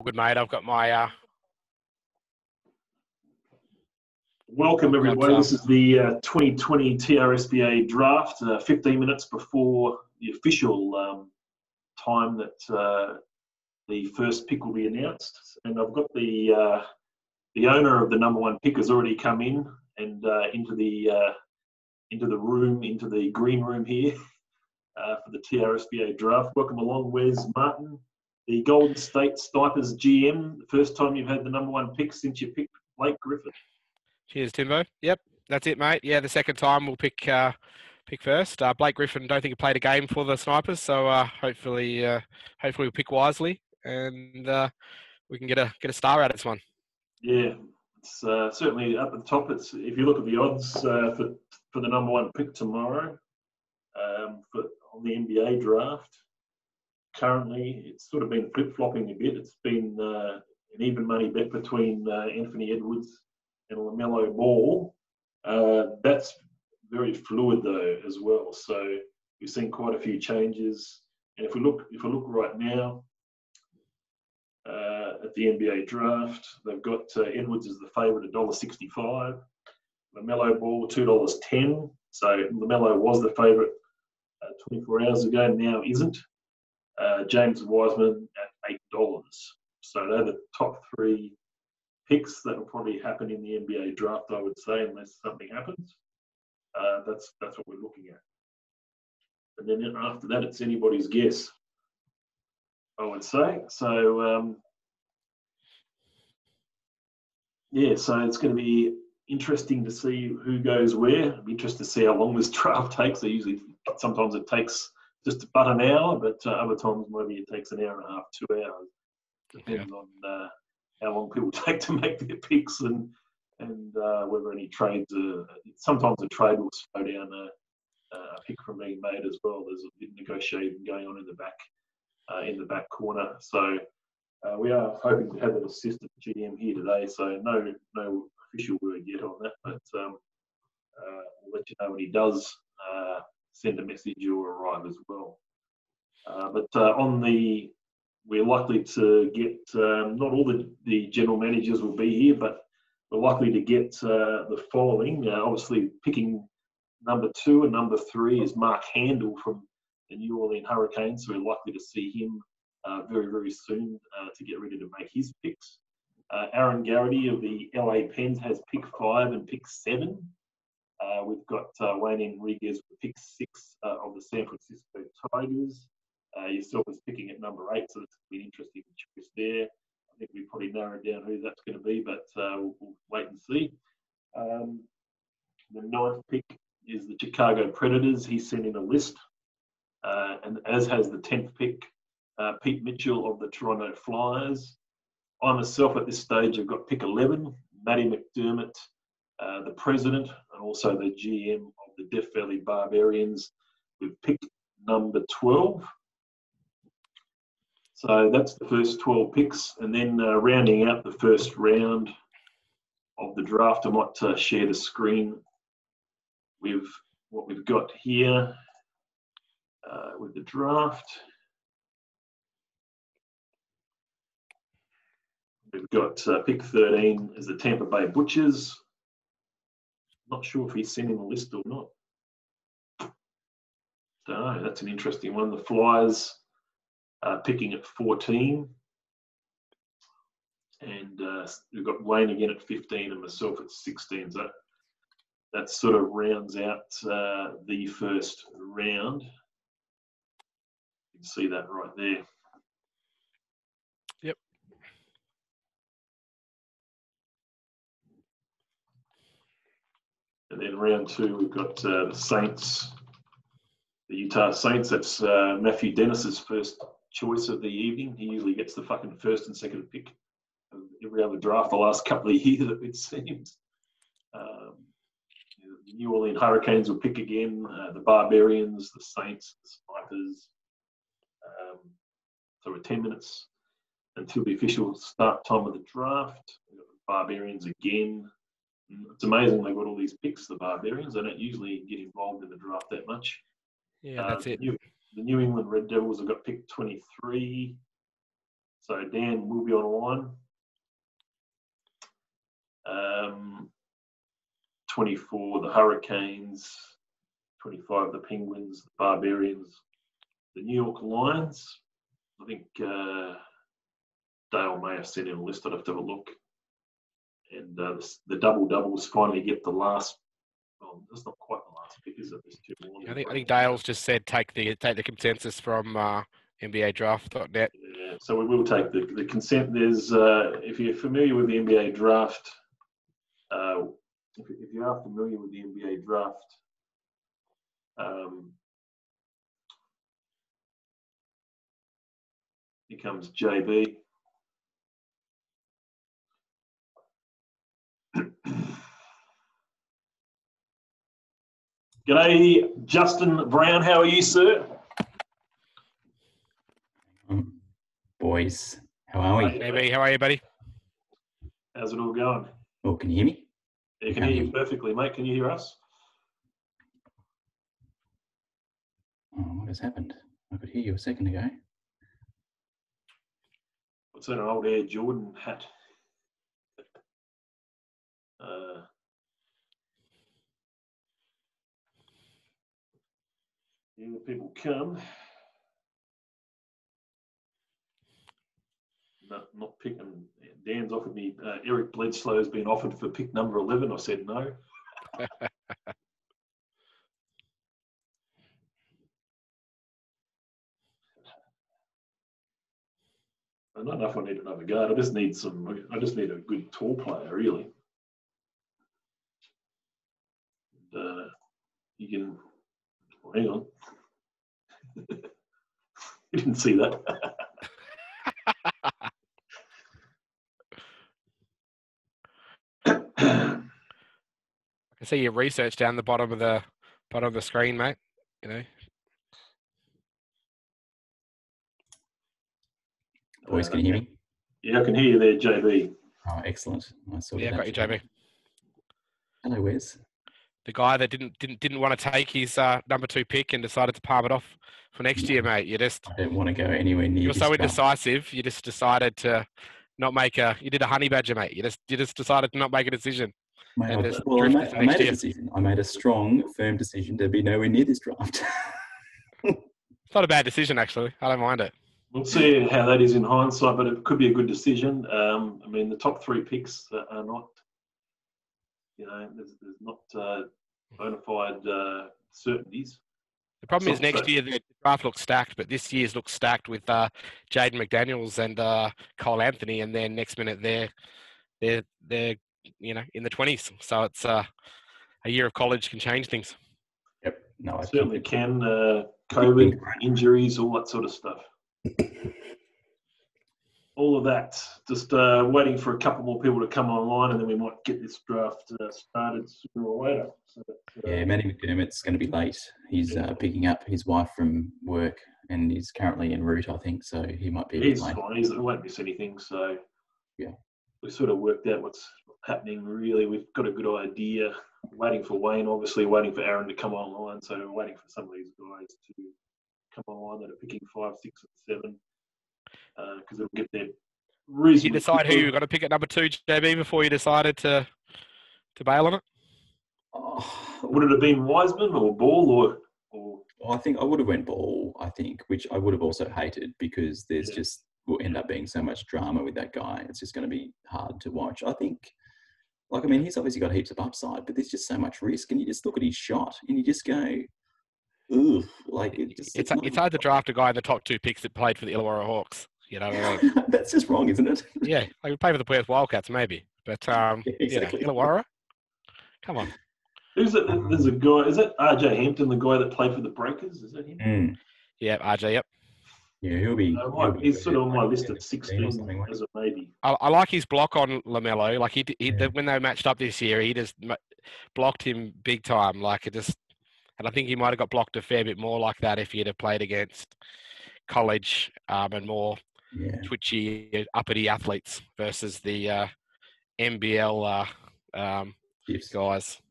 Good, mate. I've got my Welcome, everybody. This is the 2020 TRSBA draft, 15 minutes before the official time that the first pick will be announced. And I've got the owner of the number one pick has already come in and into the room, into the green room here for the TRSBA draft. Welcome along, Wes Martin, the Golden State Snipers GM. The first time you've had the number one pick since you picked Blake Griffin. Cheers, Timbo. Yep, that's it, mate. Yeah, the second time we'll pick first. Blake Griffin, don't think he played a game for the Snipers, so hopefully we'll pick wisely and we can get a star out of this one. Yeah, it's certainly up at the top. It's if you look at the odds for the number one pick tomorrow on the NBA draft. Currently, it's sort of been flip-flopping a bit. It's been an even money bet between Anthony Edwards and LaMelo Ball. That's very fluid though as well. So we've seen quite a few changes. And if we look right now at the NBA draft, they've got Edwards as the favourite, $1.65. LaMelo Ball, $2.10. So LaMelo was the favourite 24 hours ago, now isn't. James Wiseman at $8. So they're the top three picks that will probably happen in the NBA draft, I would say, unless something happens. That's what we're looking at. And then after that, it's anybody's guess, I would say. So, so it's going to be interesting to see who goes where. I'm interested to see how long this draft takes. Sometimes it takes just about an hour, but other times maybe it takes an hour and a half, 2 hours. Depends on how long people take to make their picks and whether any trades are. Sometimes a trade will slow down a pick from being made as well. There's a bit of negotiating going on in the back corner. So we are hoping to have an assistant GM here today. So no official word yet on that, but we'll let you know when he does send a message or arrive as well. We're likely to get, not all the general managers will be here, but we're likely to get the following. Obviously, picking number 2 and number 3 is Mark Handel from the New Orleans Hurricanes, so we're likely to see him very, very soon to get ready to make his picks. Aaron Garrity of the LA Pens has pick 5 and pick 7. We've got Wayne Enriquez with pick 6 of the San Francisco Tigers. Yourself is picking at number 8, so it's going to be an interesting choice there. I think we probably narrowed down who that's going to be, but we'll wait and see. The 9th pick is the Chicago Predators. He's sent in a list, and as has the 10th pick, Pete Mitchell of the Toronto Flyers. I myself at this stage have got pick 11, Matty McDermott, the president and also the GM of the Death Valley Barbarians, with pick number 12. So that's the first 12 picks. And then rounding out the first round of the draft, I might share the screen with what we've got here with the draft. We've got pick 13 is the Tampa Bay Butchers. Not sure if he's sending the list or not. Don't know. That's an interesting one. The Flyers picking at 14. And we've got Wayne again at 15 and myself at 16. So that sort of rounds out the first round. You can see that right there. Yep. And then round 2, we've got the Saints, the Utah Saints. That's Matthew Dennis's first choice of the evening. He usually gets the fucking first and second pick of every other draft the last couple of years, it seems. The New Orleans Hurricanes will pick again, the Barbarians, the Saints, the Snipers. So we're 10 minutes until the official start time of the draft. We've got the Barbarians again. It's amazing they've got all these picks, the Barbarians. They don't usually get involved in the draft that much. Yeah, that's it. The New England Red Devils have got pick 23. So Dan will be on line. 24, the Hurricanes. 25, the Penguins, the Barbarians, the New York Lions. I think Dale may have sent in a list. I'd have to have a look. And the doubles finally get the last. Well, that's not quite the last pick, is it? There's two more. I think Dale's just said take the consensus from NBA Draft.net. Yeah, so we will take the consent. There's if you're familiar with the NBA Draft, if you are familiar with the NBA Draft, here comes JB. G'day, Justin Brown. How are you, sir? Boys, how are we? JB, how are you, buddy? How's it all going? Oh, can you hear me? Yeah, I can hear you perfectly, mate. Can you hear us? Oh, what has happened? I could hear you a second ago. What's that, an old Air Jordan hat? Here the people come. No, not picking. Dan's offered me, Eric Bledslow's been offered for pick number 11. I said no. I don't know if I need another guard. I just need a good tall player, really. And, you can, well, hang on. You didn't see that. I see your research down the bottom of the screen, mate. You know. Boys, can you hear me? Yeah, I can hear you there, JB. Oh, excellent. Yeah, got you, JB. Hello, Wes. The guy that didn't want to take his number 2 pick and decided to palm it off for next year, mate. I don't want to go anywhere near. You're so indecisive. You just decided to not make you did a honey badger, mate. You just decided to not make a decision. Mate, I made a decision. I made a strong, firm decision to be nowhere near this draft. It's not a bad decision, actually. I don't mind it. We'll see how that is in hindsight, but it could be a good decision. I mean, the top 3 picks are not, there's not bona fide certainties. The problem is next year the draft looks stacked, but this year's looks stacked with Jaden McDaniels and Cole Anthony, and then next minute they're in the 20s. So it's a year of college can change things. Yep. No, I certainly can. COVID, injuries, all that sort of stuff. All of that. Just waiting for a couple more people to come online, and then we might get this draft started sooner or later. So yeah, Matty McDermott's going to be late. He's picking up his wife from work, and he's currently en route, I think. So he might be. He's fine. He won't miss anything. So yeah, we sort of worked out what's happening. Really, we've got a good idea. Waiting for Wayne, obviously. Waiting for Aaron to come online. So we're waiting for some of these guys to come online that are picking 5, 6, and 7. Because it'll get there reasonably. Did you decide who you were going to pick at number 2, JB, before you decided to bail on it? Would it have been Wiseman or Ball or? I think I would have went Ball. I think, which I would have also hated because there's just will end up being so much drama with that guy. It's just going to be hard to watch. I think, he's obviously got heaps of upside, but there's just so much risk, and you just look at his shot and you just go, ugh, it's hard to draft a guy in the top 2 picks that played for the Illawarra Hawks. You know what I mean? That's just wrong, isn't it? Yeah, I would play for the Perth Wildcats maybe, but exactly. Illawarra, come on. Who's it? There's a guy. Is that RJ Hampton, the guy that played for the Breakers? Is that him? Mm. Yeah, RJ. Yep. Yeah, he'll be. He's sort of on my list at 16 as a maybe. I like his block on LaMelo. Like when they matched up this year, he just blocked him big time. And I think he might have got blocked a fair bit more like that if he'd have played against college and more twitchy, uppity athletes versus the NBL guys.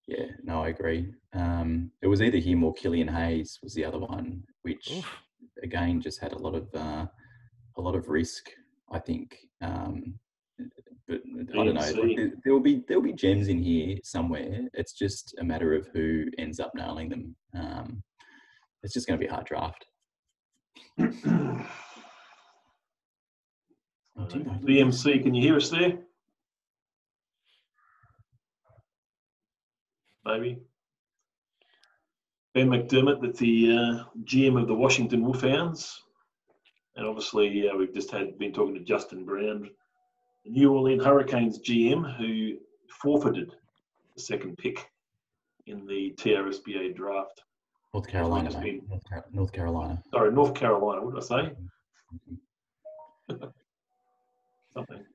Yeah, no, I agree. It was either him or Killian Hayes was the other one, which again just had a lot of risk, I think. But I don't know. Like, there'll be gems in here somewhere. It's just a matter of who ends up nailing them. It's just going to be a hard draft. BMC, can you hear us there? Maybe. Ben McDermott, that's the GM of the Washington Wolfhounds. And obviously, we've just been talking to Justin Brown, the New Orleans Hurricanes GM, who forfeited the second pick in the TRSBA draft. North Carolina, mate. North Carolina. Sorry, North Carolina. What did I say? Something.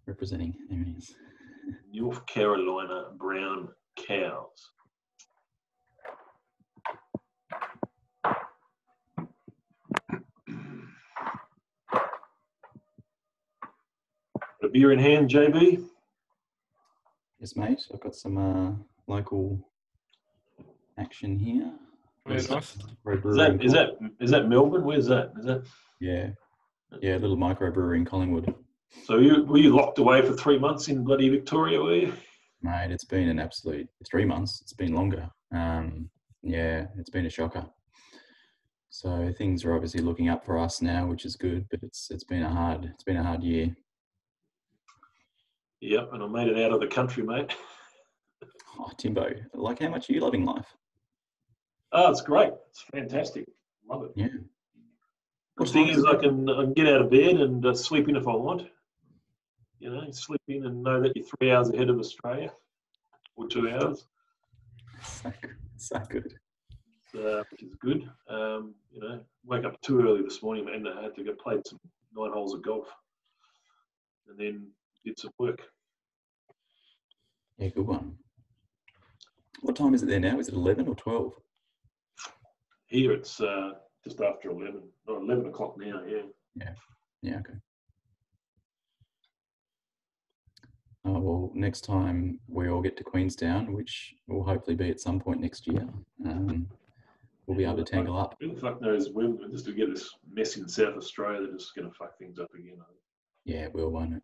Representing areas. North Carolina Brown Cows. A beer in hand, JB? Yes, mate. I've got some local action here. Very nice. Is that Melbourne? Where's that? Is that? Yeah, a little microbrewery in Collingwood. So were you locked away for 3 months in bloody Victoria, were you? Mate, it's been an absolute 3 months. It's been longer. Yeah, it's been a shocker. So things are obviously looking up for us now, which is good. But it's been a hard year. Yep, and I made it out of the country, mate. Oh, Timbo, like, how much are you loving life? Oh, it's great. It's fantastic. Love it. Yeah. The thing is, I can get out of bed and sleep in if I want. You know, sleep in and know that you're 3 hours ahead of Australia, or 2 hours. So good. Which is good. You know, wake up too early this morning, and I had to go play some 9 holes of golf, and then did some work. Yeah, good one. What time is it there now? Is it 11 or 12? Here it's just after 11. Or 11 o'clock now, yeah. Yeah, okay. Well, next time we all get to Queenstown, which will hopefully be at some point next year, we'll be able to tangle up. Who the fuck knows when, just to get this mess in South Australia, they're just going to fuck things up again. Yeah, it will, won't it?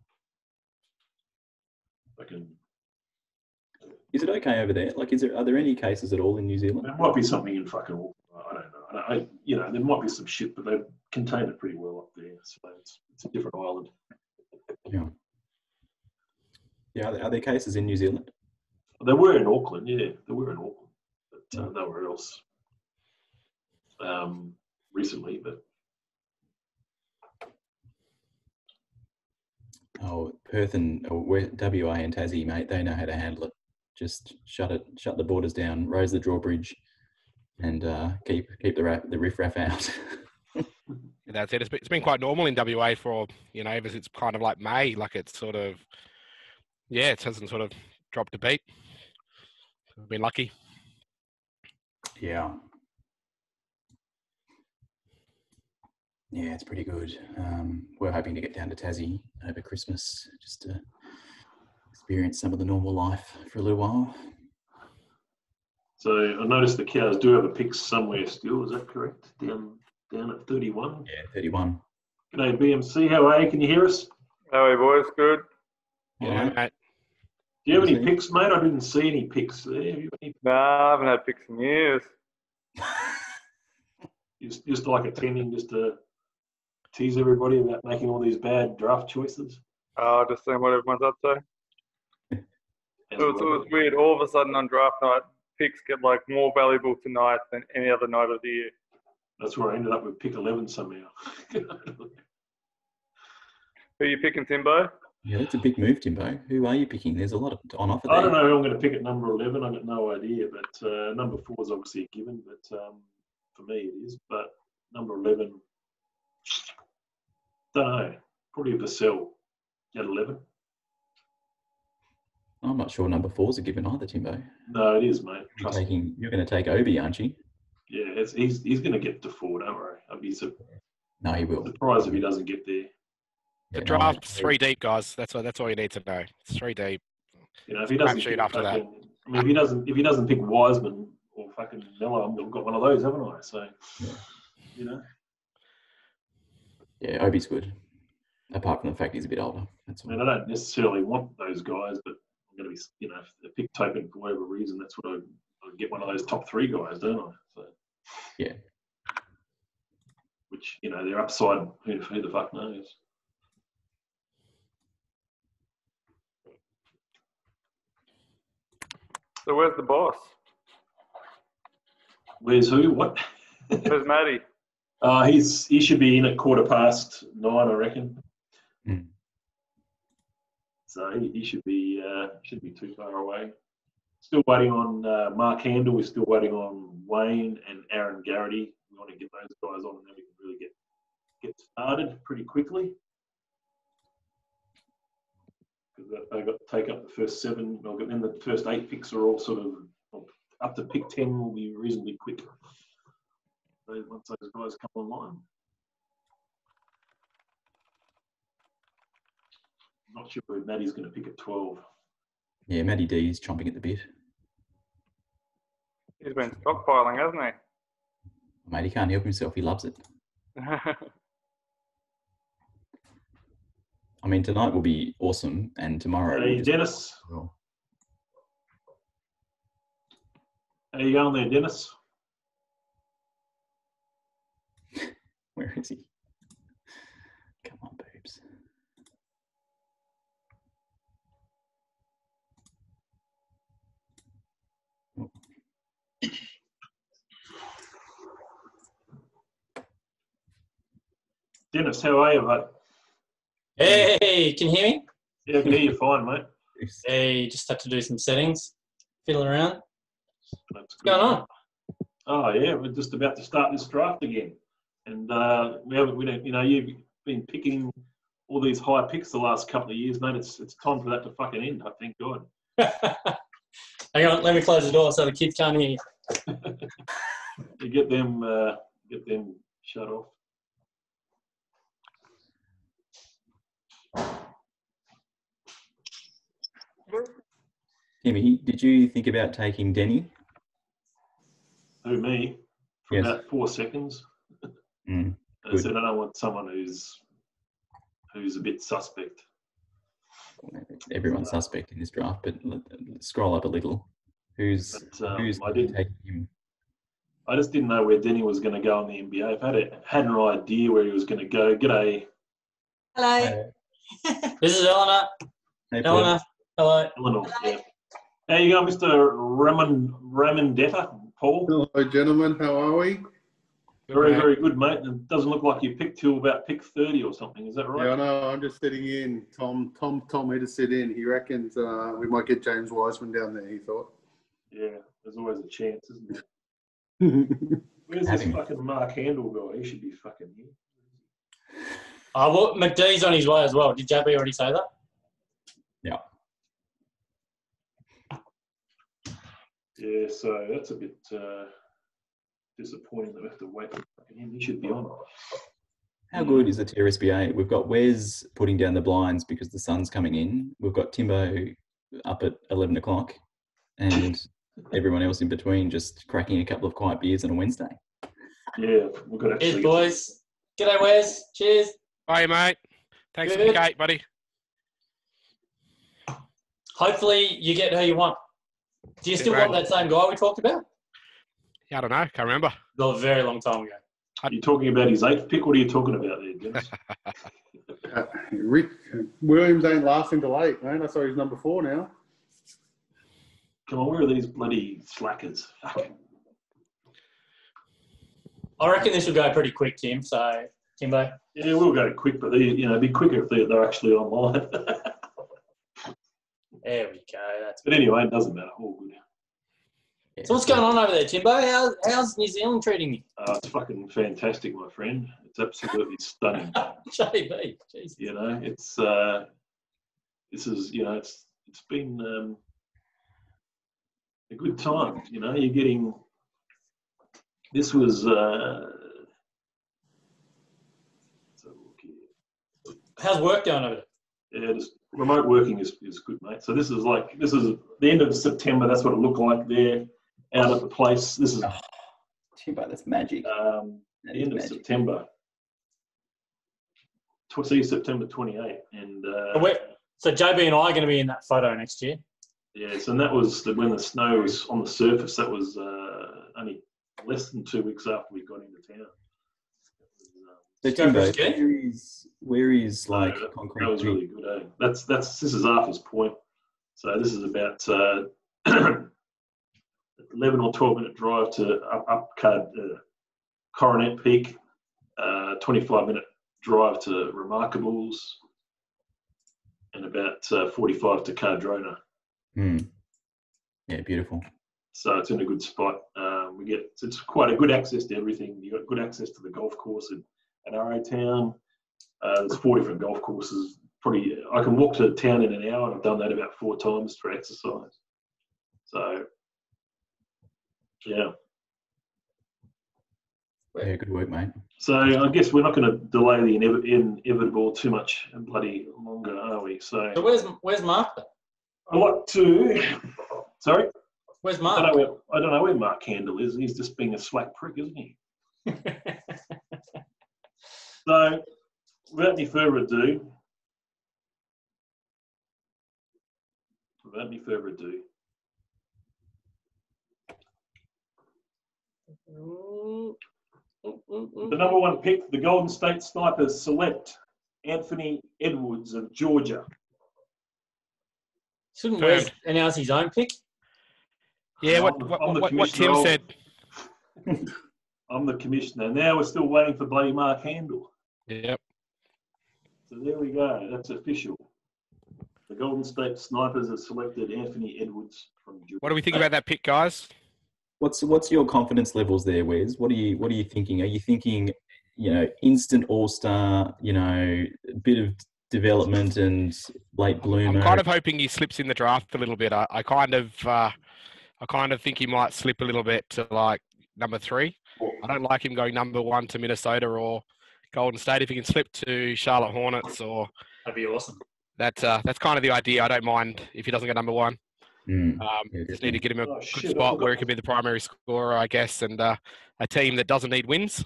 Is it okay over there? Like, are there any cases at all in New Zealand? There might be something in fucking, I don't know. You know, there might be some shit, but they've contained it pretty well up there. So it's a different island. Yeah. Yeah, are there cases in New Zealand? They were in Auckland, yeah. They were in Auckland, but nowhere else recently. But Perth and WA and Tassie, mate, they know how to handle it. Just shut the borders down, raise the drawbridge, and keep the riffraff out. That's it. It's been quite normal in WA for, you know, ever since kind of like May. Like, it's sort of, yeah, it hasn't sort of dropped a beat. We've been lucky. Yeah. Yeah, it's pretty good. We're hoping to get down to Tassie over Christmas just to experience some of the normal life for a little while. So I noticed the Cows do have a pick somewhere still. Is that correct? Down at 31. Yeah, 31. G'day, BMC. How are you? Can you hear us? How are you, boys? Good. Yeah, mate. Do you have any picks, mate? I didn't see any picks there. Have you any? No, I haven't had picks in years. Just like attending, just to tease everybody about making all these bad draft choices. Oh, just seeing what everyone's up to. It was weird. All of a sudden on draft night, picks get like more valuable tonight than any other night of the year. That's where I ended up with pick 11 somehow. Who are you picking, Timbo? Yeah, that's a big move, Timbo. Who are you picking? There's a lot on offer there. I there. don't know who I'm going to pick at number 11. I've got no idea, but number 4 is obviously a given, but for me it is. But number 11, don't know. Probably Vassell at 11. I'm not sure number 4's a given either, Timbo. No, it is, mate. You're going to take Obi, aren't you? Yeah, he's going to get to 4, don't worry. I'd be no, he will. Surprised if he doesn't get there. The draft's 3 deep, guys. That's all you need to know. It's 3 deep. You know, if he doesn't pick after that. I mean, if he doesn't pick Wiseman or fucking Miller, I've got one of those, haven't I? So, yeah. You know. Yeah, Obi's good. Apart from the fact he's a bit older. That's I all. mean, I don't necessarily want those guys, but I'm going to be, if they pick token for whatever reason, that's what I get one of those top 3 guys, don't I? So, Yeah. Which, their upside, who the fuck knows? So where's the boss? Where's who? What? Where's Matty? He should be in at 9:15, I reckon. Mm. So he should be too far away. Still waiting on Mark Handel. We're still waiting on Wayne and Aaron Garrity. We want to get those guys on, and then we can really get started pretty quickly. Because they've got to take up the first 7. Then the first 8 picks are all sort of up to pick 10 will be reasonably quick. So once those guys come online. Not sure where Matty's going to pick at 12. Yeah, Matty D's chomping at the bit. He's been stockpiling, hasn't Mate, he can't help himself. He loves it. he? I mean, tonight will be awesome, and tomorrow. Hey, will Dennis. well. How you going there, Dennis? Where is he? Come on, babes. Oh. Dennis, how are you, mate? Hey, can you hear me? Yeah, I can hear you fine, mate. Hey, just had to do some settings. Fiddling around. What's going on? Oh yeah, we're just about to start this draft again, and we don't. You've been picking all these high picks the last couple of years, mate. It's time for that to fucking end. I thank God. Hang on, let me close the door so the kids can't hear you. You get them shut off. Timmy, did you think about taking Denny? Who, me? For Yes. about 4 seconds. Mm, I said I don't want someone who's a bit suspect. Everyone's suspect in this draft, but scroll up a little. Who's taking him? I just didn't know where Denny was going to go in the NBA. I've had an idea where he was going to go. G'day, Hello. This is Eleanor. Hey, Paul. Eleanor. Hello. Eleanor. Yeah. How you going, Mr. Ramondetta, Paul? Hello, gentlemen. How are we? Very, very good, mate. It doesn't look like you picked till about pick 30 or something. Is that right? Yeah, I know. I'm just sitting in. Tom me to sit in. He reckons we might get James Wiseman down there, he thought. Yeah, there's always a chance, isn't there? Yeah, Where's this fucking Mark Handel guy? He should be fucking here. Well, McDee's on his way as well. Did JB already say that? Yeah. Yeah, so that's a bit disappointing that we have to wait for him. He should be on. How good is the TRSBA? We've got Wes putting down the blinds because the sun's coming in. We've got Timbo up at 11 o'clock and everyone else in between just cracking a couple of quiet beers on a Wednesday. Yeah, we've got to Cheers, actually. boys. G'day, Wes. Cheers. Bye, mate. Thanks for Good. the gate, buddy. Hopefully you get who you want. Do you Yeah, still right. want that same guy we talked about? Yeah, I don't know. Can't remember. A very long time ago. Are you talking about his 8th pick? What are you talking about there, Dennis? Rick Williams ain't lasting till 8, man. I saw he's number 4 now. Come on, where are these bloody slackers? Fucking. I reckon this will go pretty quick, Tim. So, Timbo. Yeah, we'll go quick, but it'd be quicker if they're actually online. There we go. That's But anyway, it doesn't matter. All good. Yeah. So what's going on over there, Timbo? How's New Zealand treating you? It's fucking fantastic, my friend. It's absolutely stunning. JB, Jesus. You know, it's this is it's been a good time. You know, you're getting. This was. Let's have a look here. How's work going over there? Yeah, just remote working is good, mate. So this is the end of September. That's what it looked like there, out at the place. This is Timbo, that's magic. the end of September. see September 28. And So JB and I are going to be in that photo next year. yes, and that was when the snow was on the surface. That was only less than 2 weeks after we got into town. So Timbo, where is like concrete? That was really good. Eh? This is Arthur's Point. So this is about 11 or 12 minute drive to up Coronet Peak, 25-minute drive to Remarkables, and about 45 to Cardrona. Yeah, beautiful. So it's in a good spot. It's quite a good access to everything. You got good access to the golf course at Arrowtown. There's 4 different golf courses. I can walk to town in an hour, and I've done that about 4 times for exercise. So, yeah. Yeah, good work, mate. So I guess we're not going to delay the inevitable too much bloody longer, are we? So where's Mark? I like to. Sorry. Where's Mark? I don't know where Mark Handel is. He's just being a slack prick, isn't he? So, without any further ado, the number 1 pick, the Golden State Snipers select Anthony Edwards of Georgia. Shouldn't Wes announce his own pick? Yeah, what Tim said. I'm the commissioner. Now we're still waiting for bloody Mark Handel. Yep. So there we go. That's official. The Golden State Snipers have selected Anthony Edwards from Georgia. What do we think about that pick, guys? What's your confidence levels there, Wes? What are you thinking? Are you thinking, instant all-star, a bit of development and late bloomer? I'm kind of hoping he slips in the draft a little bit. I kind of think he might slip a little bit to like number 3. I don't like him going number 1 to Minnesota or Golden State. If he can slip to Charlotte Hornets, that'd be awesome. That's kind of the idea. I don't mind if he doesn't go number 1. Just need to get him a good spot where he can be the primary scorer, I guess, and a team that doesn't need wins.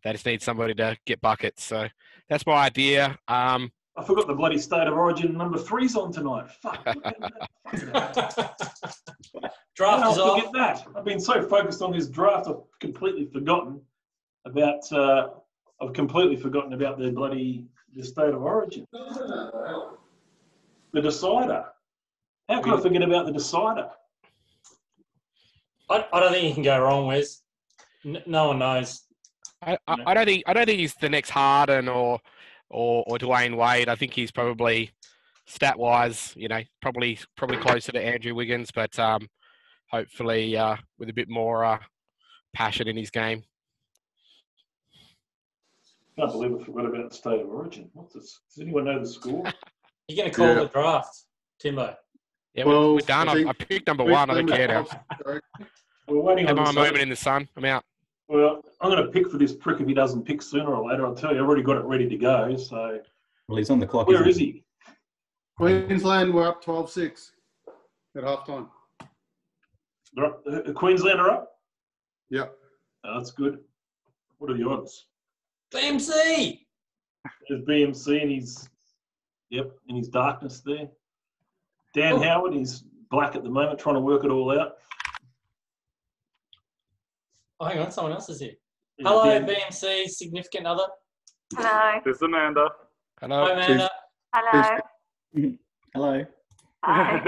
They just need somebody to get buckets. So that's my idea. I forgot the bloody State of Origin number 3's on tonight. Fuck. Draft is off. Forget that. I've been so focused on this draft, I've completely forgotten about the State of Origin. The decider. How could I forget about the decider? I don't think you can go wrong, Wes. No one knows. I don't think he's the next Harden or Dwayne Wade. I think he's probably stat wise, probably closer to Andrew Wiggins, but hopefully with a bit more passion in his game. I can't believe I forgot about the State of Origin. What's this? Does anyone know the score? You're going to call the draft, Timbo. Yeah, we're done. I picked number 1. I don't care now. We're waiting on my moment in the sun. I'm out. Well, I'm going to pick for this prick if he doesn't pick sooner or later. I'll tell you, I've already got it ready to go. So, well, he's on the clock. Where is he? Queensland were up 12-6 at halftime. Queensland are up? Yep. Oh, that's good. What are the odds? BMC! There's BMC in his darkness there. Dan Howard, he's black at the moment, trying to work it all out. Oh, hang on, someone else is here. Hello, BMC, significant other. Hello. This is Amanda. Hello. Hi, Amanda. Hello. Hello. Hi.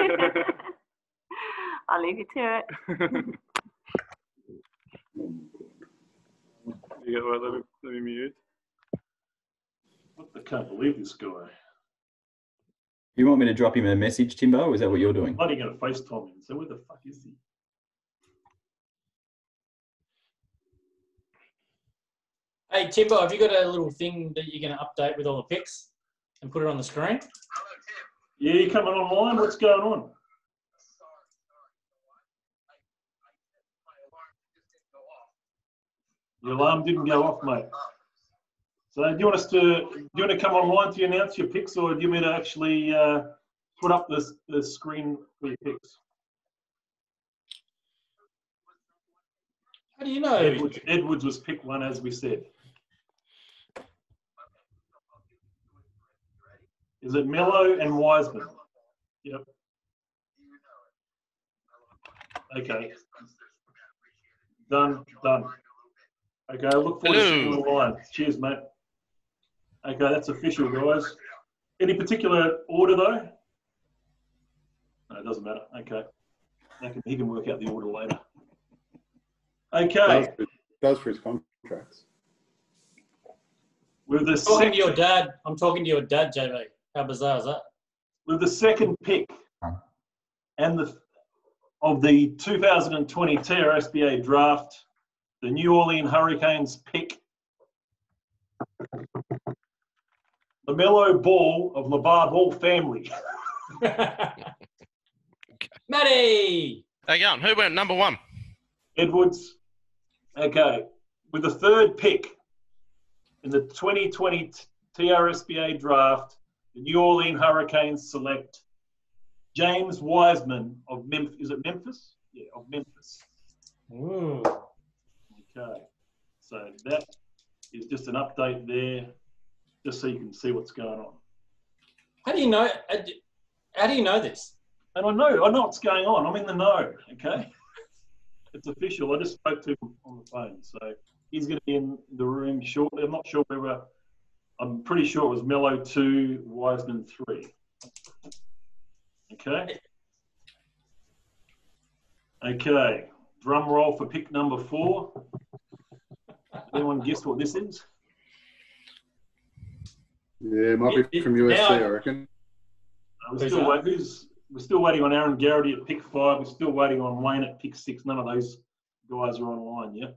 I'll leave you to it. Let me mute. I can't believe this guy. You want me to drop him a message, Timbo? Or is that what you're doing? I'm bloody going to FaceTime him. So where the fuck is he? Hey, Timbo, have you got a little thing that you're going to update with all the picks and put it on the screen? Yeah, you coming online? What's going on? Your alarm didn't go off, mate. So do you want to come online to announce your picks, or do you want me to actually put up the screen for your picks? How do you know? Edwards was pick 1, as we said. Is it Mello and Wiseman? Yep. Okay. Done. Okay, I look forward to seeing you on the line. Cheers, mate. Okay, that's official, guys. Any particular order, though? No, it doesn't matter. Okay. He can work out the order later. Okay. Does for his contracts. With the I'm talking to your dad. I'm talking to your dad, JB. How bizarre is that? With the second pick and of the 2020 TRSBA draft, the New Orleans Hurricanes pick LaMelo Ball of LeVar Ball family. Matty! How you going? Who went number 1? Edwards. Okay. With the third pick in the 2020 TRSBA draft, the New Orleans Hurricanes select James Wiseman of Memphis. Is it Memphis? Yeah, of Memphis. Ooh. Okay. So that is just an update there, just so you can see what's going on. How do you know? How do you know this? And I know what's going on. I'm in the know, okay? It's official. I just spoke to him on the phone. So he's going to be in the room shortly. I'm not sure whether, I'm pretty sure it was Mello 2, Wiseman 3. Okay? Okay. Drum roll for pick number 4. Anyone guess what this is? Yeah, it might be from USC, I reckon. We're still waiting on Aaron Garrity at pick 5. We're still waiting on Wayne at pick 6. None of those guys are online yet.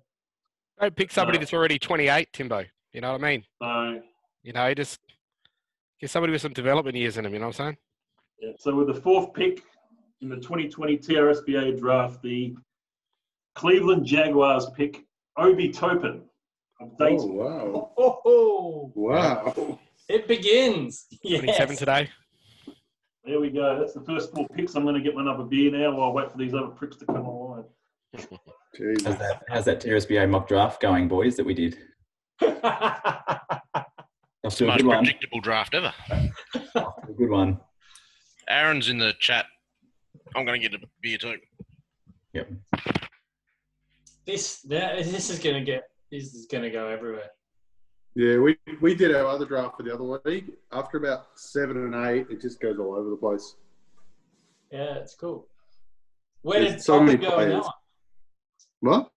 Don't pick somebody that's already 28, Timbo. You know what I mean? So, You know, just get somebody with some development years in them. You know what I'm saying? yeah, so with the 4th pick in the 2020 TRSBA draft, the Cleveland Jaguars pick Obi Toppin of Dayton. Oh, wow. Oh, Wow. it begins. 27 Yes. today. There we go. That's the first 4 picks. I'm going to get my another beer now while I wait for these other pricks to come online. Jesus. How's that TRSBA mock draft going, boys, that we did? It's the most predictable draft ever. A good one. Aaron's in the chat. I'm going to get a beer too. Yep. This is gonna go everywhere. Yeah, we did our other draft for the other league. After about 7 and 8, it just goes all over the place. Yeah, it's cool. Where There's did so many Toppin go in that players. one? What?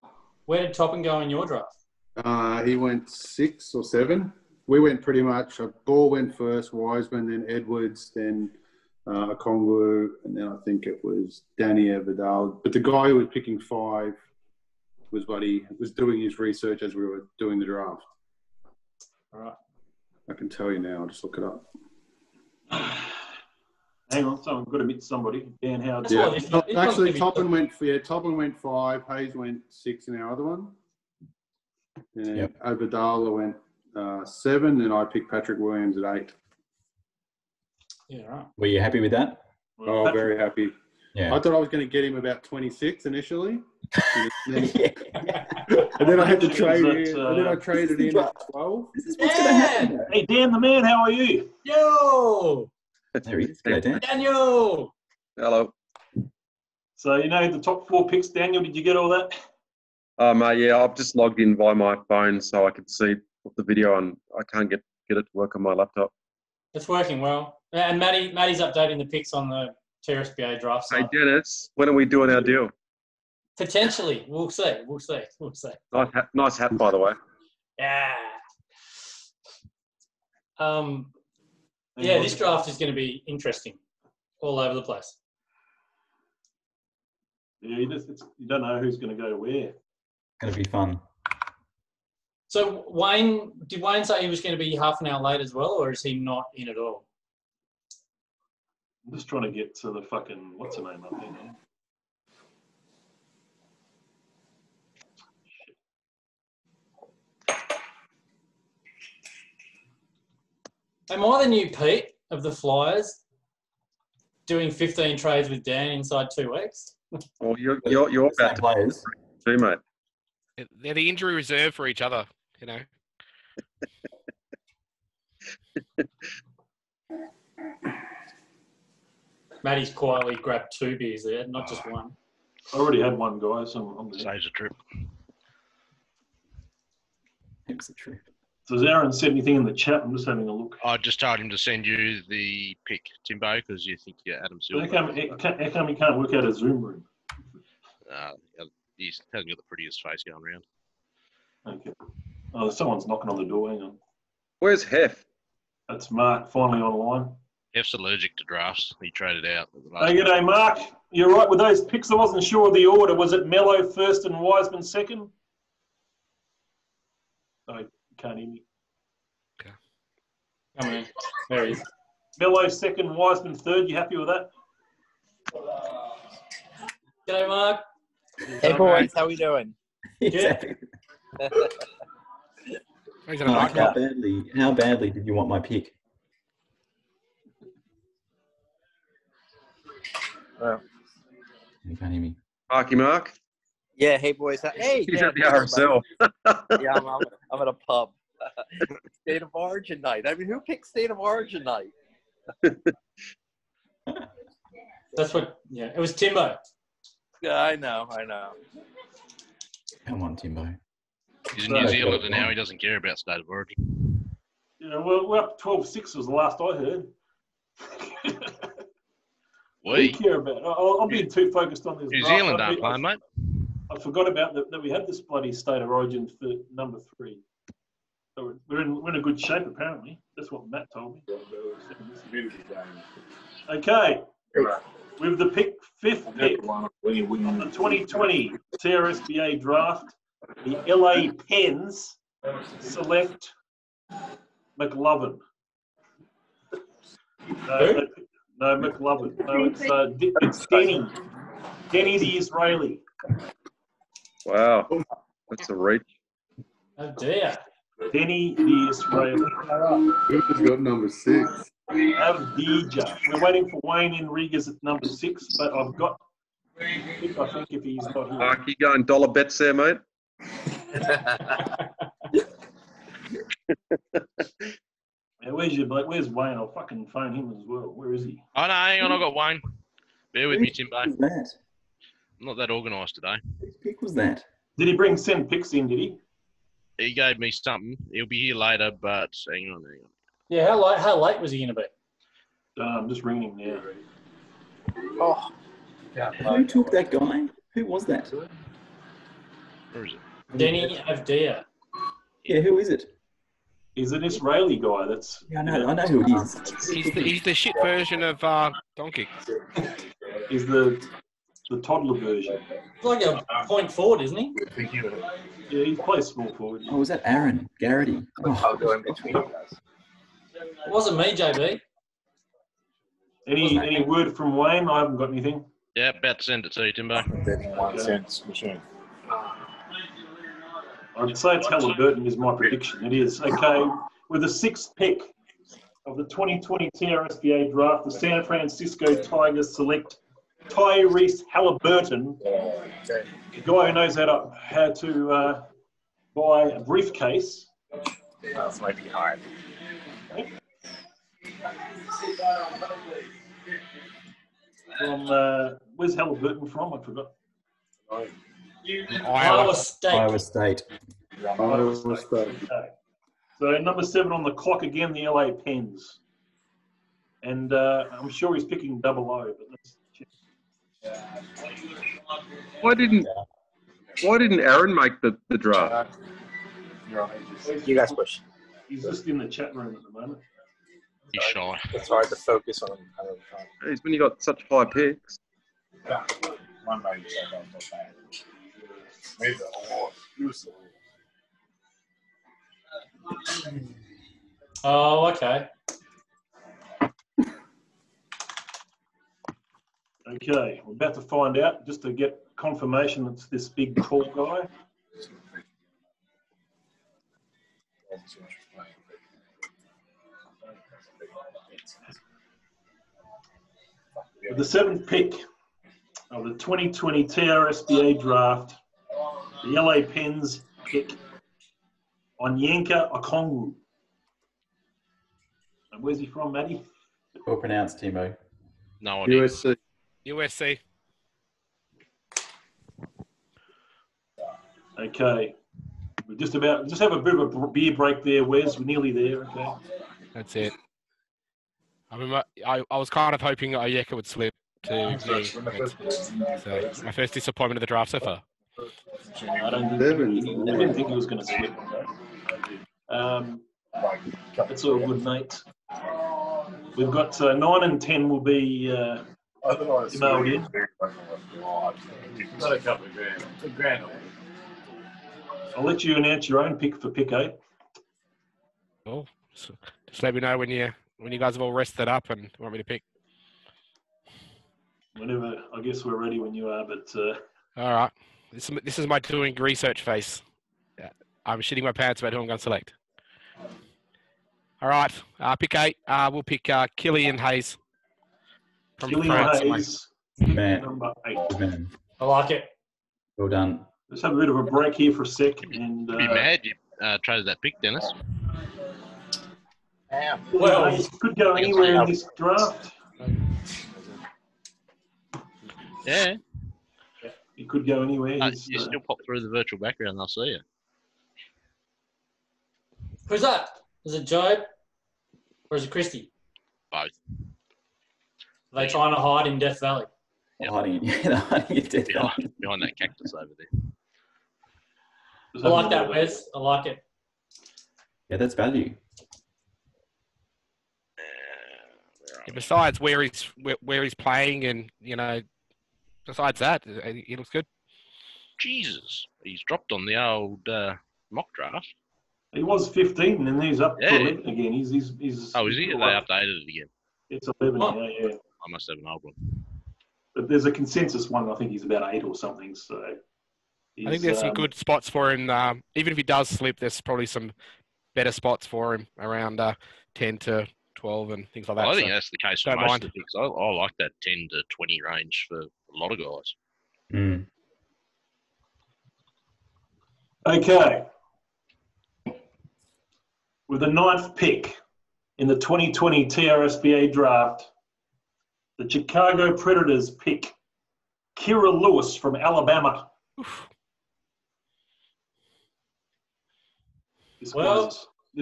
Where did Toppin go in your draft? He went 6 or 7. We went pretty much. Ball went first, Wiseman, then Edwards, then Okongwu, and then I think it was Danny Vidal. But the guy who was picking 5 was buddy was doing his research as we were doing the draft. All right. I can tell you now. I'll just look it up. Hang on, so I've got to meet somebody. Dan Howard. That's what this one's Actually, gonna be- Toppin went 5. Hayes went 6 in our other one. And Yep. Obadala went 7, and I picked Patrick Williams at 8. Yeah, right. Were you happy with that? Oh, Patrick, very happy. Yeah. I thought I was going to get him about 26 initially. And then, Yeah. and then I had to trade That, in. And then I traded in at 12. This is what's going to happen. Hey, Dan the man, how are you? Yo, There he is. G'day, Dan. Daniel. Hello. So, you know, the top 4 picks, Daniel, did you get all that? Mate, yeah, I've just logged in via my phone so I can see the video, and I can't get it to work on my laptop. It's working well. And Matty's updating the picks on the TRSBA draft Hey, site. Dennis, when are we doing our deal? Potentially, we'll see. Nice hat, by the way. Yeah. Yeah, this draft is going to be interesting, all over the place. Yeah, you don't know who's going to go where. Going to be fun. So did Wayne say he was going to be half an hour late as well, or is he not in at all? I'm just trying to get to the fucking, what's her name up here now? Am I the new Pete of the Flyers doing 15 trades with Dan inside 2 weeks? Well, you're about Same to players. too, mate. They're the injury reserve for each other, you know. Matty's quietly grabbed 2 beers there, not just one. I already had one, guys. I'm there. Saves a trip. It's a trip. So has Aaron said anything in the chat? I'm just having a look. I just told him to send you the pick, Timbo, because you think you're Adam Silver. How come he can't work out a Zoom room? He hasn't got the prettiest face going around. Okay. Oh, someone's knocking on the door. Hang on. Where's Hef? That's Mark finally online. F's allergic to drafts. He traded out. At the Hey, g'day, Mark. You're right with those picks. I wasn't sure of the order. Was it Mello first and Wiseman second? Oh, you can't hear me. Come in. There he is. Mello second, Wiseman third. You happy with that? G'day, Mark. Hey, boys. How we doing? Exactly. Mark, how badly did you want my pick? You can't hear me. Mark? Yeah, hey, boys. Hey, He's yeah, at the RSL. yeah, I'm at a pub. State of Origin night. I mean, who picked State of Origin night? That's what, yeah, it was Timbo. Yeah, I know. Come on, Timbo. He's in New Zealand and now he doesn't care about State of Origin. Yeah, well, we're up 12-6 was the last I heard. We care about. I'm being too focused on this. New Zealand aren't playing, mate. I forgot about that we had this bloody State of Origin for number 3. So we're in a good shape, apparently. That's what Matt told me. Okay. With the fifth pick of the 2020 TRSBA draft, the LA Pens select McLovin. No, McLovin. No, it's Denny. Denny the Israeli. Wow, that's a reach. Oh, dear. Denny the Israeli. Who's got number 6? Avdija. We're waiting for Wayne Enriquez at number 6, but I've got. I think if he's not here. Mark, you going dollar bets there, mate? Yeah, where's Wayne? I'll fucking phone him as well. Where is he? Oh, no, hang on. I've got Wayne. Bear with me, Timbo. Who's that? I'm not that organised today. Whose pick was that? Did he send picks in, did he? He gave me something. He'll be here later, but hang on. Yeah, how late was he going to be? I'm just ringing him now. Oh. Who took that guy? Who was that? Where is it? Denny Avdia. Yeah, who is it? He's an Israeli guy. That's Yeah, I know who he is. He's the shit version of Donkey. He's the toddler version. He's like a point forward, isn't he? Yeah, he plays small forward. Oh, was that Aaron Garrity? Oh. I'll go in between you guys. It wasn't me, JB. Any word from Wayne? I haven't got anything. Yeah, about to send it to you, Timbo. 31 cents machine. I'd say it's Halliburton is my prediction. It is. Okay, with the 6th pick of the 2020 TRSBA draft, the San Francisco Tigers select Tyrese Halliburton, the guy who knows how to buy a briefcase. That might be hard. From where's Halliburton from? I forgot. Iowa State. Iowa State. Okay. So number 7 on the clock again, the LA Pens, and I'm sure he's picking 00. But let's check. Why didn't Aaron make the draft? You guys push. He's just in the chat room at the moment. He's shy. It's hard to focus on. Jeez, when you got such high picks. Yeah. One by Oh, okay. Okay, we're about to find out, just to get confirmation it's this big tall guy. With the 7th pick of the 2020 TRSBA draft, the LA Pens pick Onyeka Okongwu. And where's he from, Matty? Well pronounced, Timo. No idea. USC. USC. Okay. We just have a bit of a beer break there, Wes. We're nearly there. Okay. That's it. I mean, I was kind of hoping Oyeka would slip to me. So my first disappointment of the draft so far. I didn't think he was going to slip. That's all good, mate. We've got 9 and 10 will be emailed in. Got a couple of grand. I'll let you announce your own pick for pick 8. Oh, so just let me know when you guys have all rested up and want me to pick. Whenever, I guess we're ready when you are, but... All right. This is my doing research face. Yeah. I'm shitting my pants about who I'm going to select. All right. Pick 8. We'll pick Killian Hayes. From Killian France. Hayes, Man. number 8. Good man. I like it. Well done. Let's have a bit of a break here for a sec. And You'd be mad you traded that pick, Dennis. Well, Hayes could go anywhere in this draft. Yeah. He could go anywhere. You still pop through the virtual background, they'll see you. Who's that? Is it Job or is it Christie? Both. Are they trying to hide in Death Valley? Yep. Hiding in Death Valley. Behind that cactus over there. I like that, Wes. I like it. Yeah, that's value. Yeah, besides where he's playing, and besides that, he looks good. Jesus, he's dropped on the old mock draft. He was 15, and he's up to 11 again. He's oh, is he? They updated it again. It's 11 now, yeah. I must have an old one. But there's a consensus one. I think he's about 8 or something. So I think there's some good spots for him. Even if he does slip, there's probably some better spots for him around 10 to 12 and things like that. I think that's the case for don't most mind. of the picks. I like that 10 to 20 range for a lot of guys. Mm. Okay. With the 9th pick in the 2020 TRSBA draft, the Chicago Predators pick Kira Lewis from Alabama. This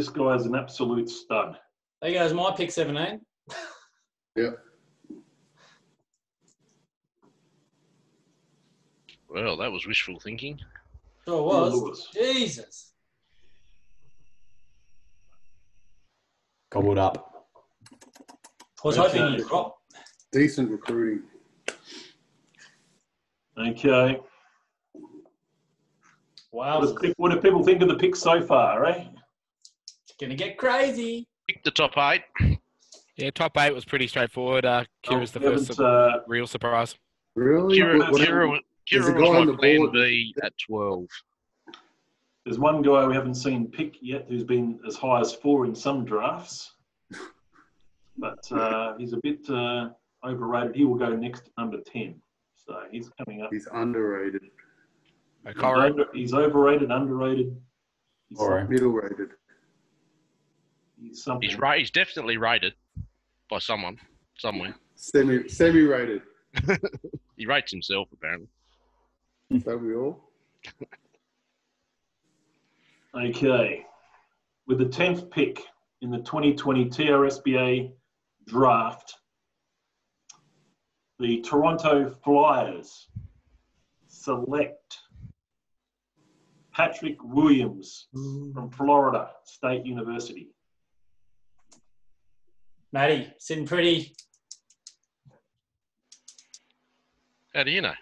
guy's an absolute stud. There goes my pick 17. Yep. Well, that was wishful thinking. Sure was. Jesus. Gobbled up. I was hoping you'd drop. Decent recruiting. Okay. Wow. What do people think of the pick so far, eh? It's going to get crazy. Pick the top 8. Yeah, top 8 was pretty straightforward. Kira's the first real surprise. Really? Kira was my plan B at 12. There's one guy we haven't seen pick yet who's been as high as 4 in some drafts. But he's a bit overrated. He will go next at number 10. So he's coming up. He's underrated. He's overrated, underrated. He's middle rated. He's something. He's definitely rated by someone, somewhere. Semi rated. He rates himself, apparently. So we all. Okay. With the 10th pick in the 2020 TRSBA draft, the Toronto Flyers select Patrick Williams from Florida State University. Matty, sitting pretty. How do you know?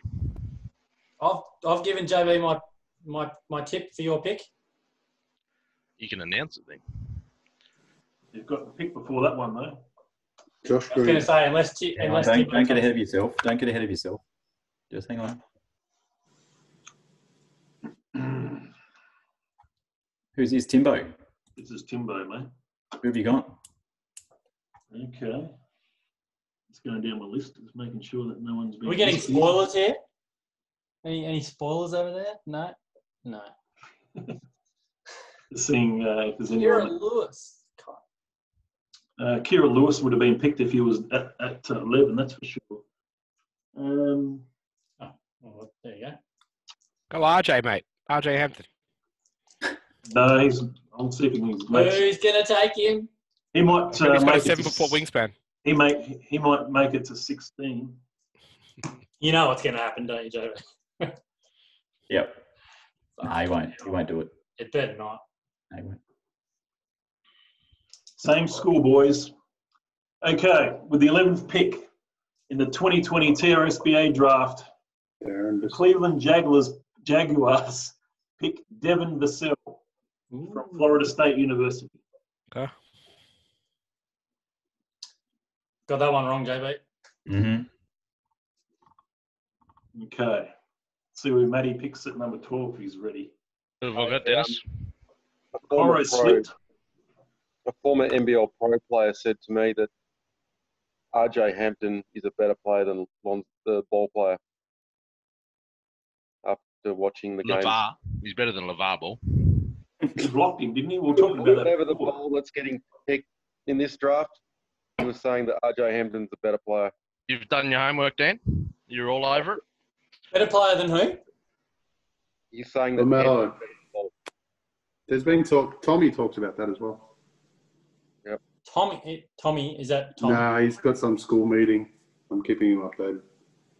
I've given JB my tip for your pick. You can announce it then. You've got the pick before that one, though. Josh I was going to say, unless don't get ahead of yourself. Don't get ahead of yourself. Just hang on. Who's this? Timbo? This is Timbo, mate. Who have you got? Okay. It's going down my list. Just making sure that no one's been... Are we getting spoilers here? Any spoilers over there? No? No. Seeing if there's anyone... You're a Lewis. Kieran Lewis would have been picked if he was at 11, that's for sure. Well, there you go. Go RJ, mate. RJ Hampton. No, I'm see if he can. Who's going to take him? He might He's got a make 7 it foot wingspan. He might make it to 16. You know what's going to happen, don't you, Joe? Yep. No, he won't. He won't do it. It better not. No, he won't. Same school, boys. Okay, with the 11th pick in the 2020 TRSBA draft, the Cleveland Jaguars pick Devin Vassell from Florida State University. Okay. Got that one wrong, JB. Mm-hmm. Okay. See where Matty picks at number 12 if he's ready. Who have I got, Dennis? Coro slipped. A former NBL pro player said to me that RJ Hampton is a better player than the ball player. After watching the game. LeVar. He's better than LeVar Ball. He blocked him, didn't he? We were talking about that. Whatever the ball that's getting picked in this draft, he was saying that RJ Hampton's a better player. You've done your homework, Dan? You're all over it? Better player than who? He's saying that. LaMelo. There's been talk. Tommy talks about that as well. Yep. Tommy, is that Tommy? Nah, he's got some school meeting. I'm keeping him updated.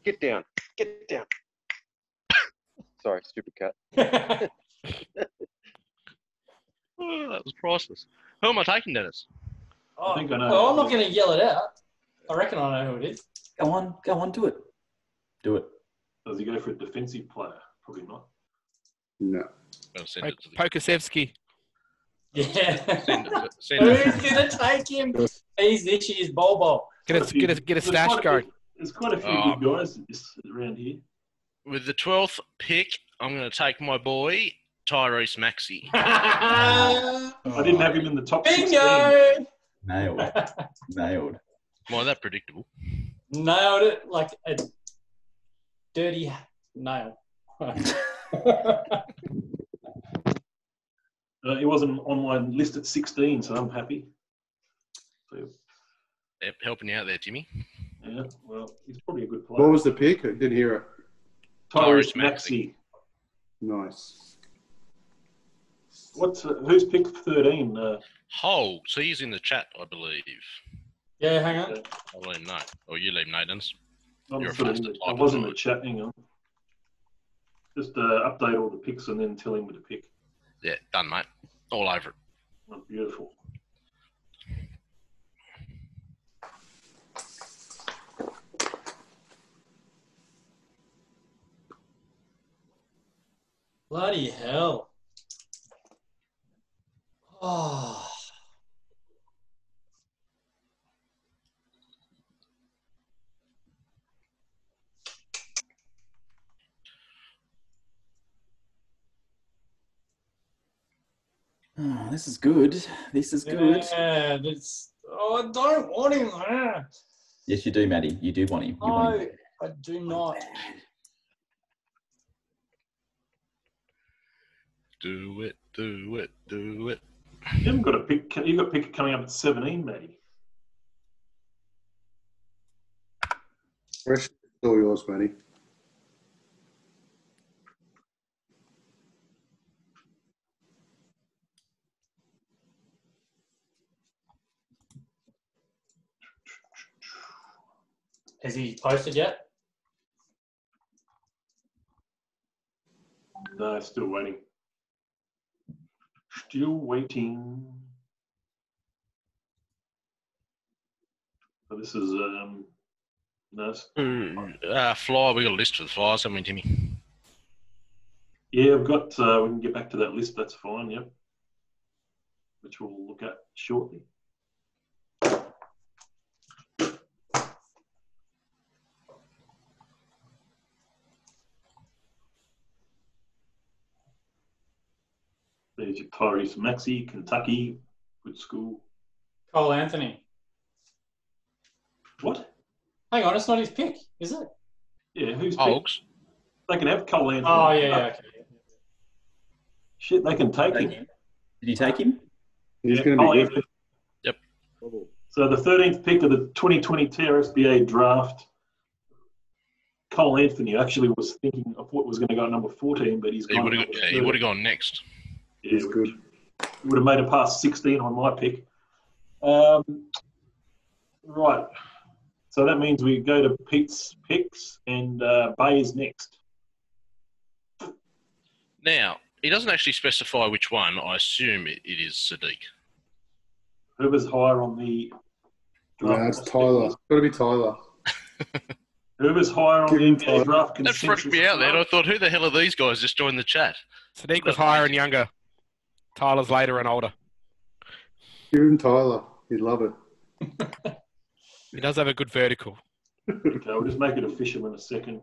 Get down. Get down. Sorry, stupid cat. Oh, that was priceless. Who am I taking, Dennis? Oh, I think I know. well, I'm not going to yell it out. I reckon I know who it is. Go on, do it. Do it. Does he go for a defensive player? Probably not. No. I'll send it to the Pokasevsky. Yeah. send Who's it. going to take him? He's this year's Bobo. Get a stash going. There's quite a few good guys around here. With the 12th pick, I'm going to take my boy, Tyrese Maxey. I didn't have him in the top 16. Bingo! Nailed. Why, that predictable? Nailed it like a dirty nail. He wasn't on my list at 16, so I'm happy. So, Yep, helping you out there, Timmy. yeah, well, he's probably a good player. What was the pick? I didn't hear it. Tyrese Tyrese Maxey. Nice. Who's pick 13? Hole. So he's in the chat, I believe. Yeah, hang on. I'll let him know. Or you let him know, Dennis. I You're a faster I type wasn't of in the chat. Hang on. Just update all the picks and then tell him with the pick. Yeah, done, mate. All over it. Oh, beautiful. Bloody hell. Oh. Oh, this is good. This is good. Yeah, I don't want him there. Yes, you do, Maddie. You do want him. You want him. No, I do not. Do it, do it, do it. You haven't got a pick. You got a pick coming up at 17, Matty. Rest all yours, Matty. Has he posted yet? No, still waiting. Still waiting. So this is nice. Fly, we got a list for the Flyers, haven't we, Timmy? Yeah, I've got. We can get back to that list. That's fine. Yep. Which we'll look at shortly. There's your Tyrese Maxey, Kentucky, good school. Cole Anthony. What? Hang on, it's not his pick, is it? Yeah, who's Hogs. They can have Cole Anthony. Oh, yeah, okay. Shit, they can take him. Did you take him? He's Yeah, going Cole to be Anthony. Yep. So the 13th pick of the 2020 TRSBA draft, Cole Anthony. Actually, was thinking I thought was going to go at number 14, but he's He gone. would have gone next. Yeah, He's good. He would have made it past 16 on my pick. Right. So that means we go to Pete's picks, and Bay is next. Now, he doesn't actually specify which one. I assume it is Sadiq. Whoever's higher on the draft. No, it's Tyler. It's got to be Tyler. Whoever's higher on the NBA draft That freaked me out then. I thought, who the hell are these guys just joined the chat? Sadiq was higher and younger. Tyler's later and older. Give him Tyler. He'd love it. He does have a good vertical. Okay, we'll just make it official in a second.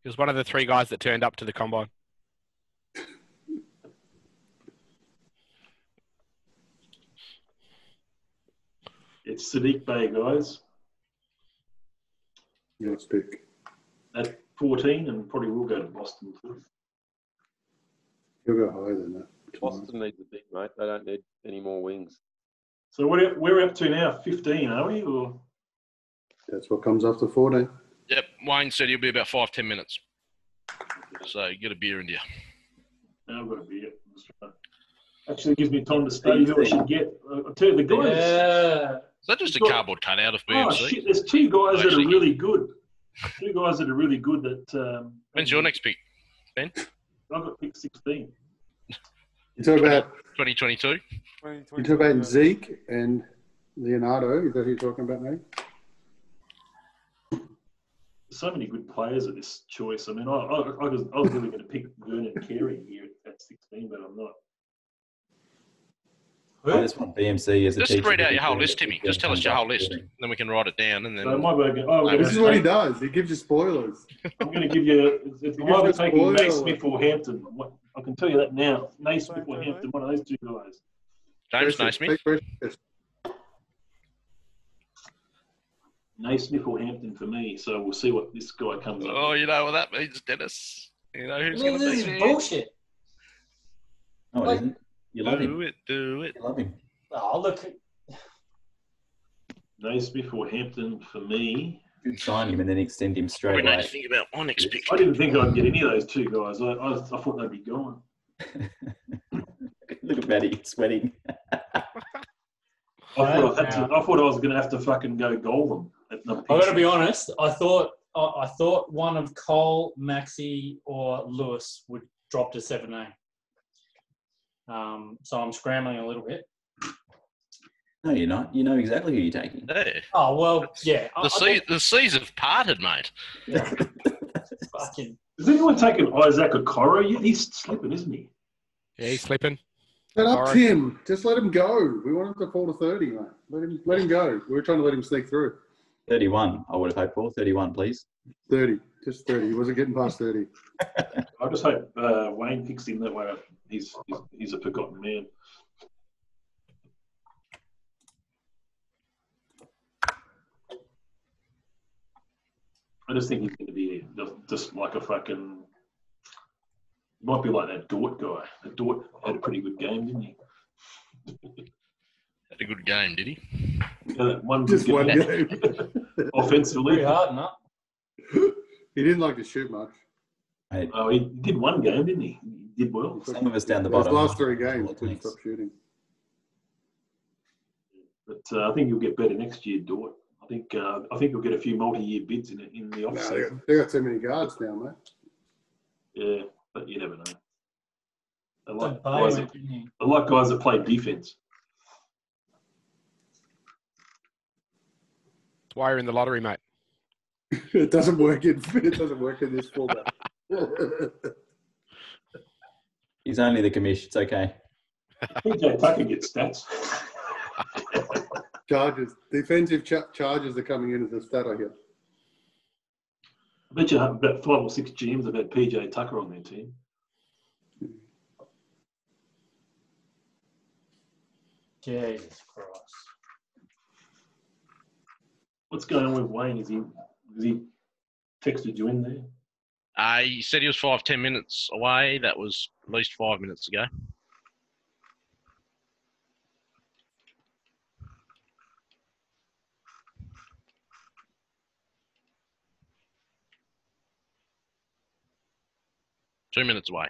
He was one of the 3 guys that turned up to the combine. It's Sadiq Bay, guys. Let's pick. At 14, and probably will go to Boston too. He'll go higher than that. Boston needs a big, mate. They don't need any more wings. So we're up to now 15, are we? Or That's what comes after 14. Yep, Wayne said he'll be about 5-10 minutes. So get a beer in you. no, I've got a beer. Actually, gives me time to study who I should get. I'll tell you, the guys. Yeah. Is that just a cardboard cutout of BMC? Oh shit! There's 2 guys that are really good. 2 guys that are really good. That. When's your next pick, Ben? I've got pick 16. You talk about 2022? You talk about Zeke and Leonardo. Is that who you're talking about, mate? So many good players at this choice. I mean, I was really going to pick Vernon Carey here at 16, but I'm not. I just want BMC as a Just teacher. read out your whole list, Timmy. Just tell us your whole list. Then we can write it down. And then So am I going This is what he does. He gives you spoilers. I'm going to give you. Am I taking Naismith or Hampton? I can tell you that now. Naismith or Hampton, one of those 2 guys. James Naismith. Naismith or Hampton for me. So we'll see what this guy comes up. Oh, you know what that means, Dennis. You know who's Man, going to this be is there. bullshit. No, it isn't. You love him. Do it. You love him. Oh, look. Naismith or Hampton for me. You'd sign him and then extend him We straight need away. to think about my next pick. I didn't think I'd get any of those 2 guys. I thought they'd be gone. Look at Matty sweating. I thought I was going to have to fucking go Golden. I've got to be honest. I thought one of Cole, Maxi, or Lewis would drop to 7A. So I'm scrambling a little bit. No, you're not. You know exactly who you're taking. Yeah. Oh well, yeah. The seas have parted, mate. Fucking. Has anyone taken Isaac Okoro yet? He's slipping, isn't he? Yeah, he's sleeping. Shut up, Tim. Just let him go. We want him to fall to 30, mate. Let him go. We were trying to let him sneak through. 31, I would have hoped for. 31, please. 30. Just 30. He wasn't getting past 30. I just hope Wayne picks him that way. He's a forgotten man. I just think he's going to be just like a fucking. Might be like that Dort guy. That Dort had a pretty good game, didn't he? Had a good game, did he? One Just one game. Offensively. Pretty hard, no? He didn't like to shoot much. Mate, Oh, he did one game, didn't he? He did well. some of us down the His bottom. last 3 games, he couldn't stop shooting. But I think he'll get better next year, Dort. I think he'll get a few multi-year bids in the off No, season. they got too many guards now, mate. Yeah, but you never know. I like Don't guys buy that, him. I like guys that play defense. That's why you're in the lottery, mate. It doesn't work in this format. He's only the commish. It's okay. PJ Tucker gets stats. Charges. Defensive charges are coming in as a stat, I guess. I bet you have about 5 or 6 GMs have had PJ Tucker on their team. Jesus Christ. What's going on with Wayne? Has he texted you in there? He said he was 5-10 minutes away. That was at least 5 minutes ago. 2 minutes away.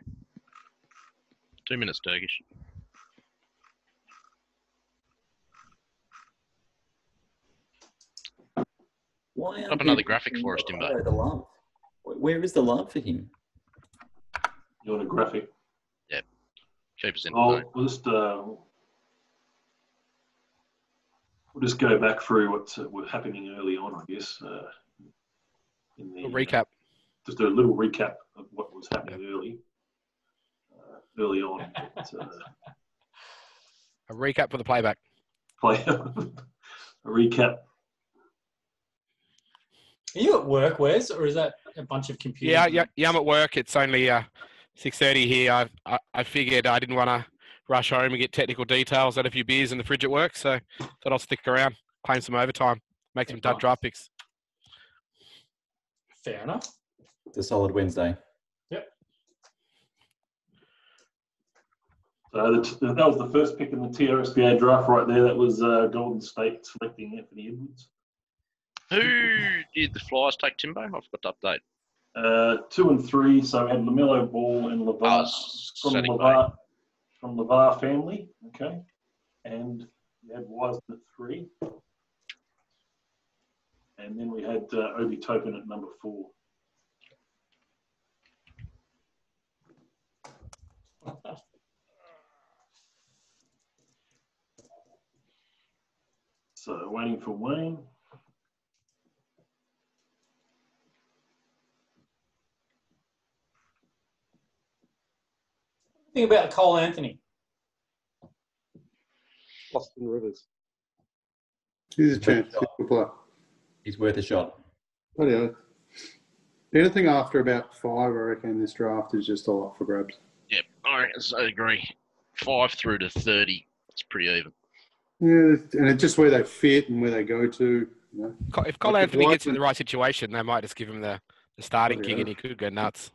2 minutes, Turkish. Why Put up aren't another people graphic giving for us, Timbo. Ricardo the love? Where is the love for him? You want a graphic? Keep us in. We'll just go back through what was happening early on, I guess. In the recap. Just a little recap of what was happening early on. But, A recap for the playback. a recap. Are you at work, Wes, or is that a bunch of computers? Yeah, I'm at work. It's only 6:30 here. I figured I didn't want to rush home and get technical details. I had a few beers in the fridge at work, so thought I'll stick around, claim some overtime, make some dud draft picks. Fair enough. It's a solid Wednesday. Yep. So that was the first pick in the TRSBA draft right there. That was Golden State selecting Anthony Edwards. Who did the Flyers take, Timbo? I forgot to update. 2 and 3, so we had LaMelo Ball and LeVar from LeVar family, okay, and we had Wiseman at 3, and then we had Obi Toppin at number 4. So waiting for Wayne. Think about Cole Anthony. Austin Rivers. He's a chance. He's worth a shot. Bloody hell. Anything after about 5, I reckon this draft is just a lot for grabs. Yep, I agree. 5 through to 30. It's pretty even. Yeah, and it's just where they fit and where they go to. You know. If Cole Anthony gets in the right situation, they might just give him the starting gig and he could go nuts.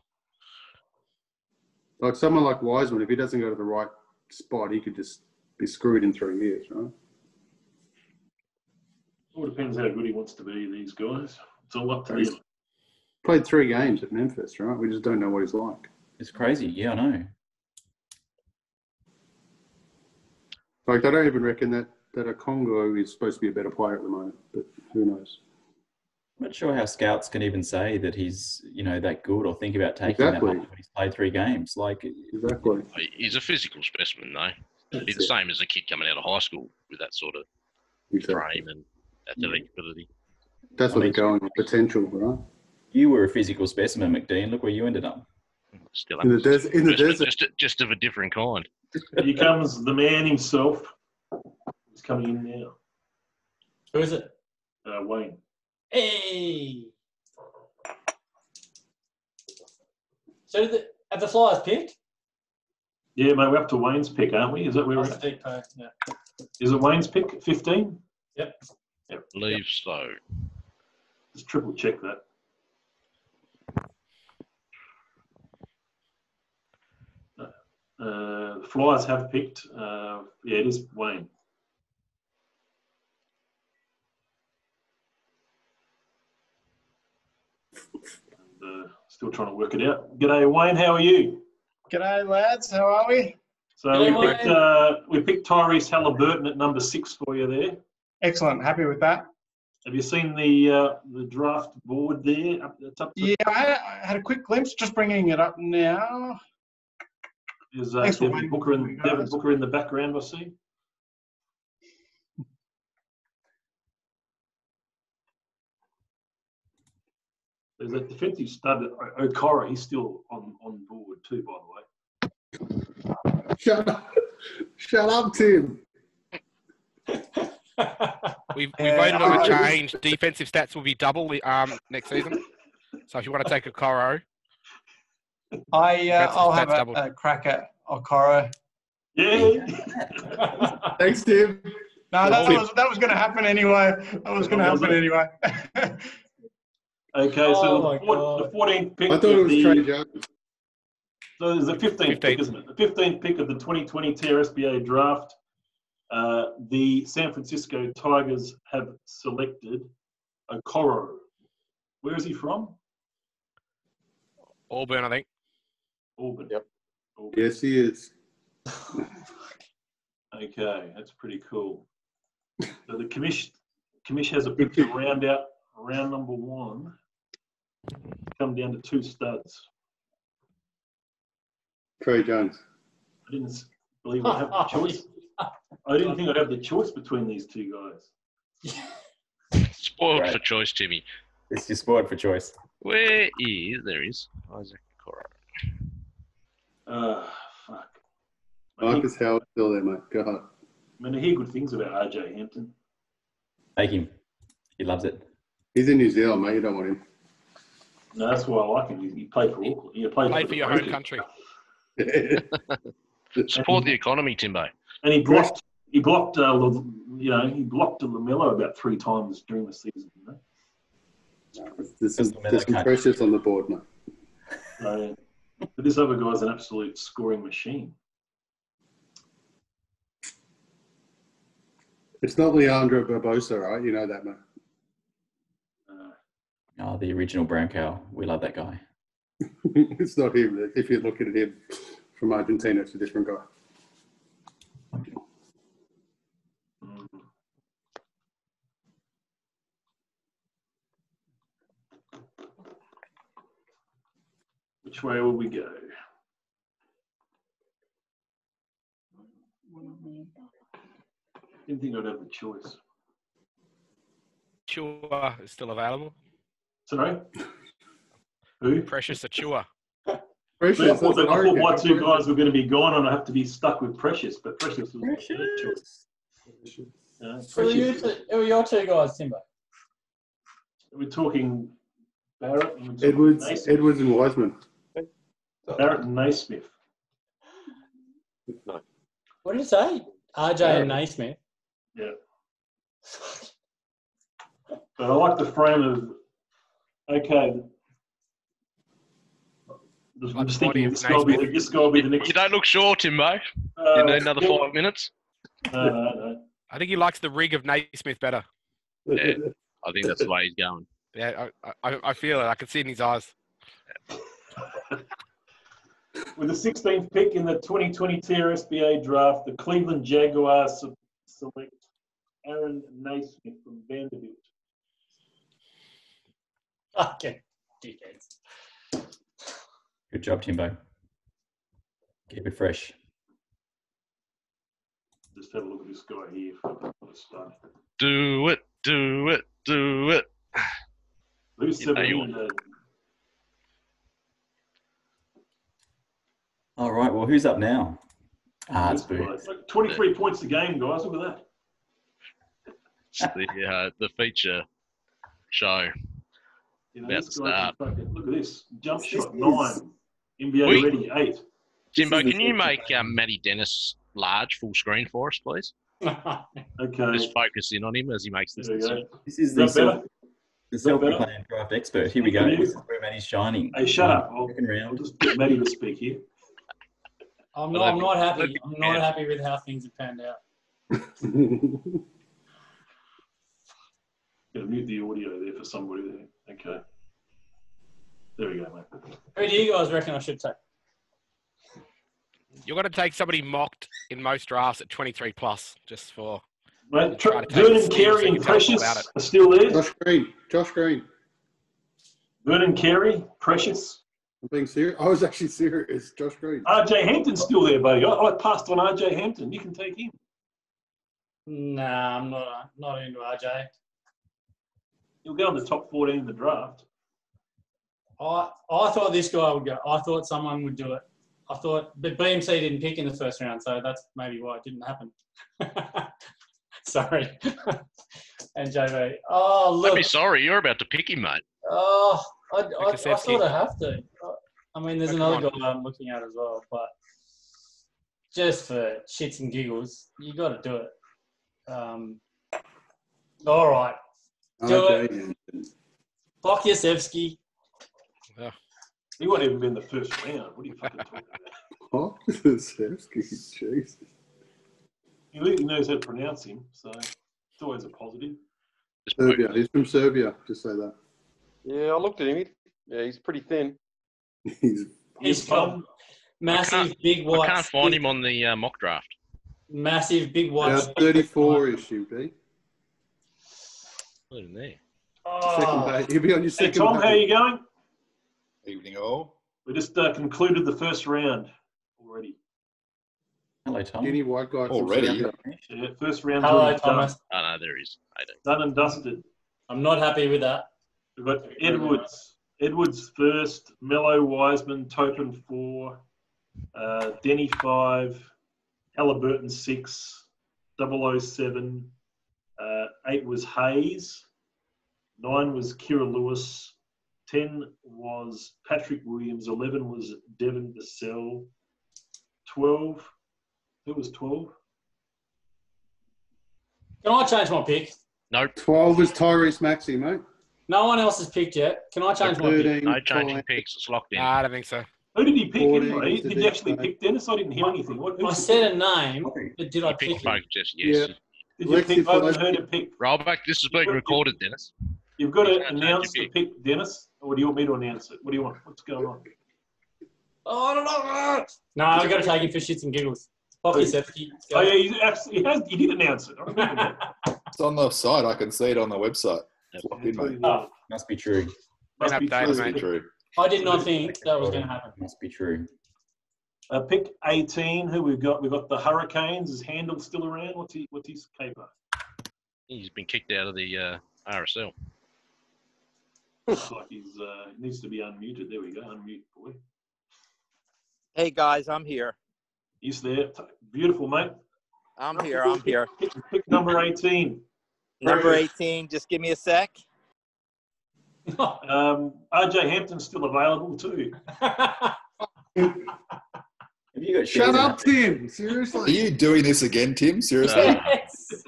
Like someone like Wiseman, if he doesn't go to the right spot, he could just be screwed in 3 years, right? All depends how good he wants to be, these guys. It's all up to him. Played 3 games at Memphis, right? We just don't know what he's like. It's crazy. Yeah, I know. Like, I don't even reckon that a Congo is supposed to be a better player at the moment, but who knows? I'm not sure how scouts can even say that he's, that good or think about taking that much when he's played 3 games. Exactly. He's a physical specimen, though. He'd be the same as a kid coming out of high school with that sort of frame and athletic ability. That's what they're going with, potential, right? You were a physical specimen, McDean. Look where you ended up. Still in the desert. Just of a different kind. Here comes the man himself. He's coming in now. Who is it? Wayne. Hey! So have the Flyers picked? Yeah, mate, we're up to Wayne's pick, aren't we? Is that where we're at? Yeah. Is it Wayne's pick, 15? Yep. Believe so. Just triple check that. The Flyers have picked. It is Wayne. And, still trying to work it out. G'day, Wayne. How are you? G'day, lads. How are we? So we picked Tyrese Halliburton at number 6 for you there. Excellent. Happy with that. Have you seen the draft board there? Yeah, I had a quick glimpse. Just bringing it up now. There's Devin Booker in the background, I see. There's a defensive stud, Okora. He's still on board too, by the way. Shut up, Tim. We voted on a change. Defensive stats will be double next season. So if you want to take a Okoro, I'll have a crack at Okoro. Yeah. Thanks, Tim. No, that was going to happen anyway. Okay, so the 14th pick. I thought it was Trey Jones. So there's the 15th pick, isn't it? The 15th pick of the 2020 TRSBA draft. The San Francisco Tigers have selected Okoro. Where is he from? Auburn, I think. Auburn. Yep. Auburn. Yes, he is. Okay, that's pretty cool. So the commission has a pick to round out round number 1. Come down to 2 studs. Trey Jones. I didn't believe I have the choice. I didn't think I'd have the choice between these 2 guys. Spoiled Right. for choice, Timmy. It's your sport for choice. Where is there is Isaac Cora? Fuck. Marcus Howard's still there, mate. Go ahead. I mean, I hear good things about RJ Hampton. Take him. He loves it. He's in New Zealand, mate. You don't want him. No, that's why I like him. He played for Auckland. He played Play for your home country. Support the economy, Timbo. And he blocked. He blocked. He blocked Lamelo about 3 times during the season. You know? There's some pressures on the board, mate. But this other guy's an absolute scoring machine. It's not Leandro Barbosa, right? You know that, mate. Oh, the original brown cow. We love that guy. It's not him. If you're looking at him from Argentina, it's a different guy. Which way will we go? Didn't think I'd have the choice. Achua is still available. Sorry? Who? Precious Achua. Precious. I thought my 2 guys were going to be gone and I have to be stuck with Precious, but Precious was the choice. Who are your 2 guys, Timbo? We're talking Barrett and Edwards and Wiseman. Barrett and Naismith. No. What did you say? RJ and Naismith. Yeah. But I like the frame of, okay. I'm just thinking this guy will be the next. You don't look sure, Timbo. You need another 5 minutes? No. I think he likes the rig of Naismith better. Yeah, I think that's the way he's going. Yeah, I feel it. I can see it in his eyes. With the 16th pick in the 2020 TRSBA draft, the Cleveland Jaguars select Aaron Naismith from Vanderbilt. Okay, dickheads. Good job, Timbo. Keep it fresh. Just have a look at this guy here for a start. Do it, do it, do it. Who's 17? All right, well, who's up now? It's Boots. Like 23 points a game, guys. Look at that. It's the feature show. You know, About to start. Look at this. Jump shot, 9. NBA ready, 8. Jimbo, can you make Matty Dennis large full screen for us, please? Okay. Just focus in on him as he makes this There we go. decision. This is the self-proclaimed draft expert. Here we go. This is where Matty's shining. Hey, shut up. Second round. I'll just get Matty to speak here. I'm not happy. I'm not happy with how things have panned out. Gotta mute the audio there for somebody there. Okay. There we go, mate. Who do you guys reckon I should take? You're going to take somebody mocked in most drafts at 23 plus, just for. Mate, Vernon Carey and Precious are still there. Josh Green. Vernon Carey, Precious. I'm being serious. I was actually serious. Josh Green. RJ Hampton's still there, buddy. I passed on RJ Hampton. You can take him. Nah, I'm not into RJ. He'll get on the top 14 in the draft. I thought this guy would go. I thought someone would do it. But BMC didn't pick in the first round, so that's maybe why it didn't happen. Sorry. And JV. Oh, look. Don't be sorry. You're about to pick him, mate. Oh, I sort of have to. I mean, there's another guy I'm looking at as well, but just for shits and giggles, you got to do it. All right. Do it. Pokusevski. Yeah. He won't even be in the first round. What are you fucking talking about? Pokusevski, Jesus. He knows how to pronounce him, so it's always a positive. Serbia. He's from Serbia. Just say that. Yeah, I looked at him. He's pretty thin. He's He's got massive big white. I can't find him on the mock draft. Massive big white. About 34-ish, he'll be. Not in there. Second day. He'll be on your Hey, second Tom, day. how are you going? Evening all. We just concluded the first round already. Hello, Tom. Skinny white guy. from Already? South. Yeah, first round. Hello, Thomas. Oh, no, there is. I don't. Done and dusted. I'm not happy with that. We've got Edwards. Edwards first, Mello, Wiseman, Topin 4, Denny 5, Halliburton 6, 007, 8 was Hayes, 9 was Kira Lewis, 10 was Patrick Williams, 11 was Devin Vassell, 12, who was 12? Can I change my pick? Nope. 12 was Tyrese Maxey, mate. No one else has picked yet. Can I change my pick? 13, No changing 5. picks. It's locked in. I don't think so. Who did he pick 14 anyway? was the Did you actually big pick Dennis? I didn't hear anything. What, I said a name, but did I You pick picked it? Poke just yes. Yeah. did you Lexi pick? I haven't Flores- heard it pick. Roll back. This is being recorded, Dennis. You've got You to can't change announce your the pick, Dennis, or do you want me to announce it? What do you want? What's going on? Oh, I don't know. No, I've got to take him for shits and giggles. Poppy said Oh yeah, he did announce it. I remember that. It's on the site. I can see it on the website. It's locked in, mate. Oh, Must be true. Must be updated, true. Must be mate. true. I did not think that was going to happen. Must be true. Pick 18. Who we've got? We've got the Hurricanes. Is Handel still around? What's his caper? He's been kicked out of the RSL. Looks like he needs to be unmuted. There we go. Unmute, boy. Hey guys, I'm here. He's there. Beautiful, mate. I'm here. I'm here. Pick number 18. Number 18. Just give me a sec. RJ Hampton's still available too. Have you got Shut shares in up, that? Tim. Are Seriously. you doing this again, Tim? Seriously? Yes.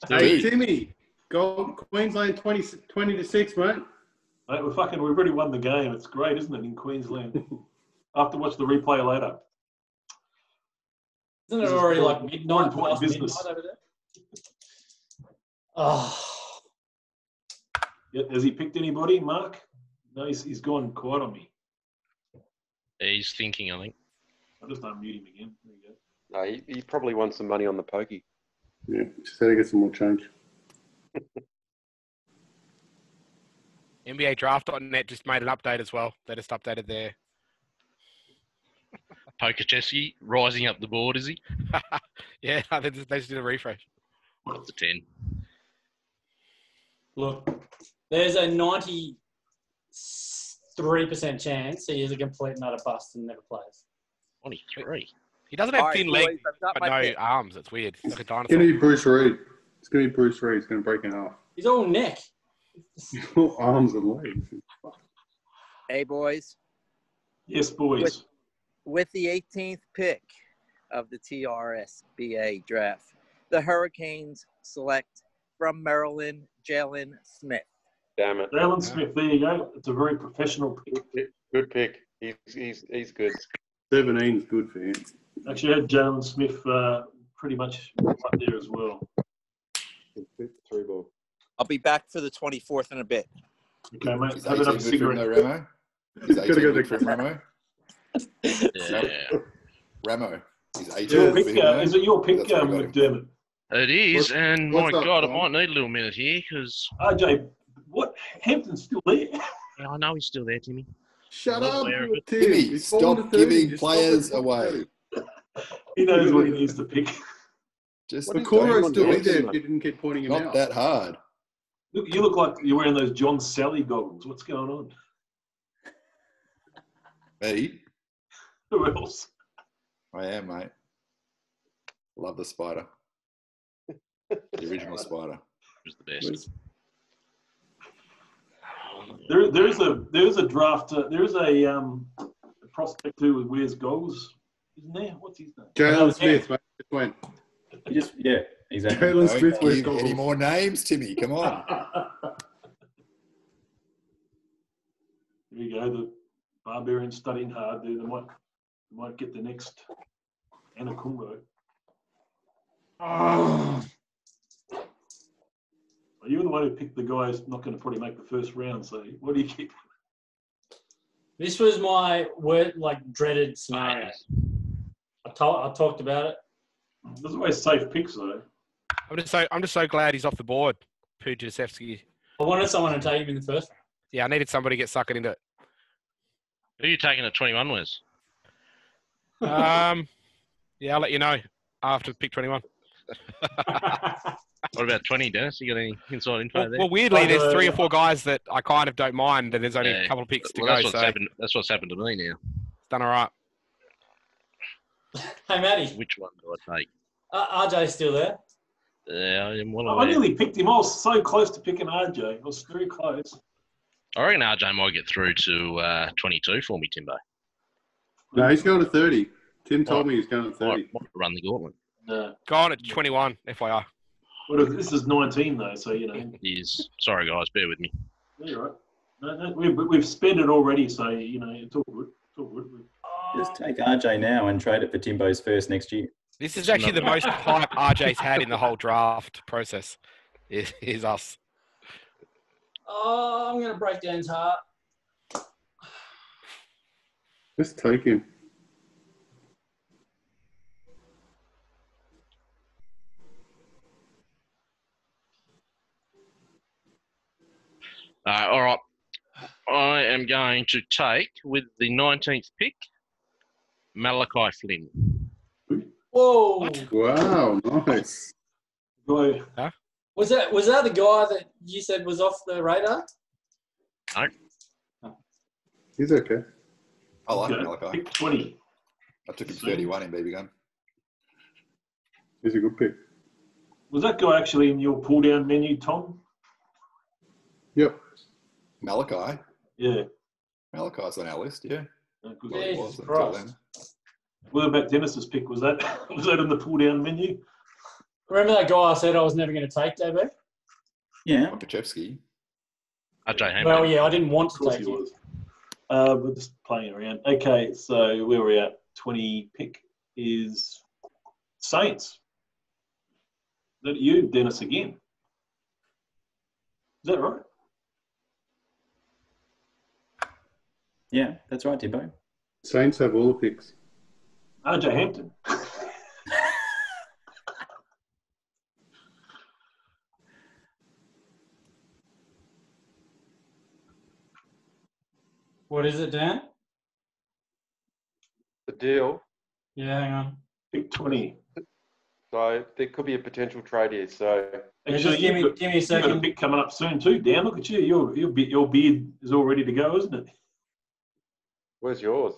Hey, Dude. Timmy. Gold Queensland 20 to 6, mate. Mate, we've already won the game. It's great, isn't it, in Queensland? I'll have to watch the replay later. Isn't it This is already more- like more midnight important past business. midnight over there? Oh, Yeah, has he picked anybody, Mark? No, he's gone quiet on me. He's thinking, I think. I'll just unmute him again. There you go. No, he probably wants some money on the pokey. Yeah, just had to get some more change. NBA Draft.net just made an update as well. They just updated their. Pokacheski rising up the board, is he? Yeah, they just did a refresh. Up to 10. look, there's a 93% chance he is a complete nut bust and never plays. 23. He doesn't have All right, thin boys, legs, I've got but my no pick. arms. It's weird. He's like a It's going dinosaur. to be Bruce Reed. It's going to be Bruce Reed. It's going to break in half. He's all neck. Arms and legs. Hey, boys. Yes, boys. With the 18th pick of the TRSBA draft, the Hurricanes select from Maryland, Jalen Smith. Damn it. Jalen Smith, there you go. It's a very professional pick. Good pick. He's good. 17 is good for him. Actually, I had Jalen Smith pretty much up there as well. Three ball. I'll be back for the 24th in a bit. Okay, mate. Is Have 18 another good for him, cigarette. though, Ramo? Is 18 Gotta go good to- for him, Ramo? Yeah. Ramo. Is 18 Your good pick, for him, is it your pick, That's why I got him. McDermott? It is, and my what's up, God, Tom? I might need a little minute here because RJ, what? Hampton's still there? yeah, I know he's still there, Timmy. Shut I'm not up, aware of it. Tim. Timmy, He's fallen stop to 30. giving Just stop players it. away. He knows what he needs to pick. Just The is corner going is on still there? in there if you didn't keep pointing him not out. that hard. Look, you look like you're wearing those John Sally goggles. What's going on? Me? Who else? I am, mate. Love the spider. The original spider. Who's the best? There is a draft. There is a prospect who wears goggles, isn't there? What's his name? Jalen Smith, mate. Just went. Yeah, exactly. Jalen Don't Smith wears give any goggles. more names, Timmy. Come on. There you go. The Barbarians studying hard there. They might get the next Anakumbo. Oh, Well, you were the one who picked the guy who's not going to probably make the first round. So what do you keep? This was my dreaded scenario. I talked about it. There's always safe picks though. I'm just so glad he's off the board, Pujasevsky. I wanted someone to take him in the first round. Yeah, I needed somebody to get suckered into it. Who are you taking at 21, Wes? Yeah, I'll let you know after pick 21. What about 20, Dennis? You got any inside info there? Well, weirdly, there's 3 or 4 guys that I kind of don't mind, and there's only a couple of picks to go. That's what's happened to me now. It's done all right. Hey, Matty. Which one do I take? RJ's still there. Yeah, I nearly picked him. I was so close to picking RJ. I was very close. I reckon RJ might get through to 22 for me, Timbo. No, he's going to 30. Tim told me he's going to 30. Might run the gauntlet. No. Go on at 21, FYI. Well, this is 19 though, so you know. Is sorry guys, bear with me. No, you're right. No, we've spent it already, so you know it's all good. It's all good. Just take RJ now and trade it for Timbo's first next year. This is actually the most hype RJ's had in the whole draft process. Is us. Oh, I'm going to break Dan's heart. Just take him. All right. I am going to take, with the 19th pick, Malachi Flynn. Whoa! What? Wow, nice. Huh? Was that the guy that you said was off the radar? No. He's okay. I like Okay. Malachi. Pick 20. I took him 31 in BB gun. He's a good pick. Was that guy actually in your pull-down menu, Tom? Yep. Malachi? Yeah. Malachi's on our list, yeah. Oh, good. Well, it Jesus was until Christ. then. What about Dennis's pick? Was that in the pull-down menu? Remember that guy I said I was never going to take, JB? Yeah. Kopachevsky. RJ Hammond. Well, yeah, I didn't want Of to course take he him. was. We're just playing around. Okay, so where we're at, 20 pick is Saints. Is that you, Dennis, again? Is that right? Yeah, that's right, Timbo. Saints have all the picks. RJ Hampton. What is it, Dan? The deal. Yeah, hang on. Pick 20. So there could be a potential trade here. So Yeah, just give me a You've got a second. pick coming up soon too, Dan. Look at you. Your beard is all ready to go, isn't it? where's yours?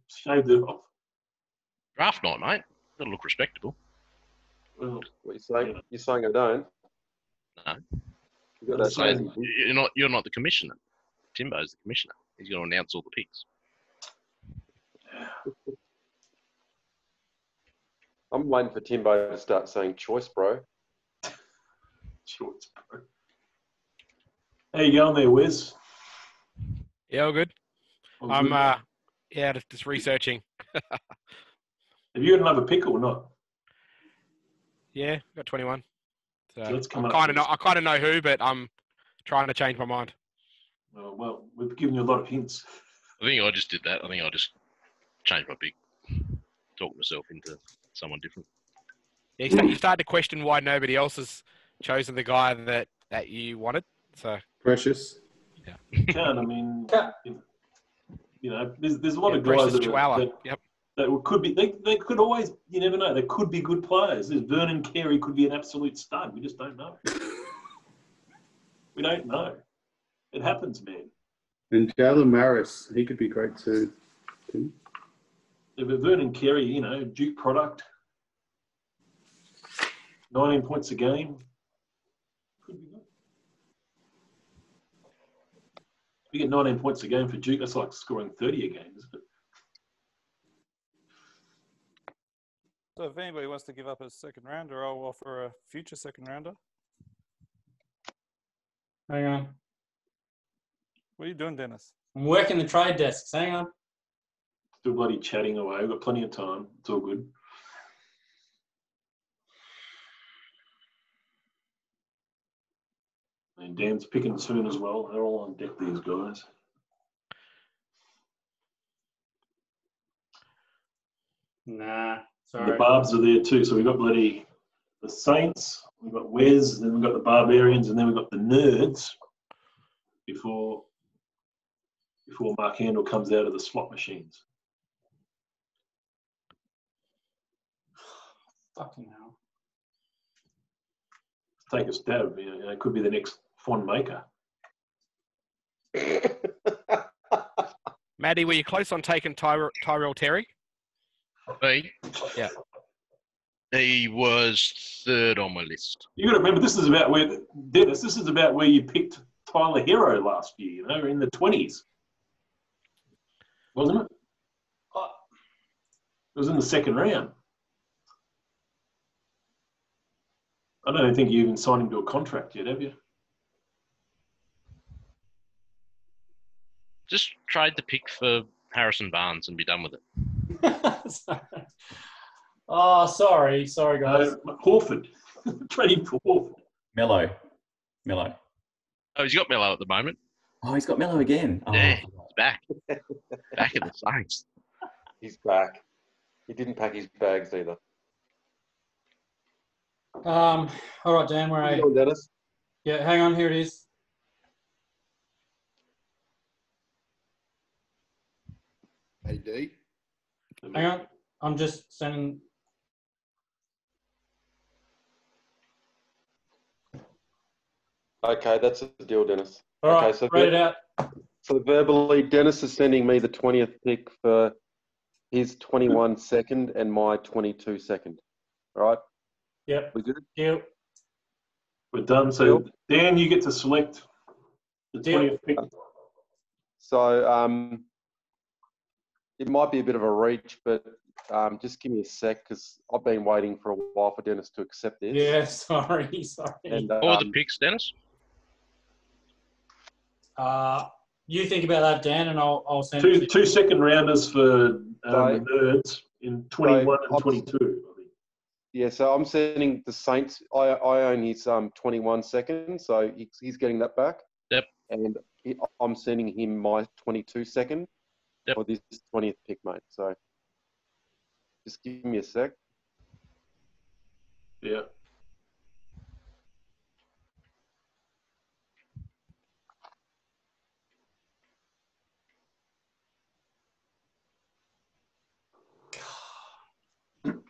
Shaved it off. Draft night, mate. Got to look respectable. Well, What are you saying? You're saying I don't? No. You got that So crazy. you're not the commissioner. Timbo's the commissioner. He's going to announce all the picks. I'm waiting for Timbo to start saying choice, bro. Shorts, bro. How you going there, Wes? Yeah, all good. All I'm good? just researching. Have you got another pick or not? Yeah, got 21. So Let's come I up kind of know who, but I'm trying to change my mind. Well, we've given you a lot of hints. I think I just did that. I think I just changed my pick. Talked myself into someone different. Yeah, you start to question why nobody else has chosen the guy that you wanted. So Precious. You can. I mean, you know, there's a lot of Precious guys Chihuahua. Yep. that could be. They could always. You never know. They could be good players. There's Vernon Carey could be an absolute stud. We just don't know. We don't know. It happens, man. And Jalen Maris, he could be great too. Tim. Yeah, but Vernon Carey, you know, Duke product, 19 points a game. Could be good. You get 19 points a game for Duke, that's like scoring 30 a game, isn't it? So if anybody wants to give up a second rounder, I'll offer a future second rounder. Hang on. What are you doing, Dennis? I'm working the trade desks. Hang on. Still bloody chatting away. We've got plenty of time. It's all good. And Dan's picking soon as well. They're all on deck, these guys. Nah, And sorry. the Barbs are there too. So we've got the Saints, we've got Wes, then we've got the Barbarians, and then we've got the Nerds before Mark Handel comes out of the slot machines. Fucking hell. Take a stab. It could be the next Fon Maker. Maddie, were you close on taking Tyrell Terry? Me? Yeah. He was third on my list. You got to remember, this is about where Dennis. This is about where you picked Tyler Hero last year. In the 20s, wasn't it? It was in the second round. I don't think you even signed him to a contract yet, have you? Just trade the pick for Harrison Barnes and be done with it. Oh, sorry, guys. Horford. Trading for Horford. Mello. Oh, he's got Mello at the moment. Oh, he's got Mello again. Oh. Yeah, he's back. Back at the Saints. He's back. He didn't pack his bags either. All right, Dan, where are you? Dennis? Yeah, hang on, here it is. AD. Hang on, I'm just sending. Okay, that's a deal, Dennis. All okay, right, so read it out. So verbally, Dennis is sending me the 20th pick for his 21 second and my 22 second. All right? Yep. We good? Deal. We're done. So, Dan, you get to select the 20th pick. So, it might be a bit of a reach, but just give me a sec because I've been waiting for a while for Dennis to accept this. Yeah, sorry. And, what are the picks, Dennis? You think about that, Dan, and I'll send it to you. Two second rounders for the Nerds in 21 and 22. I think. Yeah, so I'm sending the Saints. I own his 21 second, so he's getting that back. Yep. And I'm sending him my 22 second for this 20th pick, mate. So just give me a sec. Yeah.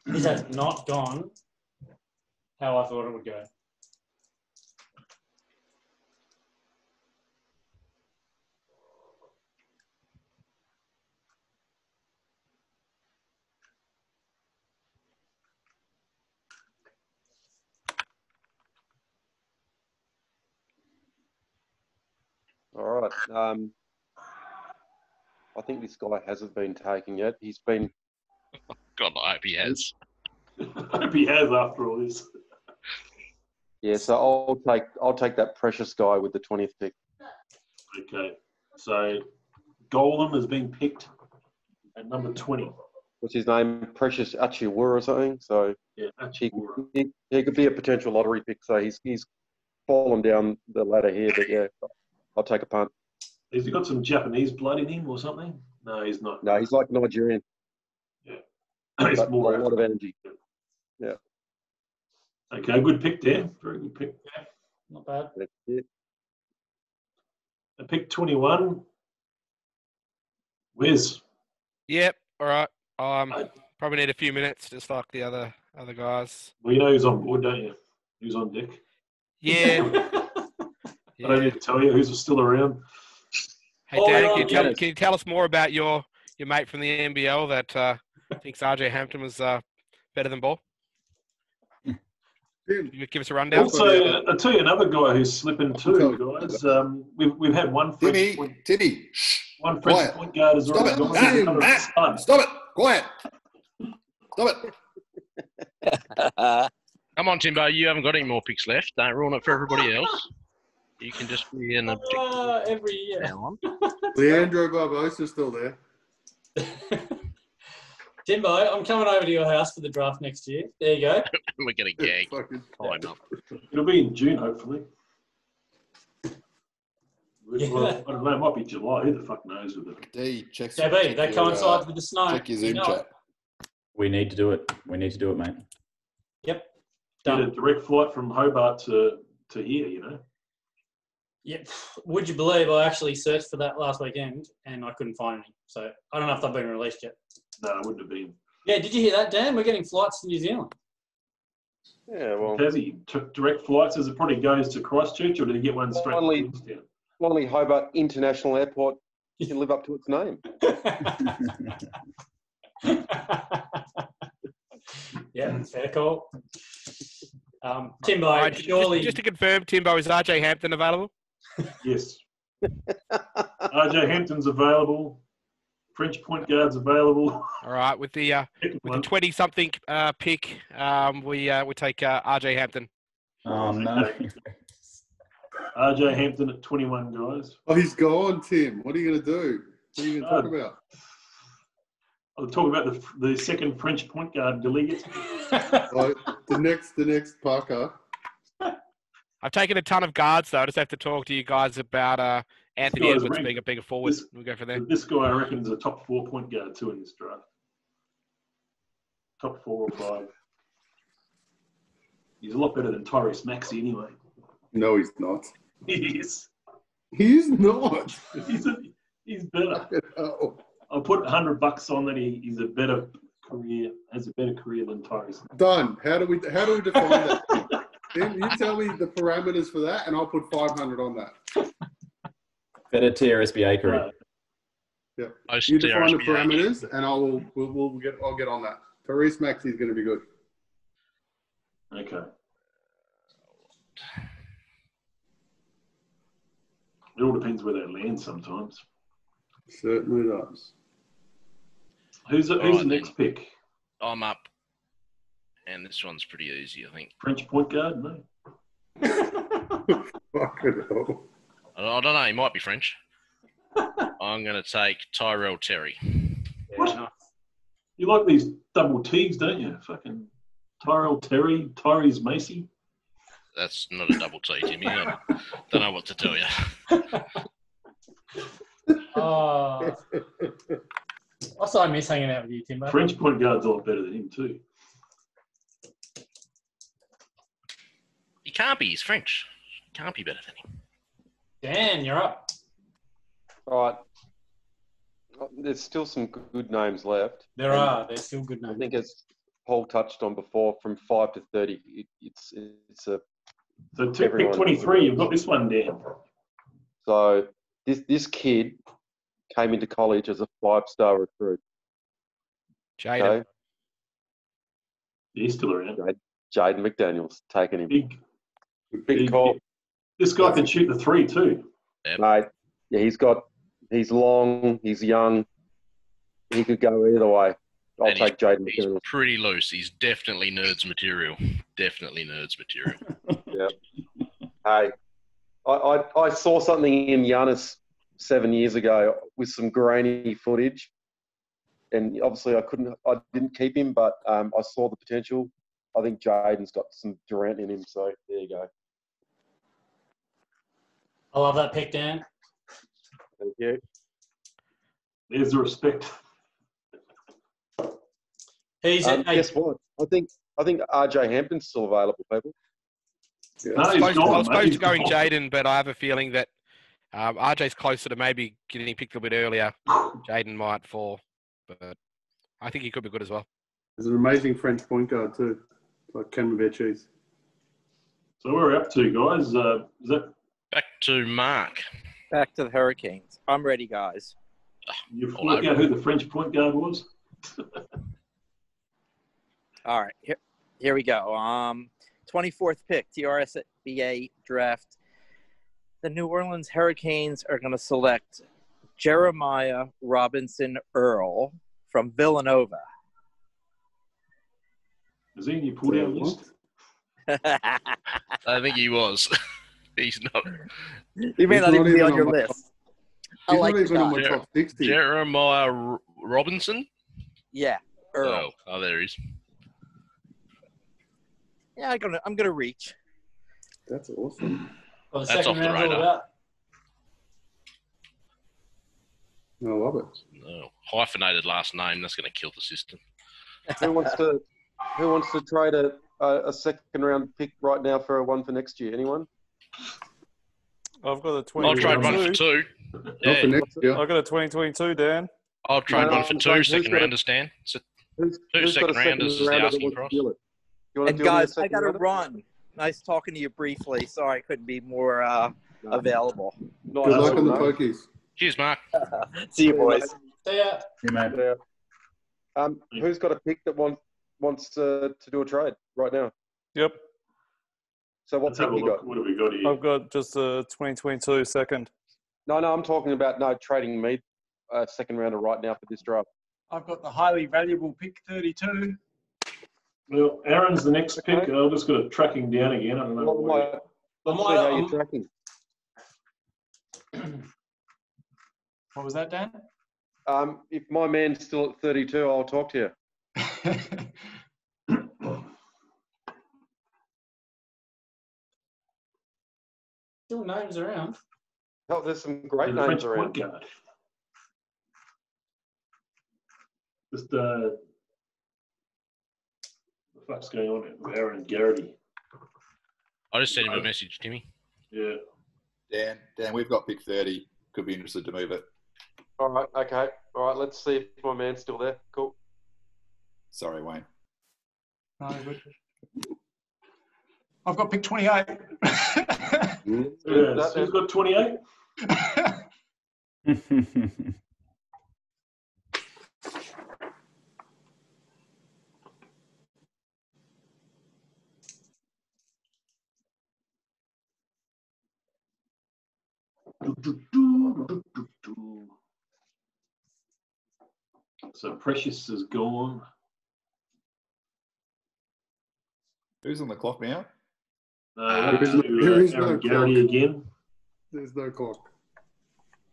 This has not gone how I thought it would go. All right. I think this guy hasn't been taken yet. He's been. God, I hope he has. I hope he has after all this. Yeah, so I'll take that Precious guy with the 20th pick. Okay. So Golem has been picked at number 20. What's his name? Precious Achiuwa or something. So yeah, he could be a potential lottery pick. So he's fallen down the ladder here, but yeah, I'll take a punt. Has he got some Japanese blood in him or something? No, he's not. No, he's like Nigerian. Yeah. He's more a lot of energy. Yeah. Okay, good pick there. Very good pick. Yeah, not bad. Yeah. Pick 21. Wes. Yep. All right. Probably need a few minutes, just like the other guys. Well, you know who's on board, don't you? Who's on deck? Yeah. I don't need to tell you who's still around. Hey, Dan, can you tell us more about your mate from the NBL that thinks RJ Hampton was better than Ball? Give us a rundown. Also, I'll tell you another guy who's slipping too, guys. We've had one French Timmy, one French point guard as well. Stop it! Quiet! Stop it! Come on, Timbo. You haven't got any more picks left. Don't ruin it for everybody else. You can just be an objective. Every year. Leandro Barbosa's still there. Timbo, I'm coming over to your house for the draft next year. There you go. We're going to gag. Time up. It'll be in June, hopefully. Yeah. Well, I don't know. It might be July. Who the fuck knows with it? D, check JB, that coincides with the snow. Check your Zoom chat. We need to do it. We need to do it, mate. Yep. Get a Done. direct flight from Hobart to here, you know. Yep. Would you believe I actually searched for that last weekend and I couldn't find any. So I don't know if they've been released yet. No, it wouldn't have been. Yeah, did you hear that, Dan? We're getting flights to New Zealand. Yeah, well, Has he took direct flights? As it probably goes to Christchurch, or did he get one straight Finally- to Queenstown? finally Hobart International Airport can live up to its name. Yeah, fair call. Timbo, All right, surely. just to confirm, Timbo, is RJ Hampton available? Yes. RJ Hampton's available. French point guard's available. All right, with the 20-something pick, we take RJ Hampton. Oh no. RJ Hampton at 21, guys. Oh, he's gone, Tim. What are you going to do? What are you going to talk about? I'll talk about the second French point guard delegates. The next Parker. I've taken a ton of guards, though. I just have to talk to you guys about Anthony guy's Edwards ranked- being a bigger forward. We'll go for there. This guy, I reckon, is a top 4 point guard too in this draft. Top 4 or 5. He's a lot better than Tyrese Maxey anyway. No, he's not. He is. He's not. He's better. I'll put $100 on that he's a better career, has a better career than Tyrese. Done. How do we define that? Tim, you tell me the parameters for that, and I'll put 500 on that. Better TRSBA career. Yeah. Most You define the TRSBA. parameters, and I'll get on that. Tyrese Maxey is going to be good. Okay. It all depends where they land sometimes. Certainly does. Who's the Right, next pick? I'm up. And this one's pretty easy, I think. French point guard? No. Fucking hell. I don't know. He might be French. I'm going to take Tyrell Terry. What? You like these double T's, don't you? Fucking Tyrell Terry, Tyrese Macy. That's not a double T, Jimmy. I don't know what to tell you. Oh, I miss hanging out with you, Timbo. French point guard's a lot better than him too. He can't be. He's French. He can't be better than him. Dan, you're up. All right. There's still some good names left. There's still good names. I think as Paul touched on before, from 5 to 30, it's a. So pick 23. You've got this one, Dan. So this kid came into college as a 5-star recruit. Jaden. Okay? He's still around. Jaden McDaniels taking him. Big call. This guy can shoot the 3 too. Mate, yeah, he's long, he's young. He could go either way. I'll And take Jaden He's McDaniels. pretty loose. He's definitely nerds material. Definitely nerds material. Yeah. Hey, I saw something in Giannis 7 years ago with some grainy footage, and obviously I didn't keep him, but I saw the potential. I think Jaden's got some Durant in him, so there you go. I love that pick, Dan. Thank you. There's the respect. Guess what? I think RJ Hampton's still available, people. Yeah. No, I he's was gone, supposed mate. to going He's gone. Jaden, but I have a feeling that RJ's closer to maybe getting picked a bit earlier. Jaden might fall, but I think he could be good as well. There's an amazing French point guard too, like Camembert cheese. So where are we up to, guys? Is that Back to Mark. Back to the Hurricanes. I'm ready, guys. you've worked out who the French point guard was? All right, here we go. 24th pick, TRSBA draft. The New Orleans Hurricanes are going to select Jeremiah Robinson Earl from Villanova. Is he in your pull-down list? I think he was. He's not. He may He's not not even be even on on your my list. I He's like not the even on guy. my top 60. Jeremiah Robinson? Yeah, Earl. Oh, there he is. Yeah, I'm gonna reach. That's awesome. Well, the That's second off the round's all radar. about. I love it. No. Hyphenated last name. That's going to kill the system. Who wants to trade a second round pick right now for a one for next year? Anyone? I've got a I'll 2022. trade one for two. Not for Yeah. next year. I've got a 2022, Dan. I'll trade one for I'm two saying, second rounders, Dan. So Who's two got a second second rounders is the rounder that asking wants to price. deal it? You want And to deal me a guys, I second got to rounder? run. Nice talking to you briefly. Sorry I couldn't be more available. Nice. Good luck one, on the mate. pokies. Cheers, Mark. See you, See you, boys. mate. See ya. Yeah, mate. Yeah. Who's got a pick that wants to do a trade right now? Yep. So what Let's have pick a you look. got? What have we got here? I've got just a 2022 second. No, I'm talking about trading me a second rounder right now for this draft. I've got the highly valuable pick 32. Well, Aaron's the next pick. I've just got to track him down again. I don't know why. Let's see how you're tracking. What was that, Dan? If my man's still at 32, I'll talk to you. Still names around. Oh, there's some great And the names French around. point guard. Just what the fuck's going on with Aaron Garrity? I just sent him a message, Timmy. Yeah. Dan, we've got pick 30. Could be interested to move it. All right, okay. All right, let's see if my man's still there. Cool. Sorry, Wayne. No, good. I've got pick 28. Who's got 28? So Precious is gone. Who's on the clock now? There There is no Aaron Garrity clock. again. There's no clock.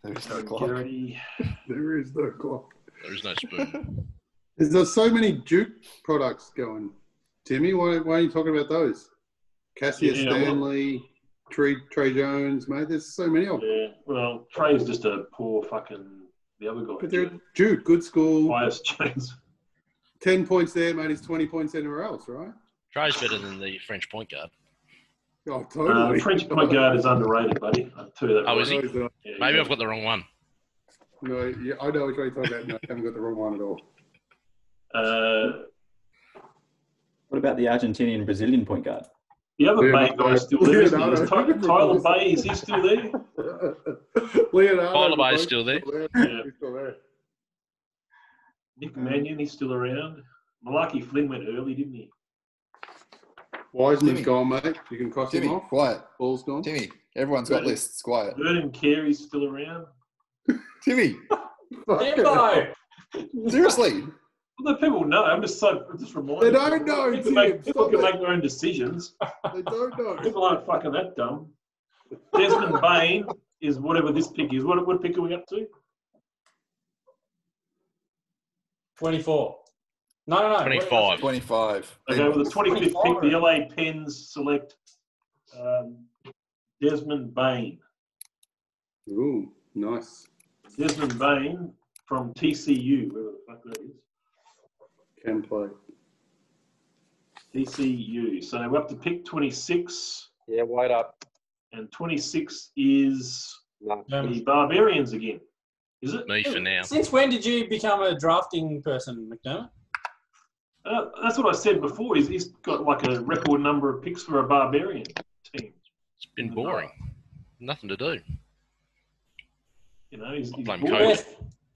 There's no Aaron clock. Garrity. There is no clock. There is no spoon. There's so many Duke products going. Timmy, why are you talking about those? Cassius Yeah, well- Stanley, Trey Jones, mate. There's so many of them. Yeah, well, Trey's just a poor fucking the other guy. But they're Duke, good school. Bias Jones. 10 points there, mate. He's 20 points anywhere else, right? Trey's better than the French point guard. Oh, totally. French point guard is underrated, buddy. I'll tell you that. Oh, right is he? No, he's not. Yeah, Maybe I've got the wrong one. No, yeah, I know which one you're talking about. No, I haven't got the wrong one at all. What about the Argentinian Brazilian point guard? The other Leonardo. Bay guy's still there, isn't he? Leonardo. Is Tyler Bay, is he still there? Leonardo. Tyler Bay's still there. Yeah. He's still there. Nick Mannion, he's still around. Malaki Flynn went early, didn't he? Wiseman's Timmy. gone, mate. You can cross Timmy, him off. quiet. Ball's gone. Timmy, everyone's got Really? lists. Quiet. Vernon Carey's still around. Timmy, Timbo! seriously. Well, the people know. I'm just reminding. They don't know, People, people Stop can it. make their own decisions. They don't know. People aren't fucking that dumb. Desmond Bain is whatever this pick is. What pick are we up to? 24. No. 25. 25. Okay, well, the 25th pick, 25. the LA Pens select Desmond Bain. Ooh, nice. Desmond Bain from TCU, wherever the fuck that is. Can play. TCU. So we're up to pick 26, Yeah, wait up. and 26 is No. the Barbarians again. Is it? Me for now. Since when did you become a drafting person, McDermott? That's what I said before. He's got like a record number of picks for a Barbarian team. It's been boring. Nothing to do. You know, he's Blame bored. COVID.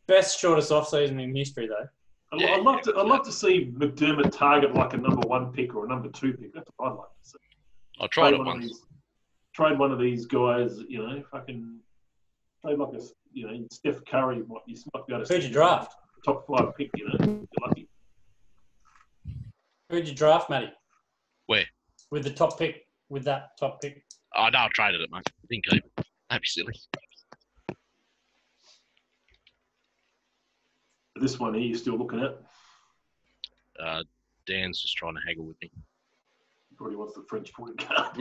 Best shortest off-season in history, though. I'd love to see McDermott target like a number 1 pick or a number 2 pick. That's what I'd like to see. I tried it one of once. these- Trade one of these guys. You know, fucking trade like Steph Curry. You might be able to. Who'd you draft? Top 5 pick. You know, if you're lucky. Who'd you draft, Matty? Where? With the top pick, with that top pick. Oh, no, I traded it, mate. I didn't keep it. That'd be silly. This one here, you're still looking at. Dan's just trying to haggle with me. Probably wants the French point guard.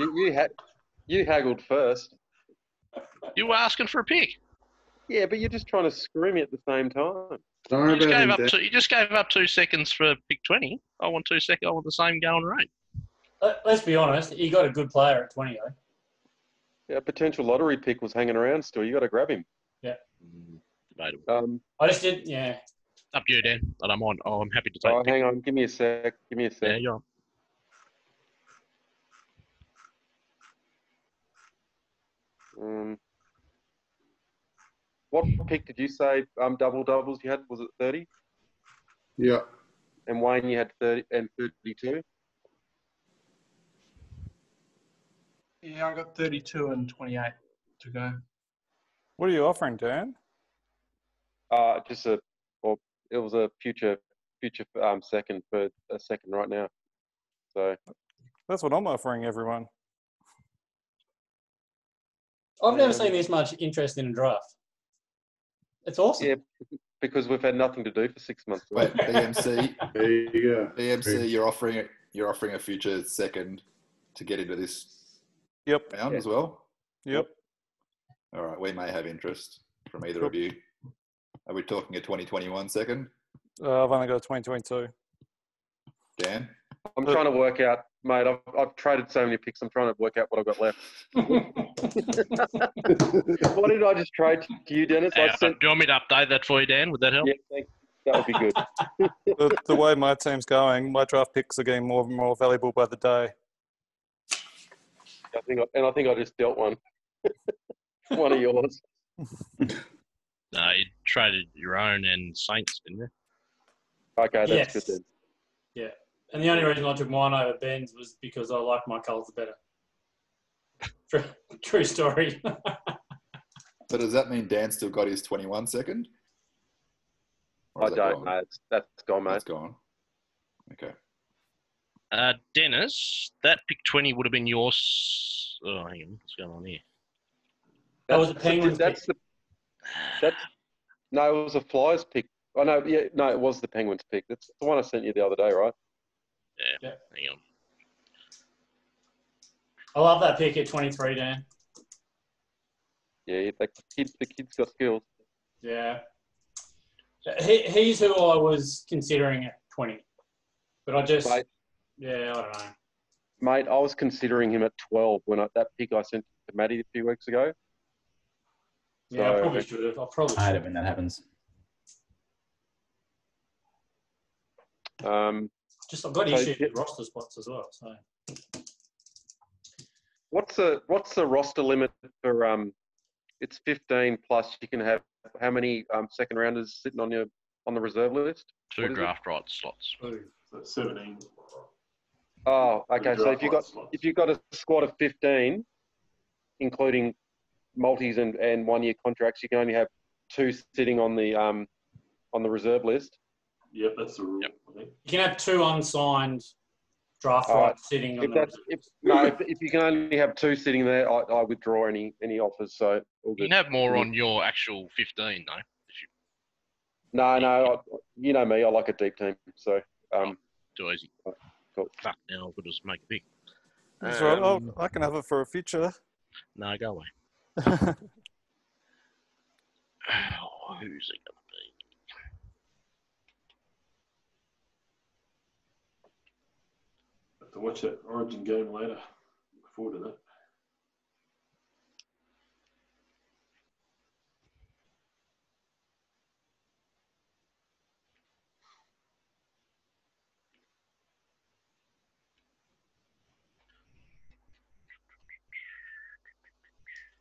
You haggled first. You were asking for a pick. Yeah, but you're just trying to screw me at the same time. You just gave up 2 seconds for pick 20. I want 2 seconds. I want the same going rate. Let's be honest. He got a good player at 20 though. Yeah, potential lottery pick was hanging around still. You got to grab him. Yeah. Debatable. I just did. Yeah. Up to you, Dan. I don't mind. Oh, I'm happy to take. Oh, hang on. Give me a sec. Yeah, you're on. What pick did you say? Double doubles you had, was it 30? Yeah. And Wayne, you had 30 and 32. Yeah, I got 32 and 28 to go. What are you offering, Dan? It was a future second for a second right now. So that's what I'm offering everyone. I've never seen this much interest in a draft. It's awesome. Yeah, because we've had nothing to do for 6 months. Wait, BMC. There you go. BMC, you're offering a future second to get into this round as well? Yep. All right, we may have interest from either of you. Are we talking a 2021 second? I've only got a 2022. Dan? I'm trying to work out, mate, I've traded so many picks, I'm trying to work out what I've got left. What did I just trade to you, Dennis? do you want me to update that for you, Dan? Would that help? Yeah, thanks. That would be good. The way my team's going, my draft picks are getting more and more valuable by the day. I think I just dealt one. One of yours. No, you traded your own and Saints, didn't you? Okay, that's good then. Yeah. And the only reason I took mine over Ben's was because I like my colours better. True story. So does that mean Dan still got his 21 second? I don't know. That's gone, mate. That's gone. Okay. Dennis, that pick 20 would have been yours. Oh, hang on. What's going on here? That was a Penguins pick. No, it was a Flyers pick. Oh, no, yeah, no, it was the Penguins pick. That's the one I sent you the other day, right? Yeah. Hang on. I love that pick at 23, Dan. Yeah, the kid's got skills. Yeah. He's who I was considering at 20. But I just, I don't know. Mate, I was considering him at 12 when that pick I sent to Matty a few weeks ago. Yeah, I probably should have. I hate it when that happens. I've got issues with roster spots as well. So, what's the roster limit for? It's 15 plus. You can have how many second rounders sitting on the reserve list? 2 draft right slots. 17. Oh, okay. So if you've got a squad of 15, including multis and 1 year contracts, you can only have 2 sitting on the reserve list. Yep, that's the rule. Yep. I think. You can have 2 unsigned draft rights sitting on if you can only have 2 sitting there, I withdraw any offers. So you can have more on your actual 15, though. No, you know me. I like a deep team. So too easy. Cool. Fuck, now I'll just make a pick. That's right. I can have it for a future. No, go away. Who's it going to be? Have to watch that Origin game later. Look forward to that.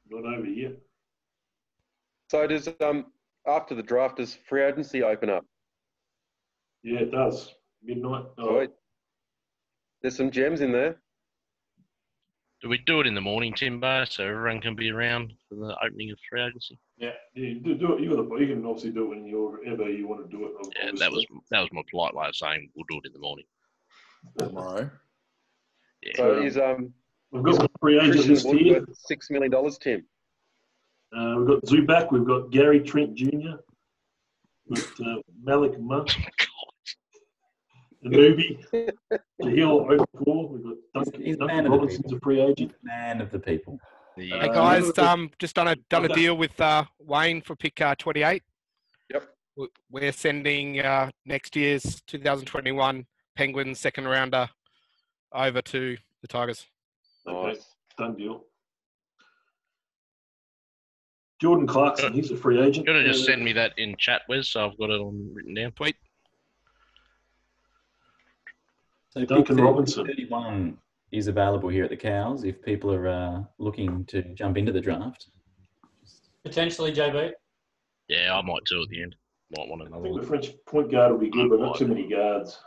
Not over yet. So does after the draft, does free agency open up? Yeah, it does. Midnight. Oh. There's some gems in there. Do we do it in the morning, Timbo, so everyone can be around for the opening of free agency? Yeah, do it. You can obviously do it whenever you want to do it. Yeah, that was my polite way of saying we'll do it in the morning. Tomorrow. Yeah. So is we've got free agent list here. $6 million, Tim. We've got Zubac. We've got Gary Trent Jr. We've got Malik Monk. Anubi, the Hill 04. We've got Duncan Robinson's a free agent. Man of the people. Hey guys, just done a deal with Wayne for pick 28. Yep. We're sending next year's 2021 Penguins second rounder over to the Tigers. Okay, done deal. Jordan Clarkson, he's a free agent. You're gonna just send me that in chat, Wes, so I've got it on written down. Tweet. So Duncan pick Robinson. 31 is available here at the Cows if people are looking to jump into the draft. Potentially, JB. Yeah, I might too at the end. Might want I another think one. the French point guard will be good, but not too many guards.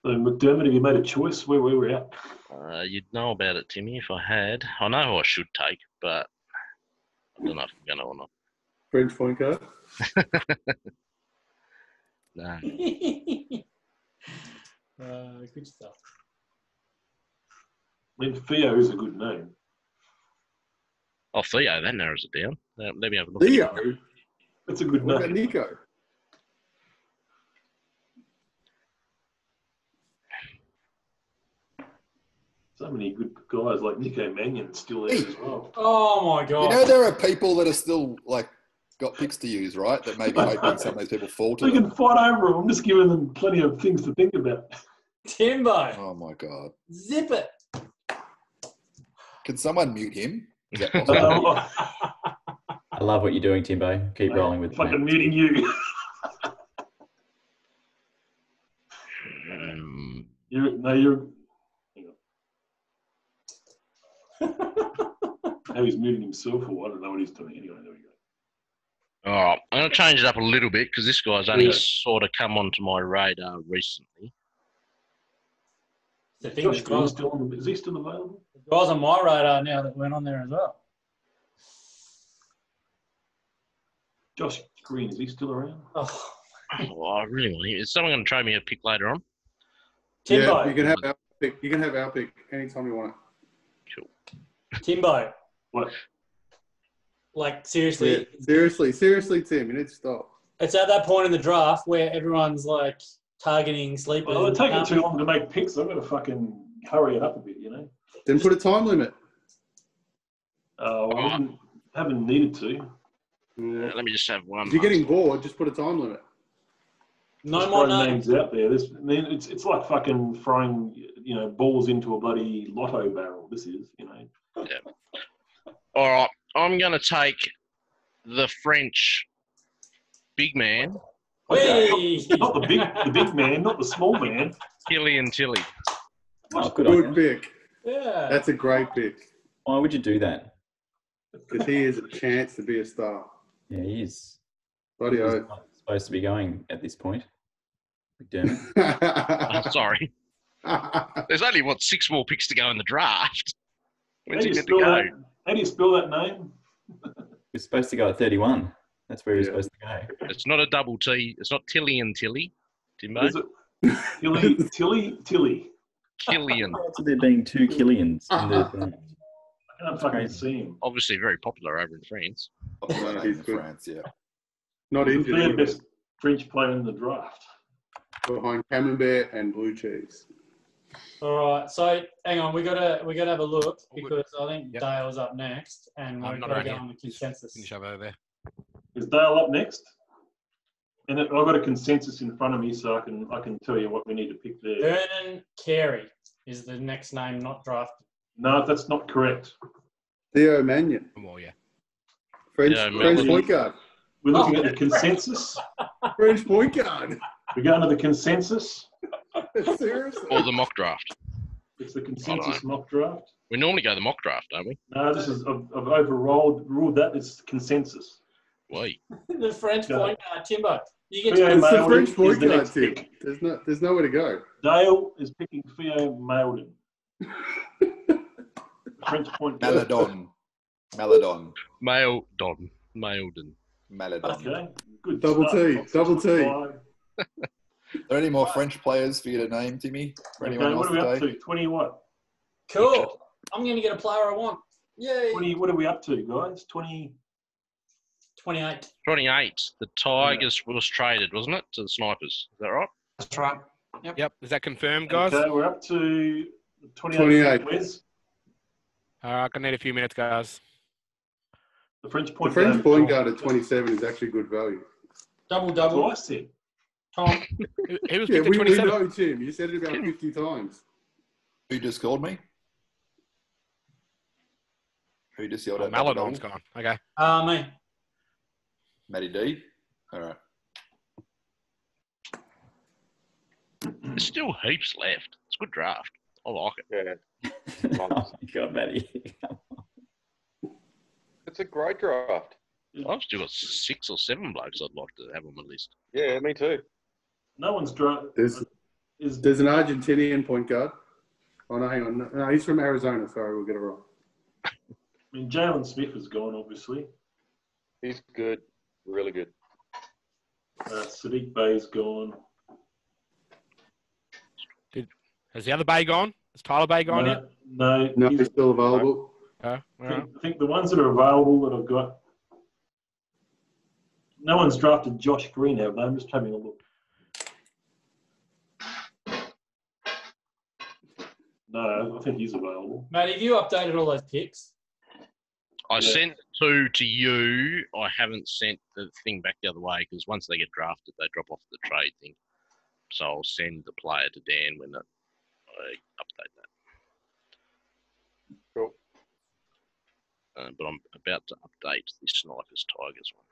So McDermott, have you made a choice? Where we're at? You'd know about it, Timmy, if I had. I know who I should take, but I don't know if I'm going to or not. French point guard. No. Good stuff. I mean, Theo is a good name. Oh, Theo, that narrows it down. Let me have a look. Theo? That's a good What name. about Nico? So many good guys like Nico Mannion still there as well. Oh my god! You know there are people that are still like got picks to use, right? That maybe hoping some of those people fall to They them. can fight over them. I'm just giving them plenty of things to think about. Timbo, Oh my god! zip it. Can someone mute him? Is that possible? I love what you're doing, Timbo. Keep rolling with it. Fucking mate. muting you. You're. Hang on. How he's muting himself, or I don't know what he's doing. Anyway, there we go. All right, I'm going to change it up a little bit because this guy's only sort of come onto my radar recently. The thing Josh is, Green's still on the, is he still available? the guys on my radar now that went on there as well. Josh Green, is he still around? Oh, I really want him. Is someone going to trade me a pick later on? Timbo. Yeah, you can have our pick. You can have our pick anytime you want it. Cool. Timbo. What? Like, seriously. Yeah, seriously, Tim, you need to stop. It's at that point in the draft where everyone's like targeting sleepers. Well, it's taking too long to make picks. I've got to fucking hurry it up a bit, you know? Then put a time limit. I haven't needed to. Let me just have one. If you're getting bored, just put a time limit. No just more names out there. This, I mean, it's like fucking throwing, balls into a bloody lotto barrel. This is, Yeah. All right, I'm going to take the French big man. Okay. Not the big man, not the small man. Killian Tilly. Oh, Good pick. Yeah. That's a great pick. Why would you do that? Because he has a chance to be a star. Yeah, he is. Bloody He's oath. not supposed to be going at this point. McDermott. I'm sorry. There's only, 6 more picks to go in the draft. When's he meant to go? How do you spell that name? He's supposed to go at 31. That's where he's supposed to go. It's not a double T. It's not Tilly and Tilly. Timbo. Is it Tilly? Killian. So there being 2 Killians in the draft. I can't fucking see him. Obviously very popular over in France. Popular name in France, yeah. Not He's injured. the either. best French player in the draft. Behind Camembert and blue cheese. All right, so hang on, we gotta have a look because I think Dale's up next, and we're not gonna right go here. on the consensus. Finish over there. Is Dale up next? And I've got a consensus in front of me, so I can tell you what we need to pick there. Vernon Carey is the next name not drafted. No, that's not correct. Theo Mannion. Well, yeah. French Mannion. point guard. We're looking at the consensus. French point guard. We're going to the consensus. Seriously. Or the mock draft. It's the consensus mock draft. We normally go the mock draft, don't we? No, this is I've ruled that. It's consensus. Wait. The French point guard, Timbo. You get Theo to It's the Maildon French is point the guard, next Tim. pick. There's nowhere to go. Dale is picking Theo Maildon. French point guard. Maladon. Maildon. Maladon. Okay, good. Double start. T. Double T. Are there any more French players for you to name, Timmy? For anyone Okay, else what are we up today? to? 20 what? Cool. I'm going to get a player I want. Yay. 20, what are we up to, guys? 20. 28. 28. The Tigers was traded, wasn't it, to the Snipers? Is that right? That's right. Yep. Yep. Is that confirmed, guys? Okay, we're up to 28. 28. Wes. I'm gonna need a few minutes, guys. The French The point French point guard at 27 is actually good value. Double. That's what I said. Tom. He was Yeah, picked at we 27. know, Tim. You said it about 50 times. Who just called me? Who just yelled Oh, out double Maladon's double? gone. Okay. Me. Matty D? All right. There's still heaps left. It's a good draft. I like it. Yeah. Oh my God, Matty. It's a great draft. I've still got 6 or 7 blokes I'd like to have on my list. Yeah, me too. No one's drafted. There's an Argentinian point guard. Oh, no, hang on. No, he's from Arizona. Sorry, we'll get it wrong. I mean, Jalen Smith is gone, obviously. He's good. Really good. Sadiq Bay's gone. Has the other Bay gone? Has Tyler Bay gone yet? No, he's still available. All right. I think the ones that are available that I've got. No one's drafted Josh Green, have they? I'm just having a look. No, I think he's available. Mate, have you updated all those picks? I sent 2 to you. I haven't sent the thing back the other way because once they get drafted, they drop off the trade thing. So I'll send the player to Dan when I update that. Cool. But I'm about to update the Snipers Tigers one.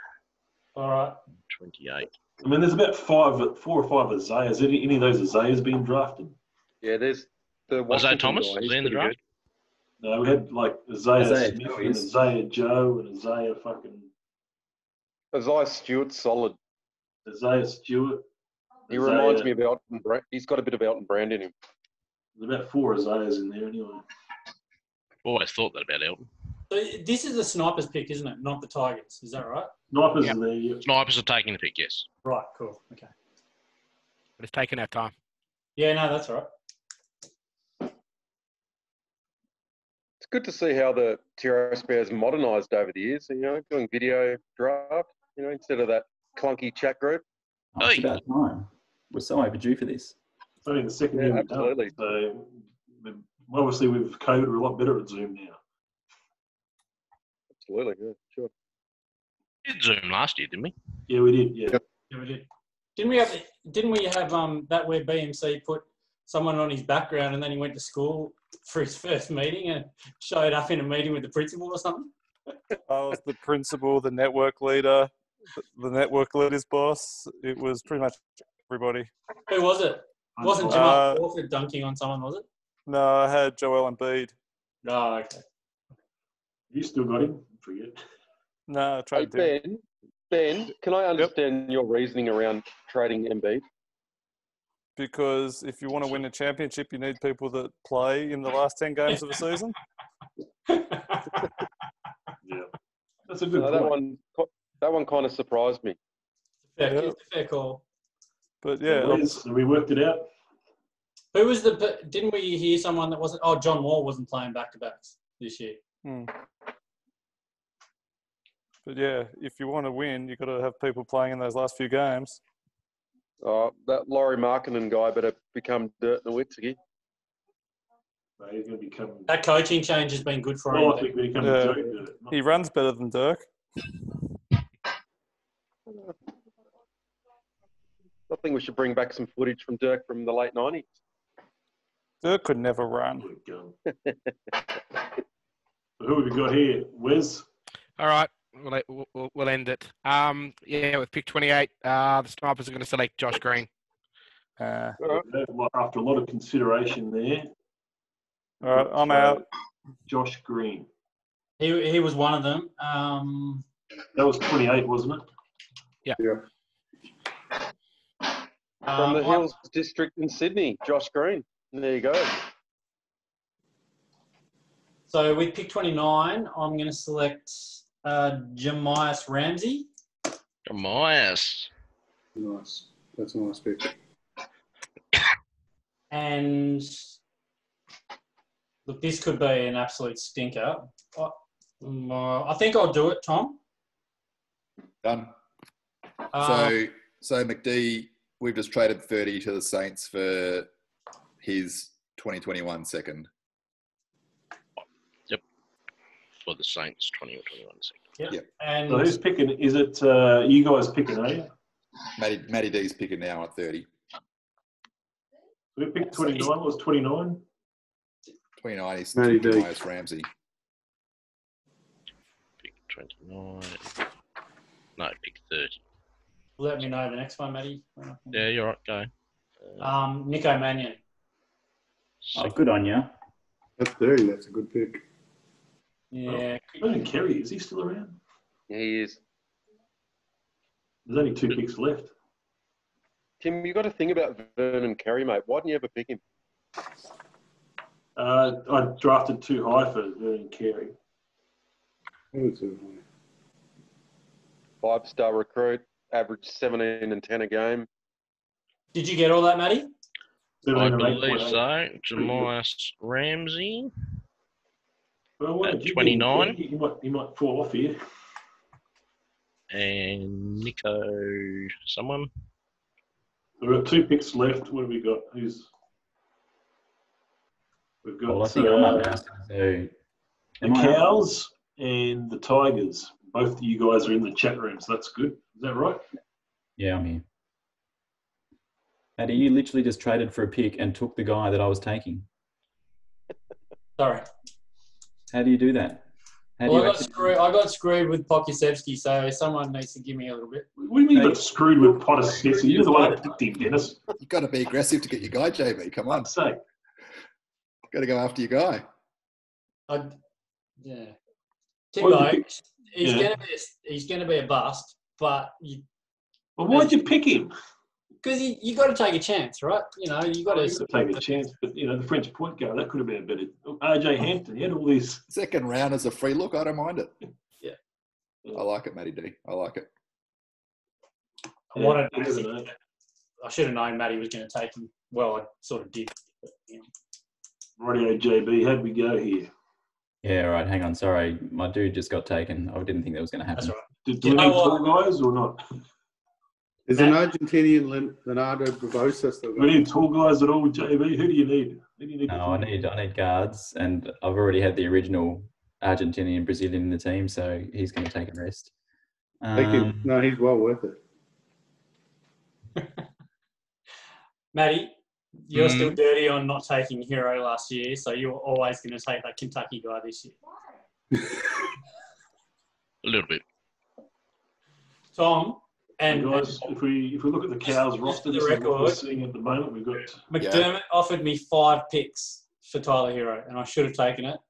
All right. 28. I mean, there's about 4 or 5 Isaiahs. Any of those Isaiahs been drafted? Yeah, there's the Isaiah Washington Thomas guy. was He's in the pretty draft. No, we had like Isaiah Smith Joe and is. Isaiah Joe and Isaiah fucking good. Isaiah Stewart's solid. Isaiah Stewart. He reminds me of Elton Brand. He's got a bit of Elton Brand in him. There's about 4 Isaiahs in there anyway. Always thought that about Elton. So this is the Snipers pick, isn't it? Not the Tigers. Is that right? Snipers Yep. are there. Yeah. Snipers are taking the pick, yes. Right. Cool. Okay. But it's taken our time. Yeah. No, that's all right. It's good to see how the TRSBA has modernised over the years. You know, doing video draft. You know, instead of that clunky chat group. Oh, it's about time. We're so overdue for this. It's only the second Yeah, year we've done it. absolutely. So obviously with COVID, we're a lot better at Zoom now. Absolutely. Yeah, sure. We did Zoom last year, didn't we? Yeah, we did. Yeah. Yeah, we did. Didn't we have that where BMC put someone on his background and then he went to school for his first meeting and showed up in a meeting with the principal or something? I was the principal, the network leader, the network leader's boss. It was pretty much everybody. Who was it? It wasn't Jamal Crawford dunking on someone, was it? No, I had Joel Embiid. Oh, okay. You still got him? Forget. No, I Hey, tried to. Ben, can I understand your reasoning around trading Embiid? Because if you want to win a championship, you need people that play in the last 10 games of a season. Yeah. That's a good point. That one kind of surprised me. It's a fair call. But yeah, we worked it out. Who was didn't we hear someone that wasn't? Oh, John Wall wasn't playing back-to-backs this year. But yeah, if you want to win, you've got to have people playing in those last few games. That Laurie Markkinen guy better become Dirk Nowitzki. He's going to become. That coaching change has been good for him. I think become Dirk. He runs better than Dirk. I think we should bring back some footage from Dirk from the late 90s. Dirk could never run. Who have we got here? Wes? All right. We'll end it. With pick 28, the Snipers are going to select Josh Green. After a lot of consideration there. All right, I'm out. Josh Green. He was one of them. That was 28, wasn't it? Yeah. From the Hills District in Sydney, Josh Green. There you go. So with pick 29, I'm going to select Jamias Ramsey. Jamias. Nice. That's a nice pick. And look, this could be an absolute stinker. I think I'll do it, Tom. Done. Uh, So McD, we've just traded 30 to the Saints for his 2021 second. Yep. For the Saints, 20 or 21 second. Yep. And So who's picking? Is it you guys picking, are you? Matty D's picking now at 30. We picked 29. What was 29? 29 is Matty D. Tobias Ramsey. Pick 29. No, pick 30. let me know the next one, Matty. Yeah, you're right. Go. Nico Mannion. Oh, good on you. That's 30. That's a good pick. Yeah. Vernon Kerry, is he still around? Yeah, he is. There's only 2 picks left. Tim, you got to think about Vernon Carey, mate. Why didn't you ever pick him? I drafted too high for Vernon Carey. 5-star recruit, averaged 17 and 10 a game. Did you get all that, Matty? I believe so. Jamias Ramsey. Well, at 29. He might fall off here. And Nico, someone. We've got 2 picks left. What have we got? We've got Well, I think I'm up now. So the Cows and the Tigers. Both of you guys are in the chat room, so that's good. Is that right? Yeah, I'm here. Matty, you literally just traded for a pick and took the guy that I was taking. Sorry. How do you do that? How do Well, you I got screwed with Pokusevski, so someone needs to give me a little bit. What do you mean you got screwed with Pokusevski? You're the one that picked him, Dennis. You've got to be aggressive to get your guy, JB. Come on. Say. Got to go after your guy. Yeah. Timbo, he's going to be a bust, but well, why'd you pick him? Because you got to take a chance, right? You know, you got to take a chance. But you know, the French point guard, that could have been a better. RJ Hampton, he had all these. Second round as a free look. I don't mind it. Yeah. I like it, Matty D. I like it. I should have known Matty was going to take him. Well, I sort of did. But, yeah. Radio JB, how'd we go here? Yeah, right. Hang on. Sorry. My dude just got taken. I didn't think that was going to happen. That's right. Do we need tall guys or not? Is an Argentinian Leonardo Barbosa still We need tall guys at all, JB. Who do you need? Who do you need? No, I need guards, and I've already had the original Argentinian Brazilian in the team, so he's going to take a rest. No, he's well worth it. Matty, you're still dirty on not taking Hero last year, so you're always going to take that Kentucky guy this year. A little bit. Tom, and guys, if we look at the Cows roster, this is what we're seeing at the moment. We've got McDermott offered me 5 picks for Tyler Hero, and I should have taken it,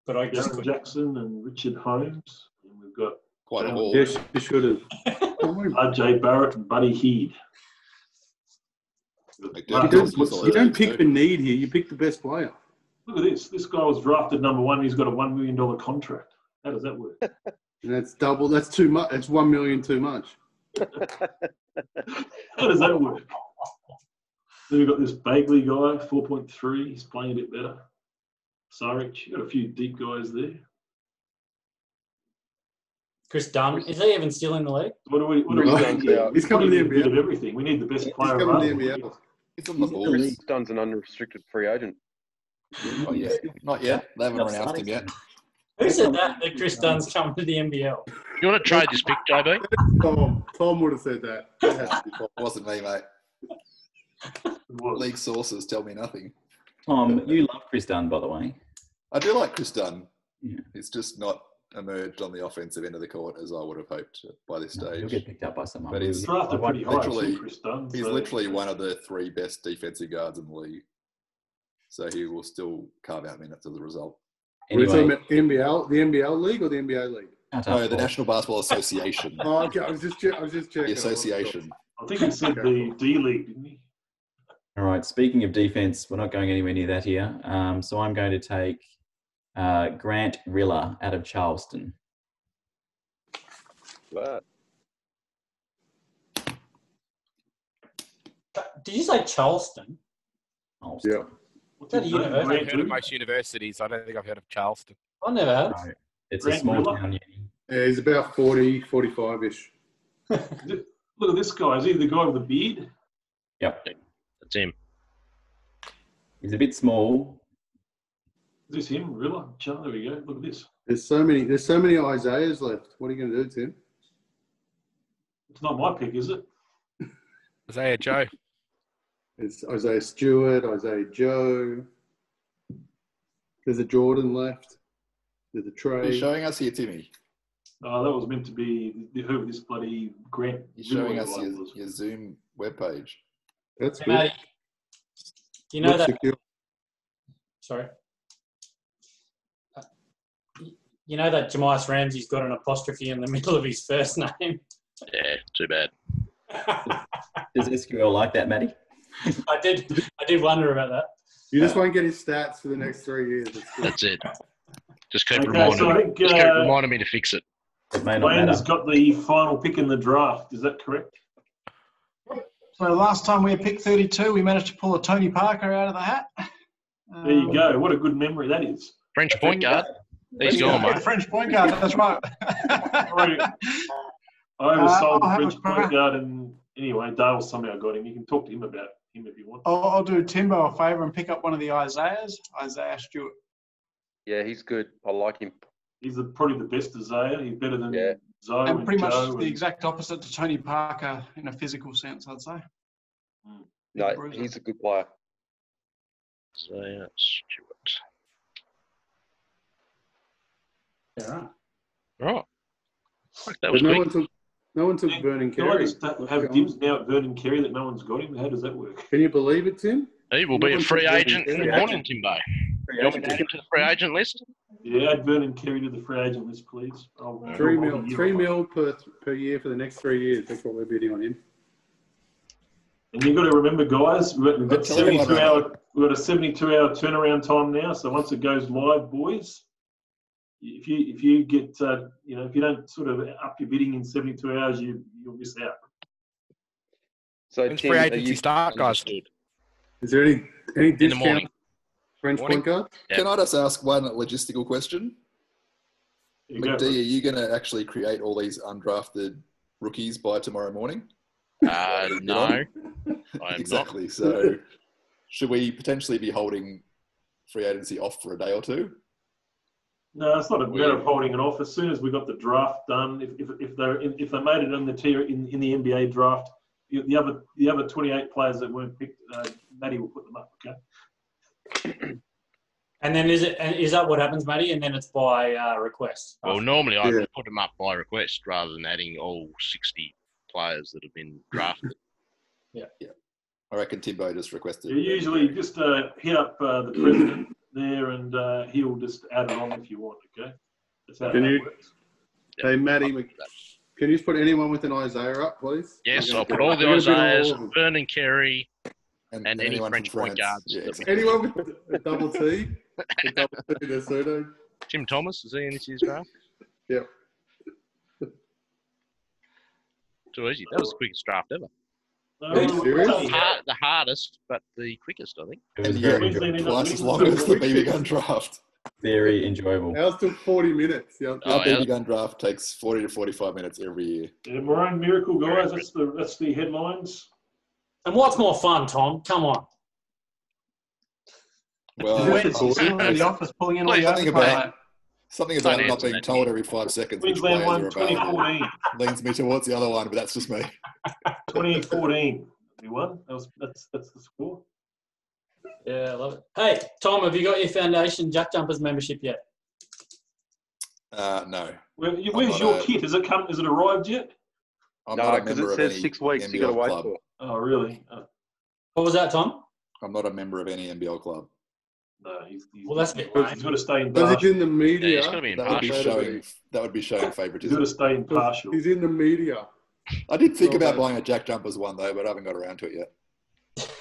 but I just couldn't. Jackson and Richard Holmes, and we've got quite a haul. Yes, you should have. RJ Barrett and Buddy Heed. You don't pick the need here. You pick the best player. Look at this. This guy was drafted number 1. He's got a $1 million contract. How does that work? And that's double. That's too much. That's $1 million too much. How does that work? Then we've got this Bagley guy, 4.3. He's playing a bit better. Sarich, you've got a few deep guys there. Chris Dunn, is he even still in the league? What are we doing? He's coming to the bit of NBL. everything. We need the best player. He's coming to the NBL. He's on the ball. Chris Dunn's an unrestricted free agent. Not yet. Not yet. They haven't announced him yet. Who said that Chris Dunn's coming to the NBL? You want to trade this pick, JB? Tom would have said that. It wasn't me, mate. League sources tell me nothing. Tom, you love Chris Dunn, by the way. I do like Chris Dunn. Yeah. He's just not emerged on the offensive end of the court as I would have hoped by this stage. He'll get picked up by someone. But he's drafted pretty high, literally, Chris Dunn, he's literally one of the 3 best defensive guards in the league. So he will still carve out minutes as a result. Anyway, we're talking about the NBL league or the NBA league? No, the National Basketball Association. Oh, okay. I was just checking. The association. I think he said the D League, didn't he? All right. Speaking of defense, we're not going anywhere near that here. So I'm going to take Grant Riller out of Charleston. What? Did you say Charleston? Charleston. Yeah. Is that a university? I've heard of most universities. I don't think I've heard of Charleston. I never have. No, it's Grant a small Riller? town uni. Yeah, he's about 40, 45-ish. Look at this guy. Is he the guy with the beard? Yep. That's him. He's a bit small. Is this him? Really? There we go. Look at this. There's so many Isaiahs left. What are you going to do, Tim? It's not my pick, is it? Isaiah Joe. It's Isaiah Stewart, Isaiah Joe. There's a Jordan left. There's a Trey. He's showing us here, Timmy. Oh, that was meant to be whoever this bloody Grant. He's showing us your Zoom webpage. That's Hey, good. mate, you know Looks that. secure. Sorry. You know that Jemias Ramsey's got an apostrophe in the middle of his first name? Yeah, too bad. Does SQL like that, Matty? I did wonder about that. You just won't get his stats for the next 3 years. That's it. Just keep Okay, reminding so I me. think, Just keep reminding me to fix it. It may not Wayne has matter. got the final pick in the draft. Is that correct? So last time we had pick 32, we managed to pull a Tony Parker out of the hat. There you go. What a good memory that is. French point guard. He's gone, Yeah, mate. French point guard, that's right. I oversold the I'll have French a point crack. guard, and anyway, Dale somehow got him. You can talk to him about him if you want. I'll do Timbo a favour and pick up one of the Isaiahs, Isaiah Stewart. Yeah, he's good. I like him. He's probably the best Isaiah. He's better than Zoe And pretty much Joe the exact opposite to Tony Parker in a physical sense, I'd say. No, bruiser. he's a good player. Isaiah Stewart. Yeah, right. Right. Fuck, that But was no quick. one took Vernon Can I Carey. just have dibs now at Vernon Carey that no one's got him? How does that work? Can you believe it, Tim? He will No be a one free took Vernon agent in the Carey. morning, Timbo. You want me to add him to the free agent list? Yeah, add Vernon Carey to the free agent list, please. $3 mil per year for the next 3 years. That's what we're bidding on him. And you've got to remember, guys, we've got Tell everyone we've got a 72-hour turnaround time now. So once it goes live, boys, if you get if you don't sort of up your bidding in 72 hours, you'll miss out. So When's Tim, free are agency you, start, guys? Understood. Is there any In the discount morning. French Morning. point guard? Yeah. Can I just ask one logistical question? You go McD, for are it. you going to actually create all these undrafted rookies by tomorrow morning? No, I am Exactly. So should we potentially be holding free agency off for a day or two? No, it's not a matter of holding it off. As soon as we got the draft done, if they made it in the tier in the NBA draft, the other 28 players that weren't picked, Matty will put them up. Okay. And then is that what happens, Matty? And then it's by request. Well, normally I Yeah. would put them up by request rather than adding all 60 players that have been drafted. I reckon Timbo just requested. You usually just hit up the president there, and he'll just add it on if you want. Okay. That's how Can that you- works. Hey, Matty, can you just put anyone with an Isaiah up, please? Yes, I'm I'll gonna put all the I'm gonna bid on all Isaiahs, of them. Vernon Carey, and any anyone French from point France. guards. Yeah, that- exactly. Anyone with a double T? A double T their pseudo? Tim Thomas, is he in this year's draft? Yep. Too easy. That was the quickest draft ever. Are you serious? The hardest, but the quickest, I think. It was And very, yeah, Queensland ended up twice as winning. long as the BB gun draft. very enjoyable. Ours took 40 minutes. Yeah. Oh, Our yeah. BB gun draft takes 40 to 45 minutes every year. Yeah, Maroon Miracle, guys. That's the headlines. And what's more fun, Tom? Come on. Well, When's in the office pulling in all the something overtime, about mate? something about Don't not answer being that told yet. every 5 seconds which Queensland players won are available 2014. leans me towards the other one, but that's just me. 2014. We won. That's the score. Yeah, I love it. Hey, Tom, have you got your Foundation Jack Jumpers membership yet? No, Where's not your a- kit? Has it come? Is it arrived yet? I'm No, not a because member it of says any 6 weeks you NBL got to wait club. for. Oh, really? What was that, Tom? I'm not a member of any NBL club. No, he's Well, that's a bit he's got to stay Because he's impartial. in the Yeah, media. it's got to be That would be impartial. showing He's got favouritism. to stay impartial. He's in the media. I did think Well, about mate. buying a Jack Jumpers one though, but I haven't got around to it yet.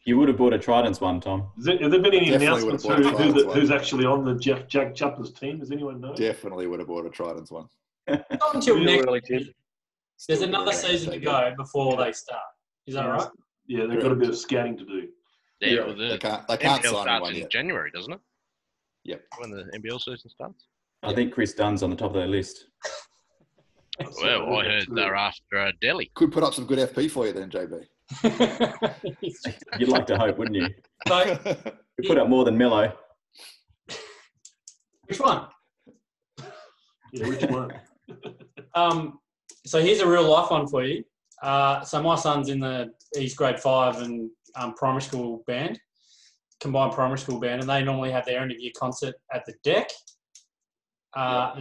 You would have bought a Tridents one, Tom. Have there been any Definitely would announcements have bought a Tridents one. who's actually on the Jack Jumpers team? Does anyone know? Definitely would have bought a Tridents one. Not until Really next early, week. Tim. There's Still another doing it, season to take go it. before they start. Is that right? Yeah, they've got a bit of scouting to do. Yeah, Yeah, well, They the can't NBL sign starts anyone in yet. January, doesn't it? Yep. When the NBL season starts. I think Chris Dunn's on the top of that list. Well, I heard they're after Delhi. Could put up some good FP for you then, JB. You'd like to hope, wouldn't you? So, You put up more than Mello. which one? Yeah, which one? So here's a real life one for you. So my son's he's grade 5 and primary school band, combined primary school band, and they normally have their end of year concert at the deck.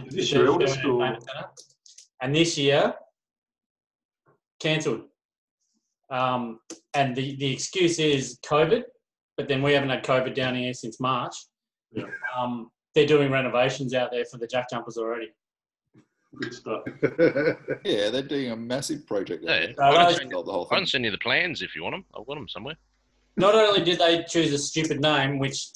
Is this your eldest or? And this year, cancelled. And the excuse is COVID, but then we haven't had COVID down here since March. Yeah. They're doing renovations out there for the Jack Jumpers already. Good stuff. Yeah, they're doing a massive project. Yeah, I I can send you the plans if you want them. I've got them somewhere. Not only did they choose a stupid name, which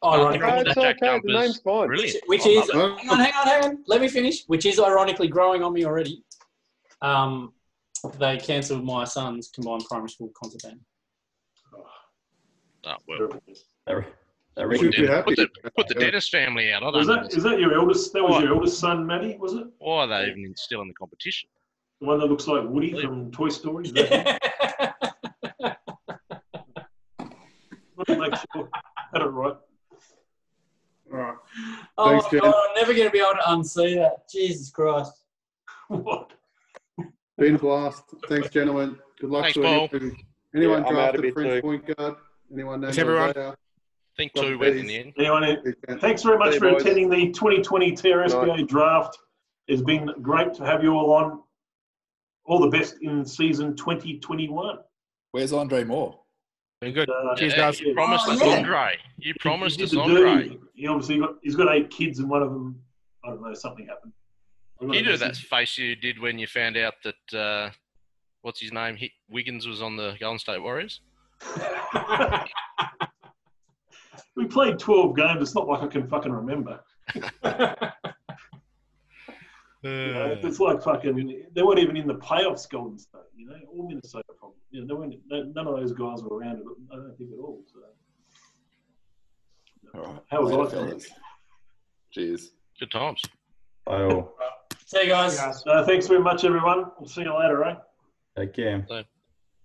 ironically, it's okay. The name's fine. which is hang on. Let me finish. Which is ironically growing on me already. They cancelled my son's combined primary school concert band. Oh, well. Put the Dennis family out. I don't Was know. is that your eldest? That was your eldest son, Matty, was it? Why are they even still in the competition? The one that looks like Woody from Toy Story? Is that make sure I had it right. All right. Oh Thanks, my Jen. God, I'm never going to be able to unsee that. Jesus Christ. What? Been a blast. Thanks, gentlemen. Good luck Thanks, to Paul. anyone Yeah, I'm out drafted of a it French too. point guard. Anyone named Thanks, everyone. Isaiah? I think 2 went in the end. Anyone? Thanks very much See you, for boys. attending the 2020 TRSBA draft. It's been great to have you all on. All the best in season 2021. Where's Andre Moore? Been good. Cheers, Yeah, guys. you promised us Andre. You promised He us did the Andre. dirty. He obviously he's got 8 kids and one of them, I don't know, something happened. Can you do that face you did when you found out that, what's his name, Wiggins was on the Golden State Warriors? We played 12 games. It's not like I can fucking remember. You know, it's like fucking. They weren't even in the playoffs, Golden State. You know, all Minnesota probably. You know, none of those guys were around. I don't think at all. So. All right. How was Later, I, fellas? Cheers. Good times. Oh, See you guys. Thanks very much, everyone. We'll see you later, eh? take care.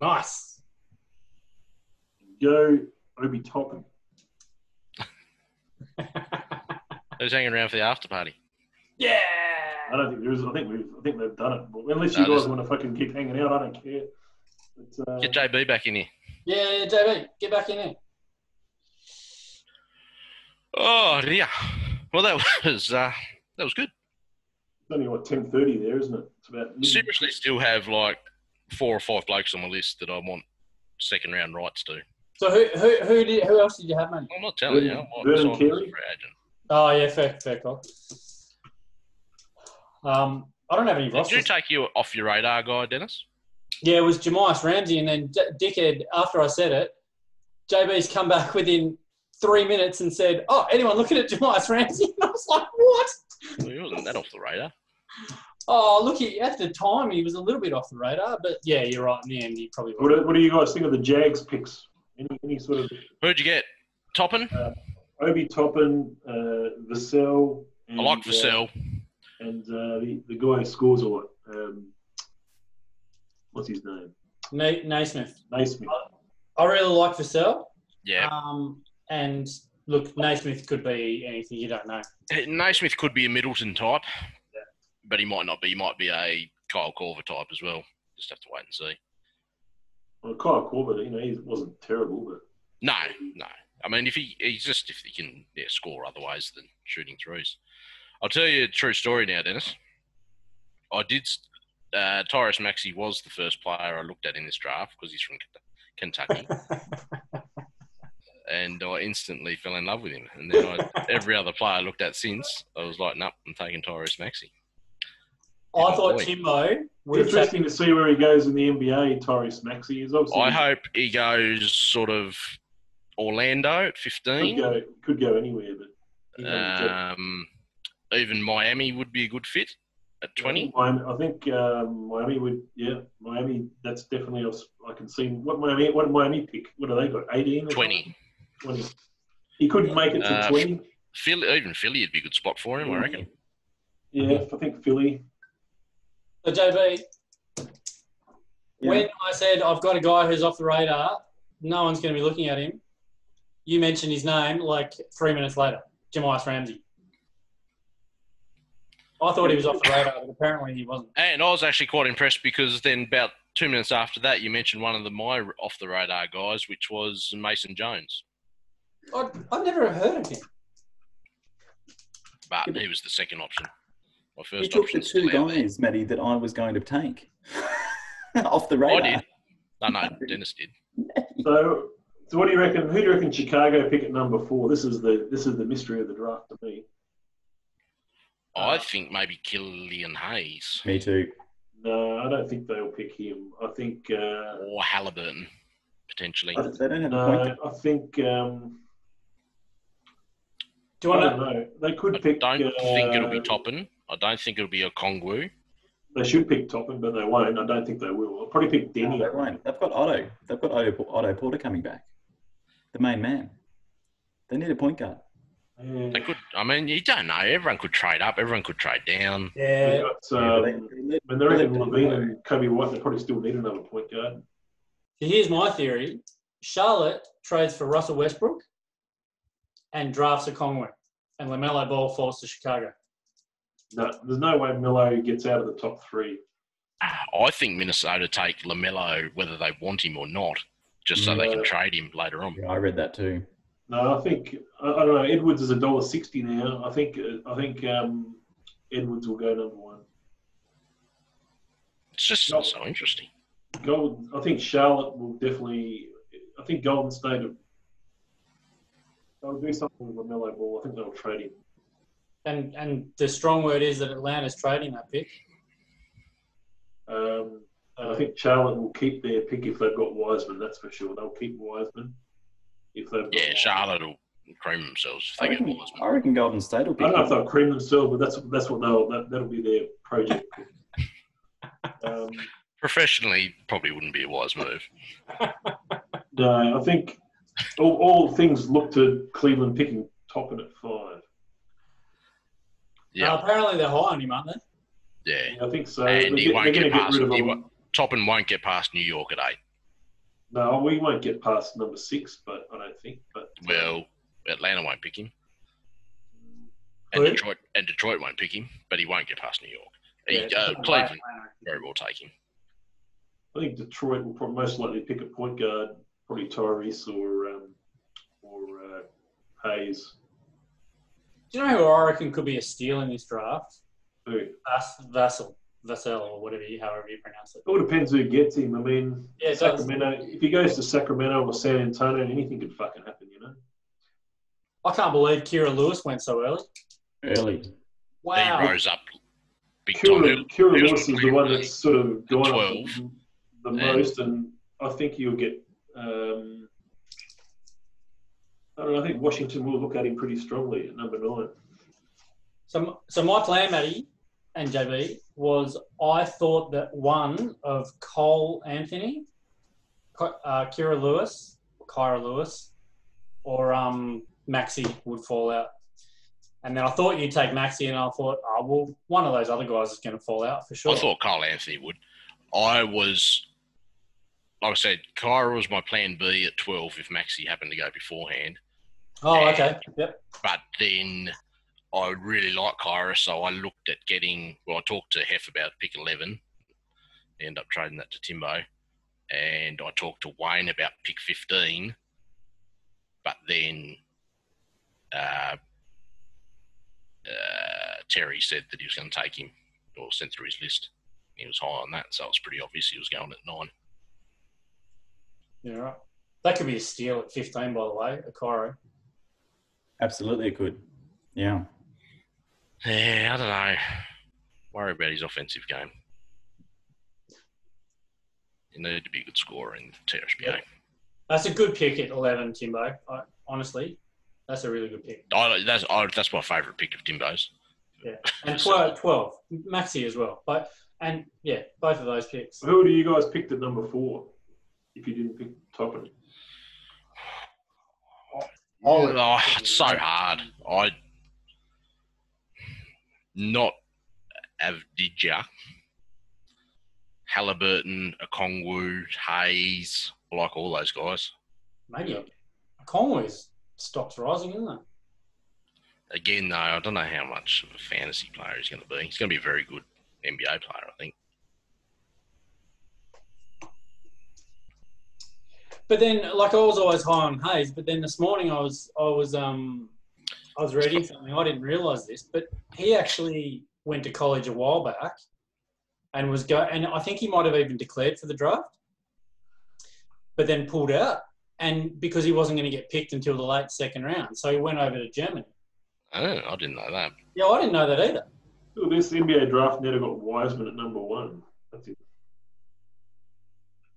Nice. Go, Obi Toppin. Who's hanging around for the after party? Yeah. I don't think there is. I think they've done it. But unless you guys want to fucking keep hanging out, I don't care. But, Get JB back in here. Yeah, JB, get back in there. Oh dear. Well, that was good. It's only what 10:30 there, isn't it? It's about. Seriously, still have like 4 or 5 blokes on my list that I want second round rights to. So who else did you have, man? I'm not telling you. Vernon Carey. Oh yeah, fair call. I don't have any Did rosters. you take you off your radar, guy, Dennis? Yeah, it was Jamias Ramsey, and then dickhead. After I said it, JB's come back within 3 minutes and said, "Oh, anyone looking at Jamias Ramsey?" And I was like, "What?" Well, he wasn't that off the radar. Oh, look, at the time he was a little bit off the radar, but yeah, you're right. In the end, he probably was. What do you guys think of the Jags picks? Any sort of? Who'd you get? Toppin? Obi Toppin, Vassell. I like Vassell. And the guy who scores a lot. What's his name? Naismith. Naismith. I really like Vassell. Yeah. And look, Naismith could be anything. You don't know. Naismith could be a Middleton type, but he might not be. He might be a Kyle Korver type as well. Just have to wait and see. Well, Kyle Korver, he wasn't terrible, but no. I mean, if he can score otherwise than shooting threes. I'll tell you a true story now, Dennis. I did. Tyrese Maxey was the first player I looked at in this draft because he's from Kentucky. And I instantly fell in love with him. And then every other player I looked at since, I was like, nope, I'm taking Tyrese Maxey. I thought Timbo would it's interesting to see where he goes in the NBA, Tyrese Maxey. Is obviously. I hope he goes sort of Orlando at 15. Could go anywhere, but even Miami would be a good fit at 20. I think Miami would. Yeah, Miami. That's definitely. I can see what Miami pick. What do they got? 18 or 20. 20. He could make it to 20. Even Philly would be a good spot for him, I reckon. Yeah, I think Philly. So, JB, Yeah. when I said I've got a guy who's off the radar, no one's going to be looking at him, you mentioned his name like 3 minutes later, Jamias Ramsey. I thought he was off the radar, but apparently he wasn't. And I was actually quite impressed because then about 2 minutes after that, you mentioned one of my off-the-radar guys, which was Mason Jones. I've never heard of him. But he was the second option. My You first took option the two guys, Matty, that I was going to take off the radar. I did. No, Dennis did. So what do you reckon? Who do you reckon Chicago pick at number 4? This is the mystery of the draft to me. I think maybe Killian Hayes. Me too. No, I don't think they'll pick him. I think or Halliburton, potentially. They don't have a point. I think. Do you want I don't know. They could pick. I don't think it'll be Toppin. I don't think it'll be a Kongwu. They should pick Toppin, but they won't. I don't think they will. I'll probably pick Denny. No, they won't. They've got Otto. They've got Otto Porter coming back. The main man. They need a point guard. Yeah. They could. I mean, you don't know. Everyone could trade up. Everyone could trade down. Yeah. When they reckon Levine and Kobe White, they probably still need another point guard. So here's my theory. Charlotte trades for Russell Westbrook and drafts a Conway, and LaMelo Ball falls to Chicago. No, there's no way Melo gets out of the top 3. I think Minnesota take LaMelo whether they want him or not, just so they can trade him later on. Yeah, I read that too. No, I think I don't know. Edwards is $1.60 now. I think Edwards will go number 1. It's just so interesting. I think Charlotte will definitely. I think Golden State they'll do something with LaMelo Ball. I think they'll trade him. And the strong word is that Atlanta's trading that pick. I think Charlotte will keep their pick if they've got Wiseman. That's for sure. They'll keep Wiseman if they've got Wiseman. Charlotte will cream themselves if they get Wiseman. I reckon Golden State will pick I don't know if they'll cream themselves, but that's what that'll be their project. Professionally, probably wouldn't be a wise move. No, I think all things look to Cleveland picking Toppin at 5. Yeah. Apparently they're high on him, aren't they? Yeah. I think so. And he won't get past. Toppin won't get past New York at 8. No, we won't get past number 6, but I don't think. But well, Atlanta won't pick him, and Detroit won't pick him, but he won't get past New York. Cleveland very well take him. I think Detroit will probably most likely pick a point guard, probably Tyrese or Hayes. Do you know who I reckon could be a steal in this draft? Who? Vassell, or however you pronounce it. It all depends who gets him. I mean, yeah, Sacramento. If he goes to Sacramento or San Antonio, anything could fucking happen, you know. I can't believe Kira Lewis went so early. Early. Wow. He rose up big Kira time. Lewis is the one that's sort of gone 12. up the most, and I think he'll get. I don't know. I think Washington will look at him pretty strongly at number 9. So my plan, Matty and JB, was I thought that one of Cole Anthony, Kyra Lewis, or Maxi would fall out. And then I thought you'd take Maxi, and I thought, oh, well, one of those other guys is going to fall out for sure. I thought Cole Anthony would. I was, like I said, Kyra was my plan B at 12 if Maxi happened to go beforehand. Oh, okay. Yep. But then I really like Kyra, so I looked at I talked to Hef about pick 11. I ended up trading that to Timbo. And I talked to Wayne about pick 15. But then Terry said that he was going to take him, or sent through his list. He was high on that, so it was pretty obvious he was going at 9. Yeah, right. That could be a steal at 15, by the way, a Kyra. Absolutely, it could. Yeah. Yeah, I don't know. Worry about his offensive game. You need to be a good scorer in TRSBA. Yeah. That's a good pick at 11, Timbo. Honestly, that's a really good pick. That's my favourite pick of Timbo's. Yeah, and 12, Maxi as well. But both of those picks. Who do you guys picked at number 4? If you didn't pick Toppin. It's so hard. Not Avdija. Halliburton, Okongwu, Hayes. I like all those guys. Maybe Conway's stock's rising, isn't it? Again, though, I don't know how much of a fantasy player he's going to be. He's going to be a very good NBA player, I think. But then, like, I was always high on Hayes. But then this morning, I was reading something. I didn't realise this, but he actually went to college a while back, and and I think he might have even declared for the draft, but then pulled out, and because he wasn't going to get picked until the late second round, so he went over to Germany. Oh, I didn't know that. Yeah, I didn't know that either. Look, this NBA draft never got Wiseman at number 1. That's it.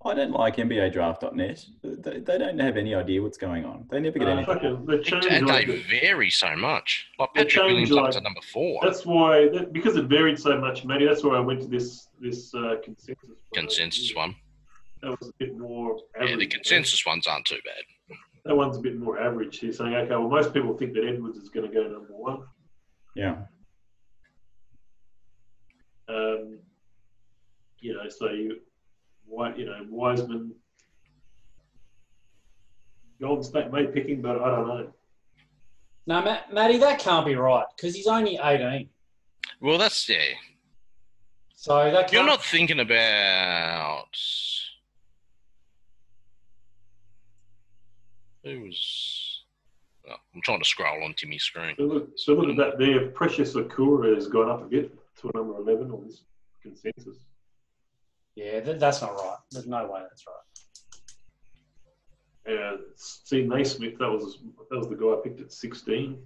I don't like NBA Draft.net. They don't have any idea what's going on. They never get anything. And they vary so much. Like Patrick Williams up to number 4. That's why, because it varied so much, Matty. That's why I went to this consensus one. That was a bit more average. Yeah, the consensus ones aren't too bad. That one's a bit more average. He's saying, okay, well, most people think that Edwards is going to go number 1. Yeah. So Wiseman, Golden State may pick him, but I don't know. No, Matty, that can't be right because he's only 18. Well, that's So that you're not thinking about who was. Oh, I'm trying to scroll on Timmy's screen. So look at that there. Precious Okura has gone up a bit to a number 11 on this consensus. Yeah, that's not right. There's no way that's right. Steve Naismith, that was the guy I picked at 16.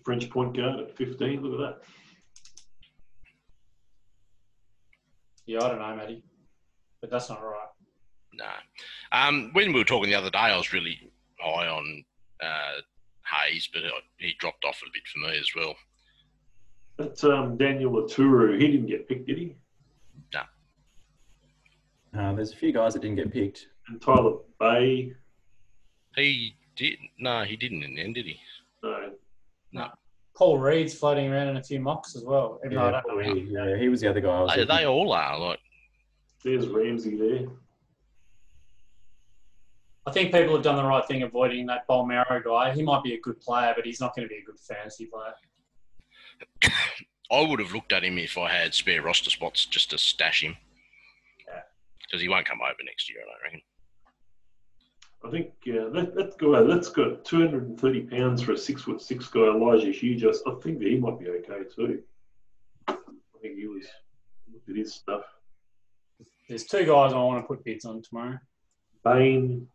French point guard at 15. Look at that. Yeah, I don't know, Matty, but that's not right. No. When we were talking the other day, I was really high on Hayes, but he dropped off a bit for me as well. That's Daniel Aturu. He didn't get picked, did he? No. There's a few guys that didn't get picked. And Tyler Bay. He did. No, he didn't in the end, did he? No. Paul Reed's floating around in a few mocks as well. Even though I don't know him. Yeah, he was the other guy. They all are. Like, there's Ramsey there. I think people have done the right thing avoiding that Bolmero guy. He might be a good player, but he's not going to be a good fantasy player. I would have looked at him if I had spare roster spots just to stash him. Yeah. Because he won't come over next year, I don't reckon. I think that guy, that's got 230 pounds for a 6'6" guy, Elijah Hughes. I think that he might be okay too. I think he was looked at his stuff. There's 2 guys I want to put bids on tomorrow. Bain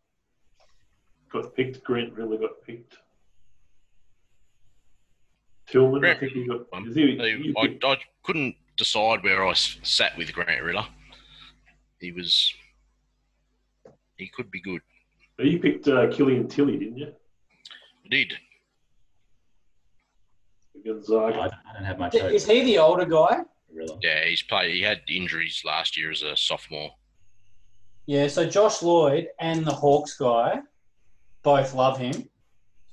got picked. Grant really got picked. Tillman, Grant, I think he got. I couldn't decide where I sat with Grant Riller. He could be good. You picked Killian Tilly, didn't you? I did. Gonzaga. I don't have much hope. Is he the older guy? Yeah, he had injuries last year as a sophomore. Yeah, so Josh Lloyd and the Hawks guy both love him.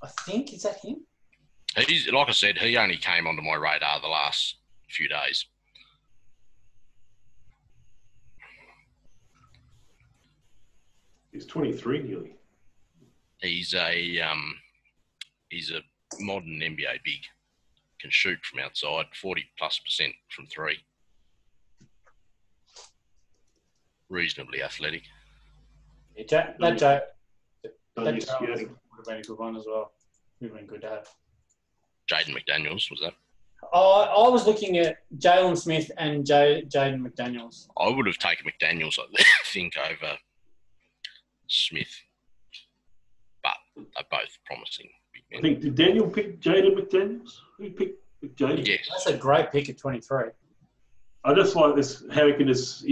I think, is that him? He's, like I said, he only came onto my radar the last few days. He's 23 nearly. He's a modern NBA big. Can shoot from outside, 40+% from 3. Reasonably athletic. Yeah, that Jones would Don't have been a good one as well. Would have been good to have. Jaden McDaniels, was that? I was looking at Jalen Smith and Jaden McDaniels. I would have taken McDaniels, I think, over Smith. But they're both promising big men. I think, did Daniel pick Jaden McDaniels? Who picked Jaden? Yes. That's a great pick at 23. I just like this, how he can just,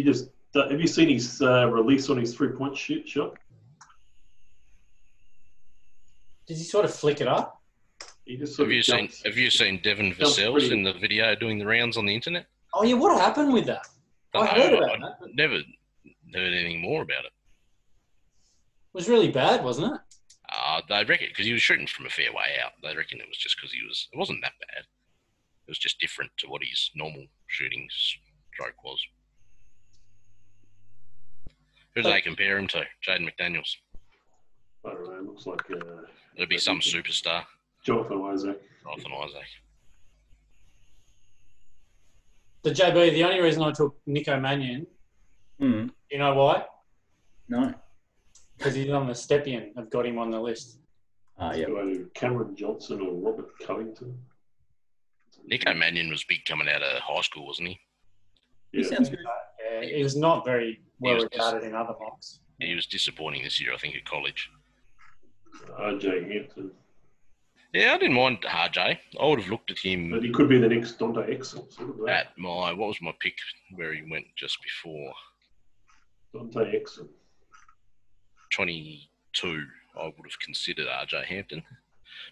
have you seen his release on his 3-point shot? Did he sort of flick it up? He just Have you seen Devin Vassell's in the video doing the rounds on the internet? Oh, yeah, what happened with that? I heard about that. It Never heard anything more about it. was really bad, wasn't it? They reckon, because he was shooting from a fair way out, they reckon it was just because it wasn't that bad. was just different to what his normal shooting stroke was. Who do they compare him to? Jaden McDaniels. I don't know. It looks like It'll be some superstar. Jonathan Isaac. Jonathan Isaac. So JB, the only reason I took Nico Mannion, you know why? No. Because he's on the Stepien. I've got him on the list. Yeah. Cameron Johnson or Robert Covington. Nico Mannion was big coming out of high school, wasn't he? He sounds good. Yeah, he was not very well regarded in other mocks. He was disappointing this year, I think, at college. RJ Hampton. Yeah, I didn't mind RJ. I would have looked at him. But he could be the next Dante Exel. Sort of at what was my pick where he went just before? Dante Exel. 22, I would have considered RJ Hampton.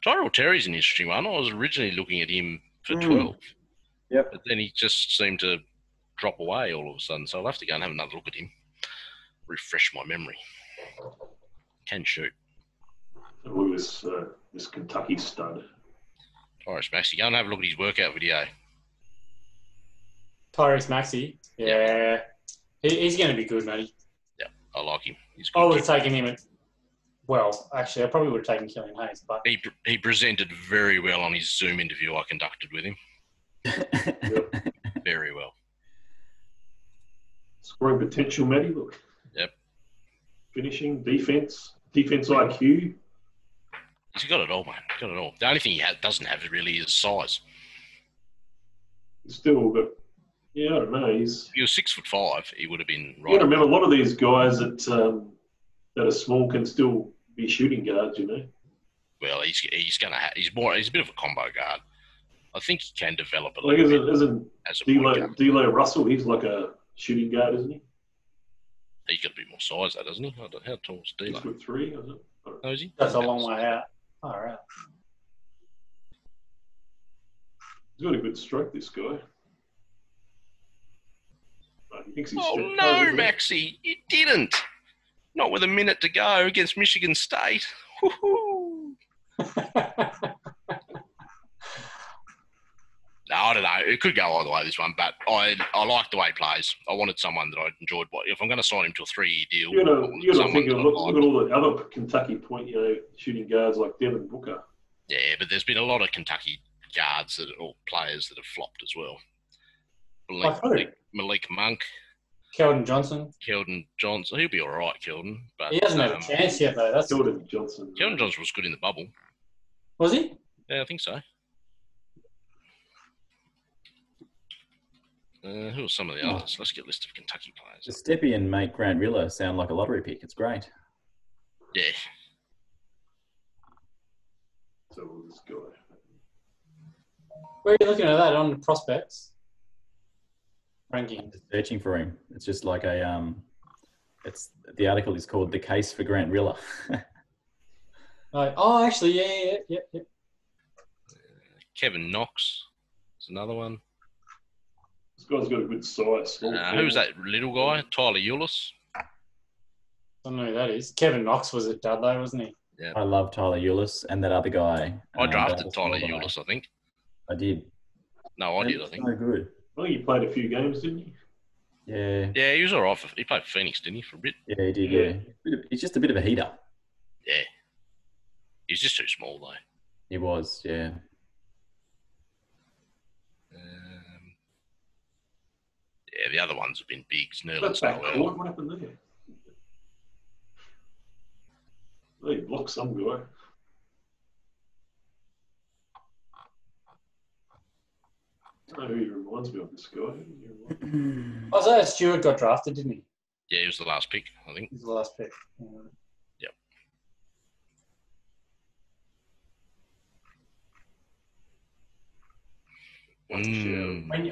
Tyrell Terry's an interesting one. I was originally looking at him for 12. Yep. But then he just seemed to drop away all of a sudden. So I'll have to go and have another look at him. Refresh my memory. Can shoot. Look at this Kentucky stud. Tyrese Maxey. Go and have a look at his workout video. Tyrese Maxey. Yeah. He's going to be good, matey. Yeah, I like him. He's good. I would have taken him at... Well, actually, I probably would have taken Killian Hayes, but... He presented very well on his Zoom interview I conducted with him. Very well. Scoring potential, Matty. Look. Yep. Finishing, defense IQ. He's got it all, man. Got it all. The only thing he doesn't have really is size. He's still got... Yeah, I don't know. If he was 6'5", he would have been right. You got to remember, a lot of these guys that are small can still be shooting guards, you know. Well, he's going to have... He's a bit of a combo guard. I think he can develop a Like, little bit isn't as a point guard. D'Lo Russell, he's like a shooting guard, isn't he? He's got a bit more size, though, doesn't he? I don't know. How tall is D'Lo? 6'3", is it? Oh, is he? That's a long way out. All right. He's got a good stroke, this guy. He thinks he's no, Maxie, you didn't. Not with a minute to go against Michigan State. Woo-hoo. No, I don't know. It could go either way, this one, but I like the way he plays. I wanted someone that I enjoyed. If I'm going to sign him to a 3-year deal, you got to think of look at all the other Kentucky shooting guards like Devin Booker. Yeah, but there's been a lot of Kentucky guards or players that have flopped as well. Malik Monk. Keldon Johnson. He'll be all right, Keldon. But he hasn't had a chance yet, though. That's Keldon Johnson. Keldon Johnson was good in the bubble. Was he? Yeah, I think so. Who are some of the others? Let's get a list of Kentucky players. The Stepien make Grant Riller sound like a lottery pick. It's great. Yeah. So this guy. Where are you looking at that on the prospects? Ranking. Just searching for him. It's just like a it's the article is called "The Case for Grant Riller." Oh, actually, yeah. Kevin Knox is another one. This guy's got a good size. Who's that little guy? Tyler Eulis. I don't know who that is. Kevin Knox was at Dudley, wasn't he? Yeah. I love Tyler Eulis and that other guy. I drafted Tyler Eulis, I think. I did. No, I did, I think. So good. I think he played a few games, didn't he? Yeah. Yeah, he was all right. He played for Phoenix, didn't he, for a bit? Yeah, he did, yeah. He's just a bit of a heater. Yeah. He's just too small, though. He was, yeah. Yeah, the other ones have been big. That's back court. What happened there? They blocked some guy. I don't know who he reminds me of, this guy. Isaiah Stewart got drafted, didn't he? Yeah, he was the last pick, I think. He was the last pick. Yep.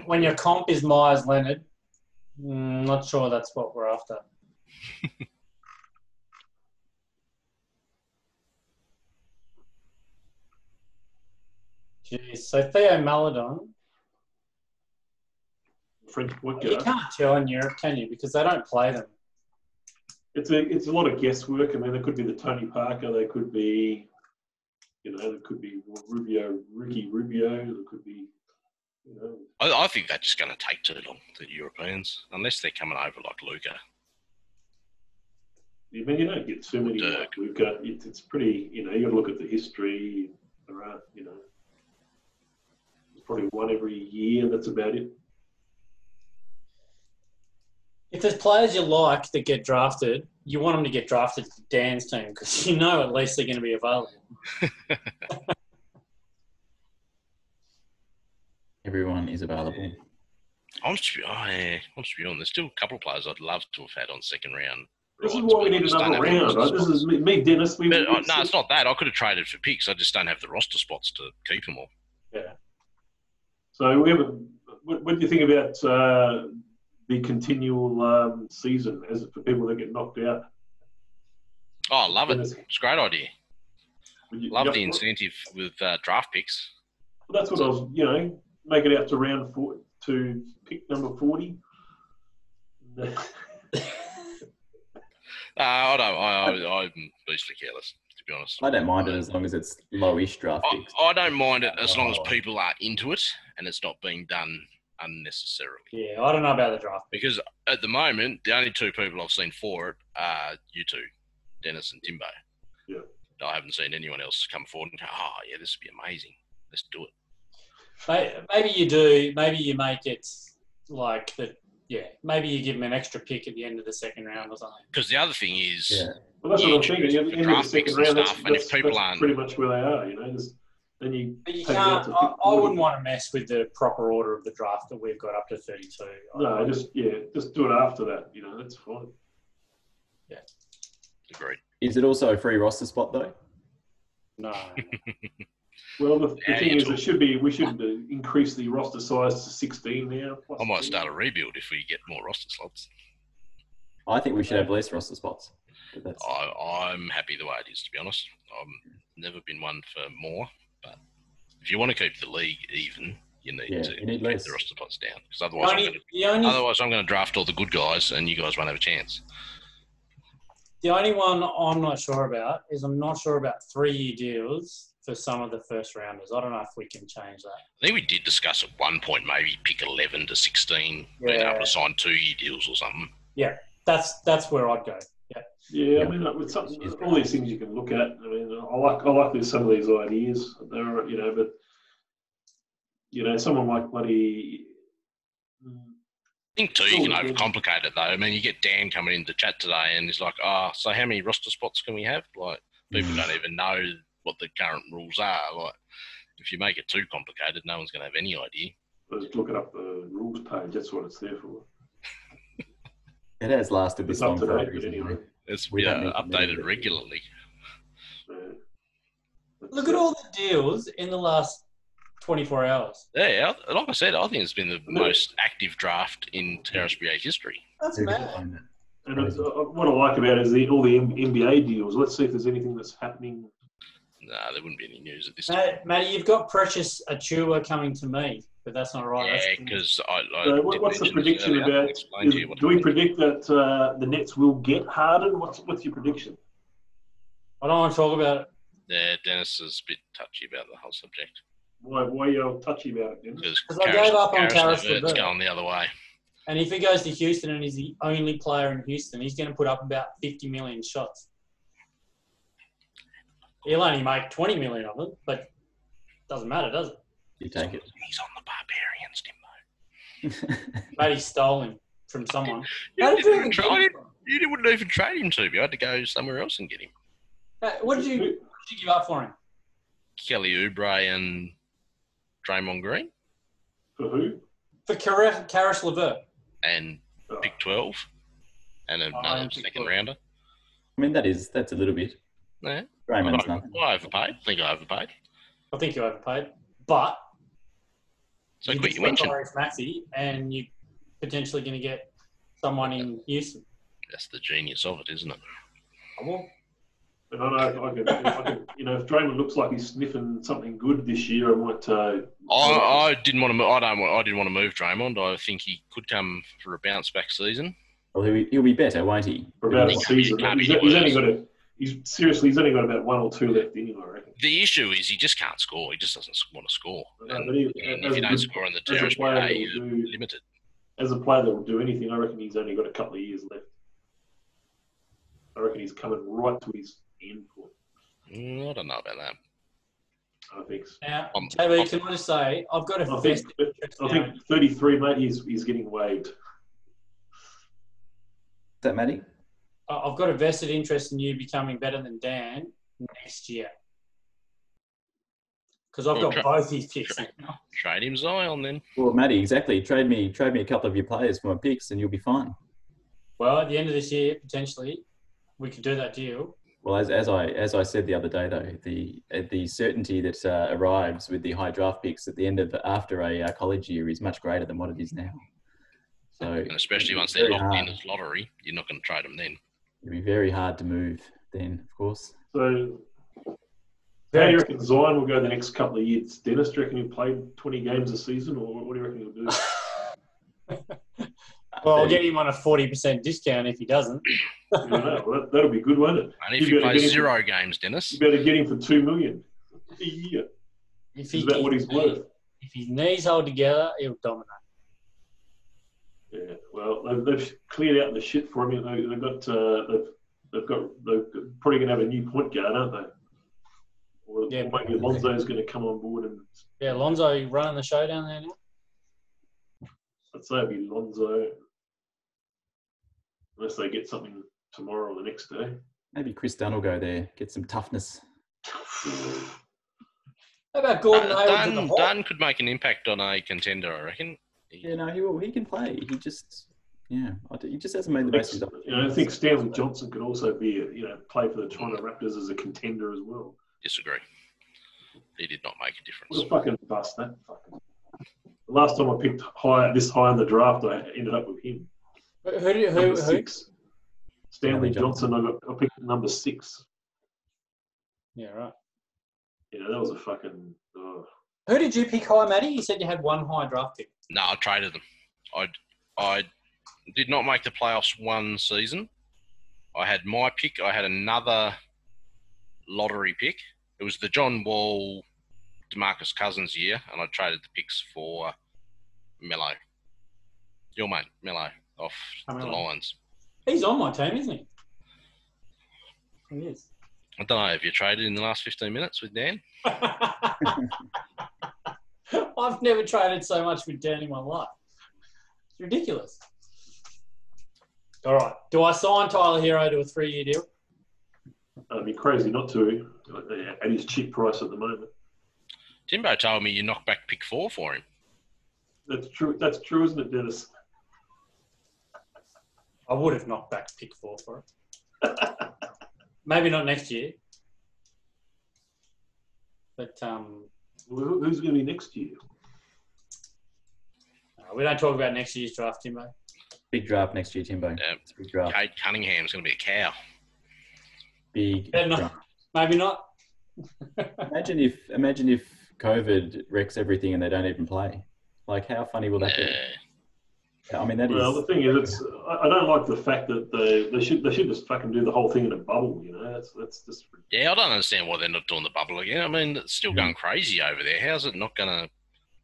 When your comp is Myers Leonard, not sure that's what we're after. Jeez, so Theo Maladon. French point You guard. can't tell in Europe, can you? Because they don't play them. It's a lot of guesswork. I mean, there could be the Tony Parker. There could be, there could be Ricky Rubio. There could be You know, I think they're just going to take too long, the Europeans, unless they're coming over like Luca. I mean, you don't get too many. Like we've got. It's pretty. You know, you got to look at the history. There are. You know, there's probably one every year. That's about it. If there's players you like that get drafted, you want them to get drafted to Dan's team because you know at least they're going to be available. Everyone is available. I'm just beyond. There's still a couple of players I'd love to have had on second round. This is why we need another round, right? This is me, Dennis. No, it's not that. I could have traded for picks. I just don't have the roster spots to keep them all. Yeah. So what do you think about the continual season as for people that get knocked out? Oh, I love it. It's a great idea. Love the incentive with draft picks. Well, that's what I was, make it out to round 4 to pick number 40. I'm beastly careless, to be honest. I don't mind it as long as it's lowish draft picks. I don't mind it as long as people are into it and it's not being done unnecessarily. Yeah, I don't know about the draft. Because at the moment, the only two people I've seen for it are you two, Dennis and Timbo. Yeah. I haven't seen anyone else come forward and go, oh, yeah, this would be amazing. Let's do it. Maybe you do. Maybe you make it like the. Yeah, maybe you give them an extra pick at the end of the second round or something. Because the other thing is, well, that's what I'm thinking. At the end of the second round, that's aren't pretty much where they are. Then you. But you can't. I wouldn't want to mess with the proper order of the draft that we've got up to 32. No, just do it after that. That's fine. Yeah. Agreed. Is it also a free roster spot though? No. Well, the thing is, we should increase the roster size to 16 now. I might start a rebuild if we get more roster slots. I think we should have less roster spots. I'm happy the way it is, to be honest. I've never been one for more, but if you want to keep the league even, you need to keep the roster spots down. Because otherwise, I'm going to draft all the good guys, and you guys won't have a chance. The only one I'm not sure about is I'm not sure about 3-year deals for some of the first rounders. I don't know if we can change that. I think we did discuss at one point maybe pick 11 to 16, being able to sign 2-year deals or something. Yeah, that's where I'd go. Yeah. Yeah, I mean, with all these things you can look at. I mean, I like some of these ideas. There are, but someone like bloody. I think too, you can overcomplicate it though. I mean, you get Dan coming into chat today, and he's like, so how many roster spots can we have? Like, people don't even know what the current rules are. Like, if you make it too complicated, no one's going to have any idea. Just look it up the rules page. That's what it's there for. It has lasted this long for a reason. Anyway. It's updated regularly. Look at all the deals in the last 24 hours. Yeah, like I said, I think it's been the most active draft in TRSBA history. That's mad. And what I like about it is all the NBA deals. Let's see if there's anything that's happening. No, there wouldn't be any news at this time. Matty, you've got Precious Achua coming to me, but that's not right. Yeah, because what's the prediction about? Do we predict that the Nets will get Harden? What's your prediction? I don't want to talk about it. Yeah, Dennis is a bit touchy about the whole subject. Why are you touchy about it, Dennis? Because I gave up on Karis LeVert. It's going the other way. And if he goes to Houston and he's the only player in Houston, he's going to put up about 50 million shots. He'll only make 20 million of them, but it doesn't matter, does it? You take it. He's on the Barbarians, Timbo. Maybe stole him from someone. You wouldn't even trade him to. You had to go somewhere else and get him. What did you give up for him? Kelly Oubre and Draymond Green. For who? For Karis LeVert. And pick 12. And another second rounder. I mean, that's a little bit. Yeah. Draymond's nothing. I overpaid. I think you overpaid. But so you quit your mention. Maxey, and you're potentially going to get someone in Houston. That's the genius of it, isn't it? Well, and I can, if Draymond looks like he's sniffing something good this year, I might. I didn't want to. I didn't want to move Draymond. I think he could come for a bounce back season. Well, he'll be better, won't he? For about a season. He's only He's only got about 1 or 2 left anyway, I reckon. The issue is he just can't score. He just doesn't want to score. No, And, but he, and as if you a don't good- score in the as a player TRSBA, that you're will do- limited. As a player that will do anything, I reckon he's only got a couple of years left. I reckon he's coming right to his end point. I don't know about that. I think so. Now, JB, can I just say, I've got a I think, vested interest I now. think 33, mate, he's getting waived. Is that Matty? I've got a vested interest in you becoming better than Dan next year. Because I've Well, got both his picks now. Trade him Zion then. Well, Matty, exactly. Trade me a couple of your players for my picks, and you'll be fine. Well, at the end of this year, potentially, we could do that deal. Well, as I said the other day, though, the certainty that arrives with the high draft picks at the end of after a college year is much greater than what it is now. So, And especially once very they're locked in hard. as lottery, you're not going to trade them then. It'd be very hard to move then, of course. So, how do you reckon Zion will go the next couple of years? Dennis, do you reckon he'll play 20 games a season, or what do you reckon he'll do? Well, I'll get him on a 40% discount if he doesn't. Well, that'll be good, won't it? And if he plays 0 games, Dennis. You better get him for $2 million a year. If Is that what he's worth? If his knees hold together, he'll dominate. Yeah, well, they've cleared out the shit for him. They've probably going to have a new point guard, aren't they? Or maybe Alonso's going to come on board and. Yeah, Lonzo running the show down there now. I'd say it'd be Lonzo, unless they get something tomorrow or the next day. Maybe Chris Dunn will go there, get some toughness. How about Gordon Hayward to the hot? Dunn could make an impact on a contender, I reckon. Yeah, no, he will. He can play. He just hasn't made the best of it. I think Stanley Johnson could also be, play for the Toronto Raptors as a contender as well. Disagree. He did not make a difference. What a fucking bust that fucking. The last time I picked this high in the draft, I ended up with him. Who? 6. Stanley Johnson. I picked number 6. Yeah, right. Yeah, that was a fucking. Who did you pick high, Matty? You said you had one high draft pick. No, I traded them. I did not make the playoffs one season. I had my pick. I had another lottery pick. It was the John Wall, DeMarcus Cousins year, and I traded the picks for Melo. Your mate, Melo, off the Lions. He's on my team, isn't he? He is. I don't know. Have you traded in the last 15 minutes with Dan? I've never traded so much with Dan in my life. It's ridiculous. All right. Do I sign Tyler Hero to a 3-year deal? It'd be crazy not to at his cheap price at the moment. Timbo told me you knocked back pick 4 for him. That's true. That's true, isn't it, Dennis? I would have knocked back pick 4 for it. Maybe not next year. But who's going to be next year? We don't talk about next year's draft, Timbo. Big draft next year, Timbo. Yeah. Big draft. Kate Cunningham's going to be a cow. Big draft. Maybe not. Imagine if COVID wrecks everything and they don't even play. Like, how funny will that be? I mean, that is. Well, the thing is, I don't like the fact that they should just fucking do the whole thing in a bubble. That's just. Yeah, I don't understand why they're not doing the bubble again. I mean, it's still going crazy over there. How's it not going to?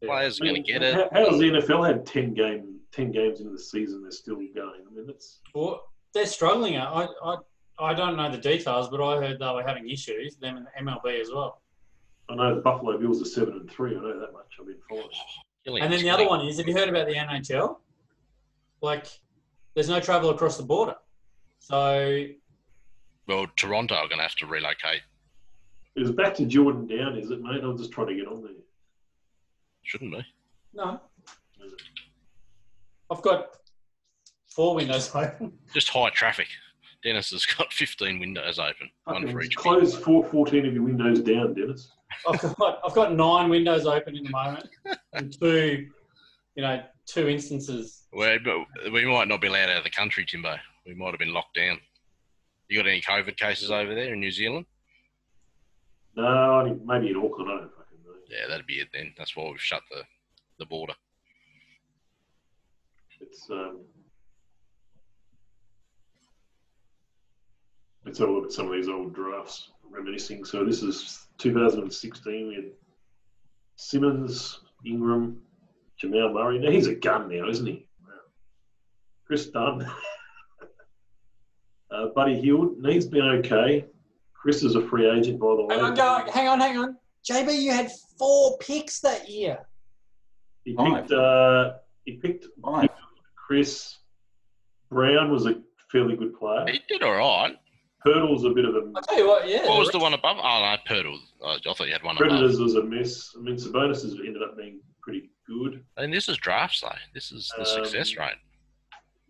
Players are going to get it. How has the NFL had 10 games into the season? They're still going. I mean, that's. Well, they're struggling. I don't know the details, but I heard they were having issues. Them and the MLB as well. I know the Buffalo Bills are 7-3. I know that much. I've been following. And then the other one is, have you heard about the NHL? Like, there's no travel across the border. So. Well, Toronto are going to have to relocate. It was back to Jordan Down, is it, mate? I'm just trying to get on there. Shouldn't be. No. I've got 4 windows open. Just high traffic. Dennis has got 15 windows open. One for each. Close 14 of your windows down, Dennis. I've got 9 windows open in the moment, and 2 instances. Well, we might not be allowed out of the country, Timbo. We might have been locked down. You got any COVID cases over there in New Zealand? No, maybe in Auckland. I don't fucking know. Yeah, that'd be it then. That's why we've shut the border. It's Let's have a look at some of these old drafts, reminiscing. So this is 2016. We had Simmons, Ingram, Jamal Murray. Now he's a gun now, isn't he? Wow. Chris Dunn. Buddy Hield. He's been okay. Chris is a free agent, by the way. Hang on. JB, you had 4 picks that year. He picked Chris. Brown was a fairly good player. He did all right. Pirtle's a bit of a... I'll tell you what, yeah. What was the one above? Oh, no, Pirtle. I thought you had one Predators above. was a mess. I mean, Sabonis has ended up being pretty good. And this is drafts, though. This is the success rate.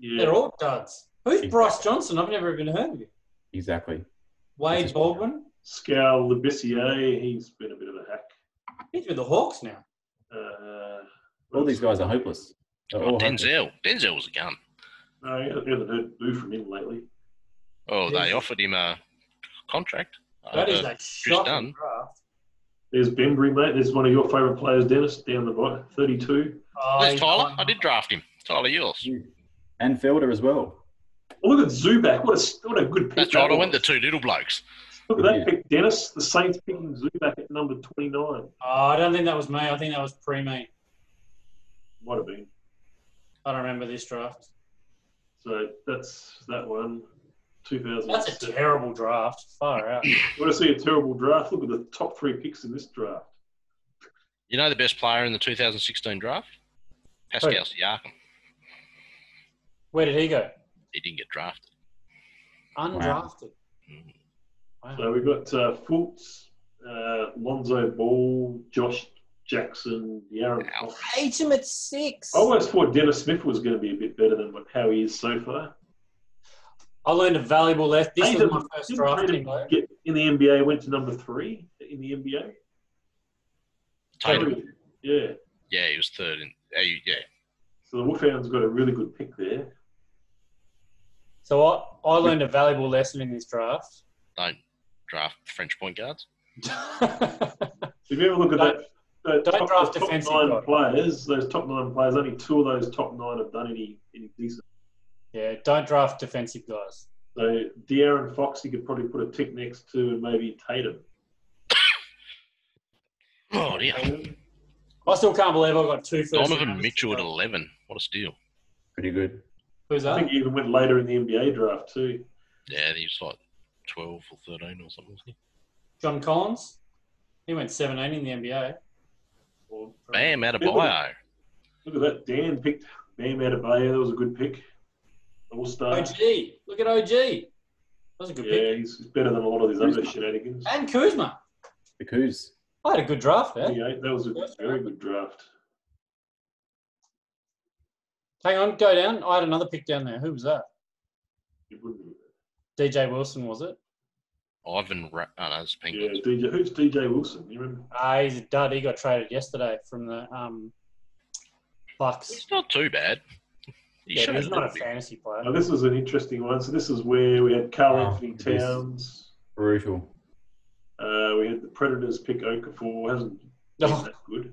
Yeah. They're all duds. Who's Bryce Johnson? I've never even heard of him. Exactly. Wade Baldwin? Scal Labissiere, he's been a bit of a hack. He's with the Hawks now. All these guys are hopeless. Denzel. Denzel was a gun. No, I haven't heard boo from him lately. Oh, they offered him a contract. That is a shocking draft. There's Bembry, mate. There's one of your favourite players, Dennis, down the bottom, 32. There's Tyler. I did draft him. Tyler, yours. And Felder as well. Well, look at Zubac. What a good pick. That's right. I went the 2 little blokes. Look at that pick, Dennis. The Saints picking Zubac at number 29. Oh, I don't think that was me. I think that was pre-me. Might have been. I don't remember this draft. So that's that one. 2000. That's a terrible draft. Far out. You want to see a terrible draft? Look at the top 3 picks in this draft. You know the best player in the 2016 draft? Pascal Siakam. Where did he go? He didn't get drafted. Undrafted. Wow. So we've got Fultz, Lonzo Ball, Josh Jackson, De'Aaron Fox. Hate him at 6. I always thought Dennis Smith was going to be a bit better than how he is so far. I learned a valuable lesson. This was my first draft. Get in the NBA, went to number 3 in the NBA. Tatum. Yeah. Yeah, he was 3rd. Yeah. So the Wolfhound's got a really good pick there. So I learned a valuable lesson in this draft. Don't draft French point guards. If you ever look at don't draft top defensive 9 players, those top 9 players, only 2 of those top 9 have done any decent. Yeah, don't draft defensive guys. So De'Aaron Fox, you could probably put a tick next to, and maybe Tatum. Oh, dear. I still can't believe I got 2 first. Donovan Mitchell at 11. What a steal. Pretty good. Who's that? I think he even went later in the NBA draft too. Yeah, he was like 12 or 13 or something. John Collins? He went 17 in the NBA. Bam Adebayo. Look at that. Dan picked Bam Adebayo. That was a good pick. All-star. OG. Look at OG. That was a good pick. Yeah, he's better than a lot of these other shenanigans. And Kuzma. The Kuz. I had a good draft there. Yeah, that was a very good draft. Hang on, go down. I had another pick down there. Who was that? DJ Wilson, was it? Ivan oh, no, it's Penguins. Yeah, DJ. Who's DJ Wilson? You remember? He's a dud. He got traded yesterday from the Bucks. It's not too bad. He's not a fantasy player. Now, this is an interesting one. So this is where we had Karl Anthony Towns. Brutal. We had the Predators pick Okafor. Hasn't been that good.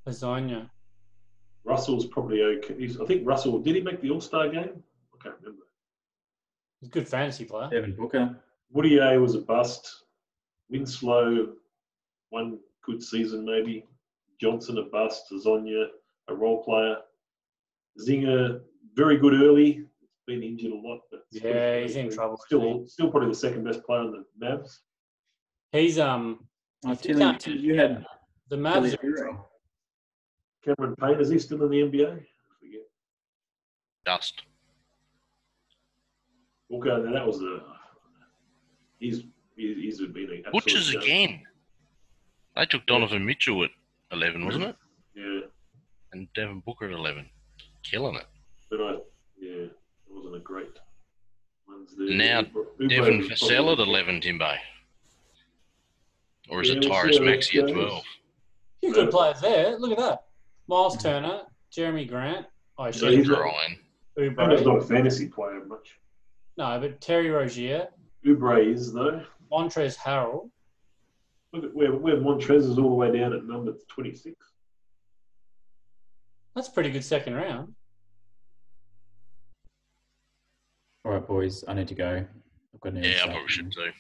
Lasagna. Russell's probably okay. I think Russell, did he make the All-Star game? I can't remember. He's a good fantasy player. Devin Booker. Woody A was a bust. Winslow, one good season maybe. Johnson a bust. Lasagna a role player. Zinger, very good early. Been injured a lot, but yeah, he's in trouble. Still probably the second best player in the Mavs. He's you had the Mavs are in trouble. Cameron Payne, is he still in the NBA? I forget. Dust. Okay, now that was he's been a Butchers again. They took Donovan Mitchell at 11, wasn't it? Yeah. And Devin Booker at 11. Killing it. But it wasn't a great ones there. Now Devin Vassell at 11, Timbo. Or is it Tyrese Maxey at 12? Few good players there. Look at that. Miles Turner, Jeremy Grant. So he's Ryan. He's not a fantasy player much. No, but Terry Rozier. Oubre is though. Montrezl Harrell. Look at where Montrez is all the way down at number 26. That's a pretty good second round. All right, boys. I need to go. I've got an Yeah, I probably should too.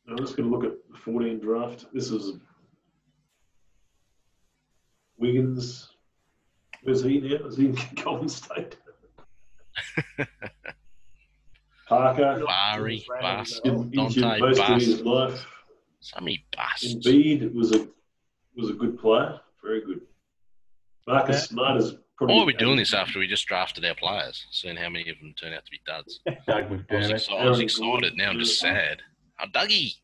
I'm just going to look at the 14 draft. This is Wiggins. Where's he now? Is he in Golden State? Parker. Barry, Bust, Injured Dante, most of his Bust. life. So many busts. Embiid was a good player. Very good. Marcus Smart is probably. Why are we doing this after we just drafted our players? Seeing how many of them turn out to be duds. Doug I was excited. Now I'm just sad. Oh, Dougie.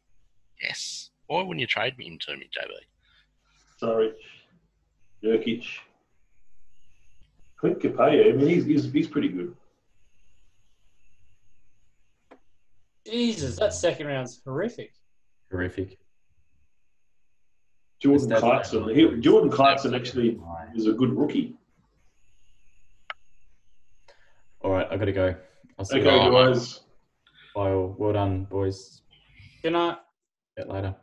Yes. Why wouldn't you trade him to me, JB? Sorry. Nurkic. Clint Capella. I mean, he's pretty good. Jesus, that second round's horrific. Horrific. Jordan Clarkson. Jordan Clarkson actually is a good rookie. All right, I got to go. I'll see Okay, you later. guys. Bye. Well done, boys. Good night. Get later.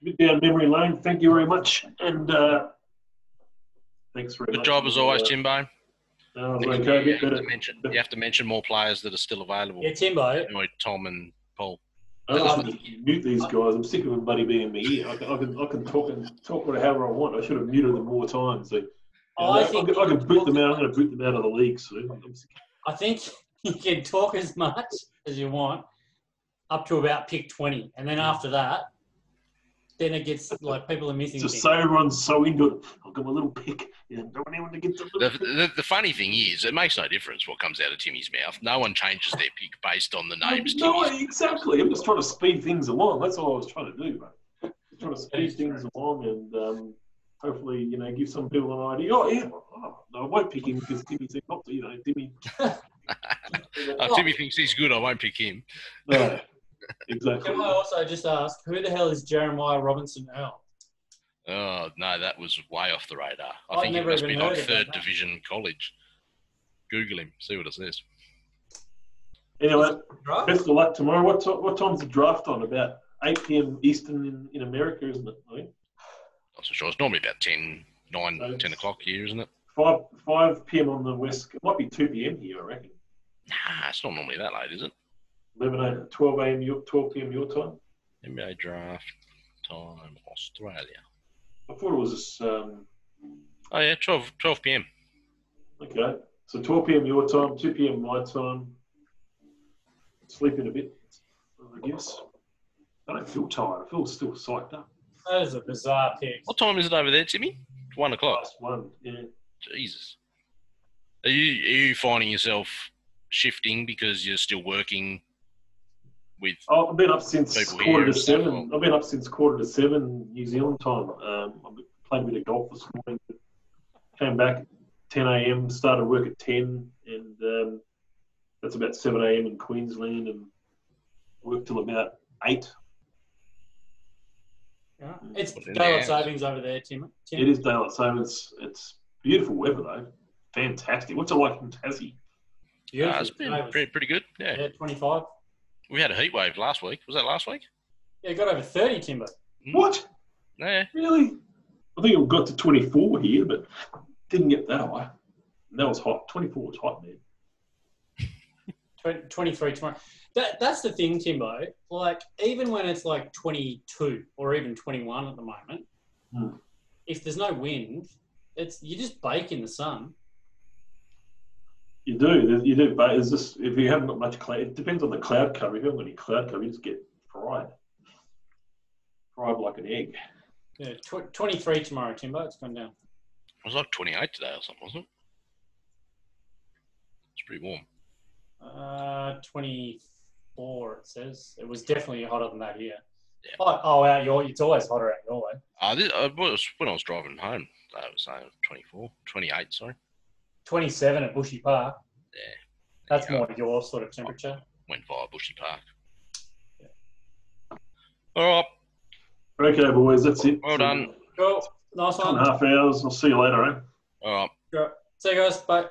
Bit down memory lane. Thank you very much, and thanks very much. Good job as always, Jimbo. Okay, You have to mention more players that are still available. Yeah, Timbo. Anyway, Tom and Paul. I have to mute these guys. I'm sick of them bloody being in my ear. I can talk however I want. I should have muted them more times. So, I can boot them out. I'm going to boot them out of the league soon. I think you can talk as much as you want up to about pick 20, and then after that, then it gets like people are missing. Just so everyone's so into it. I've got my little pick. You don't want anyone to get the funny thing is, it makes no difference what comes out of Timmy's mouth. No one changes their pick based on the names. No, exactly. I'm just trying to speed things along. That's all I was trying to do, mate. Just trying to speed things along and hopefully, give some people an idea. Oh, yeah. Oh, no, I won't pick him because Timmy said not to. Timmy. Timmy thinks he's good. I won't pick him. No, exactly. Can I also just ask, who the hell is Jeremiah Robinson Earl? Oh, no, that was way off the radar. I I've think it never must even be like heard of third that. division college. Google him, see what it says. Anyway, best of luck tomorrow. What time's the draft on? About 8 p.m. Eastern in America, isn't it? Not so sure. It's normally about 10 o'clock here, isn't it? 5 p.m. on the west. It might be 2 p.m. here, I reckon. Nah, it's not normally that late, is it? 12 a.m. 12 p.m. your time. NBA draft time, Australia. I thought it was. Oh yeah, 12 p.m. Okay, so 12 p.m. your time, 2 p.m. my time. Sleeping a bit, I guess. I don't feel tired. I feel still psyched up. That is a bizarre pick. What time is it over there, Timmy? 1 o'clock. Last one, yeah. Jesus. Are you finding yourself shifting because you're still working with? Oh, I've been up since people quarter here to and stuff, 7. I've been up since quarter to 7 New Zealand time. I played a bit of golf this morning. Came back at 10 a.m. Started work at 10, and that's about 7 a.m. in Queensland, and worked till about 8. Yeah. It's daylight savings over there, Tim. It is daylight savings. It's beautiful weather though. Fantastic. What's it like in Tassie? It's been pretty good. Yeah, 25. We had a heat wave last week. Was that last week? Yeah, it got over 30, Timber. What? Yeah. Really? I think it got to 24 here, but didn't get that high. And that was hot. 24 was hot, man. 23 tomorrow. That's the thing, Timbo. Like, even when it's like 22 or even 21 at the moment, if there's no wind, you just bake in the sun. You do, but it's just, if you haven't got much cloud, it depends on the cloud cover. If you haven't got any cloud cover, you just get fried like an egg. Yeah, 23 tomorrow, Timbo. It's gone down. It was like 28 today or something, wasn't it? It's pretty warm. 24, it says. It was definitely hotter than that here. Yeah. It's always hotter out your way. When I was driving home, it was 24, 28, sorry. 27 at Bushy Park. Yeah. That's more your sort of temperature. Went via Bushy Park. Yeah. All right. Okay, boys, that's it. Well done. Cool. Nice one. 2.5 hours. I'll see you later, eh? All right. See you guys. Bye.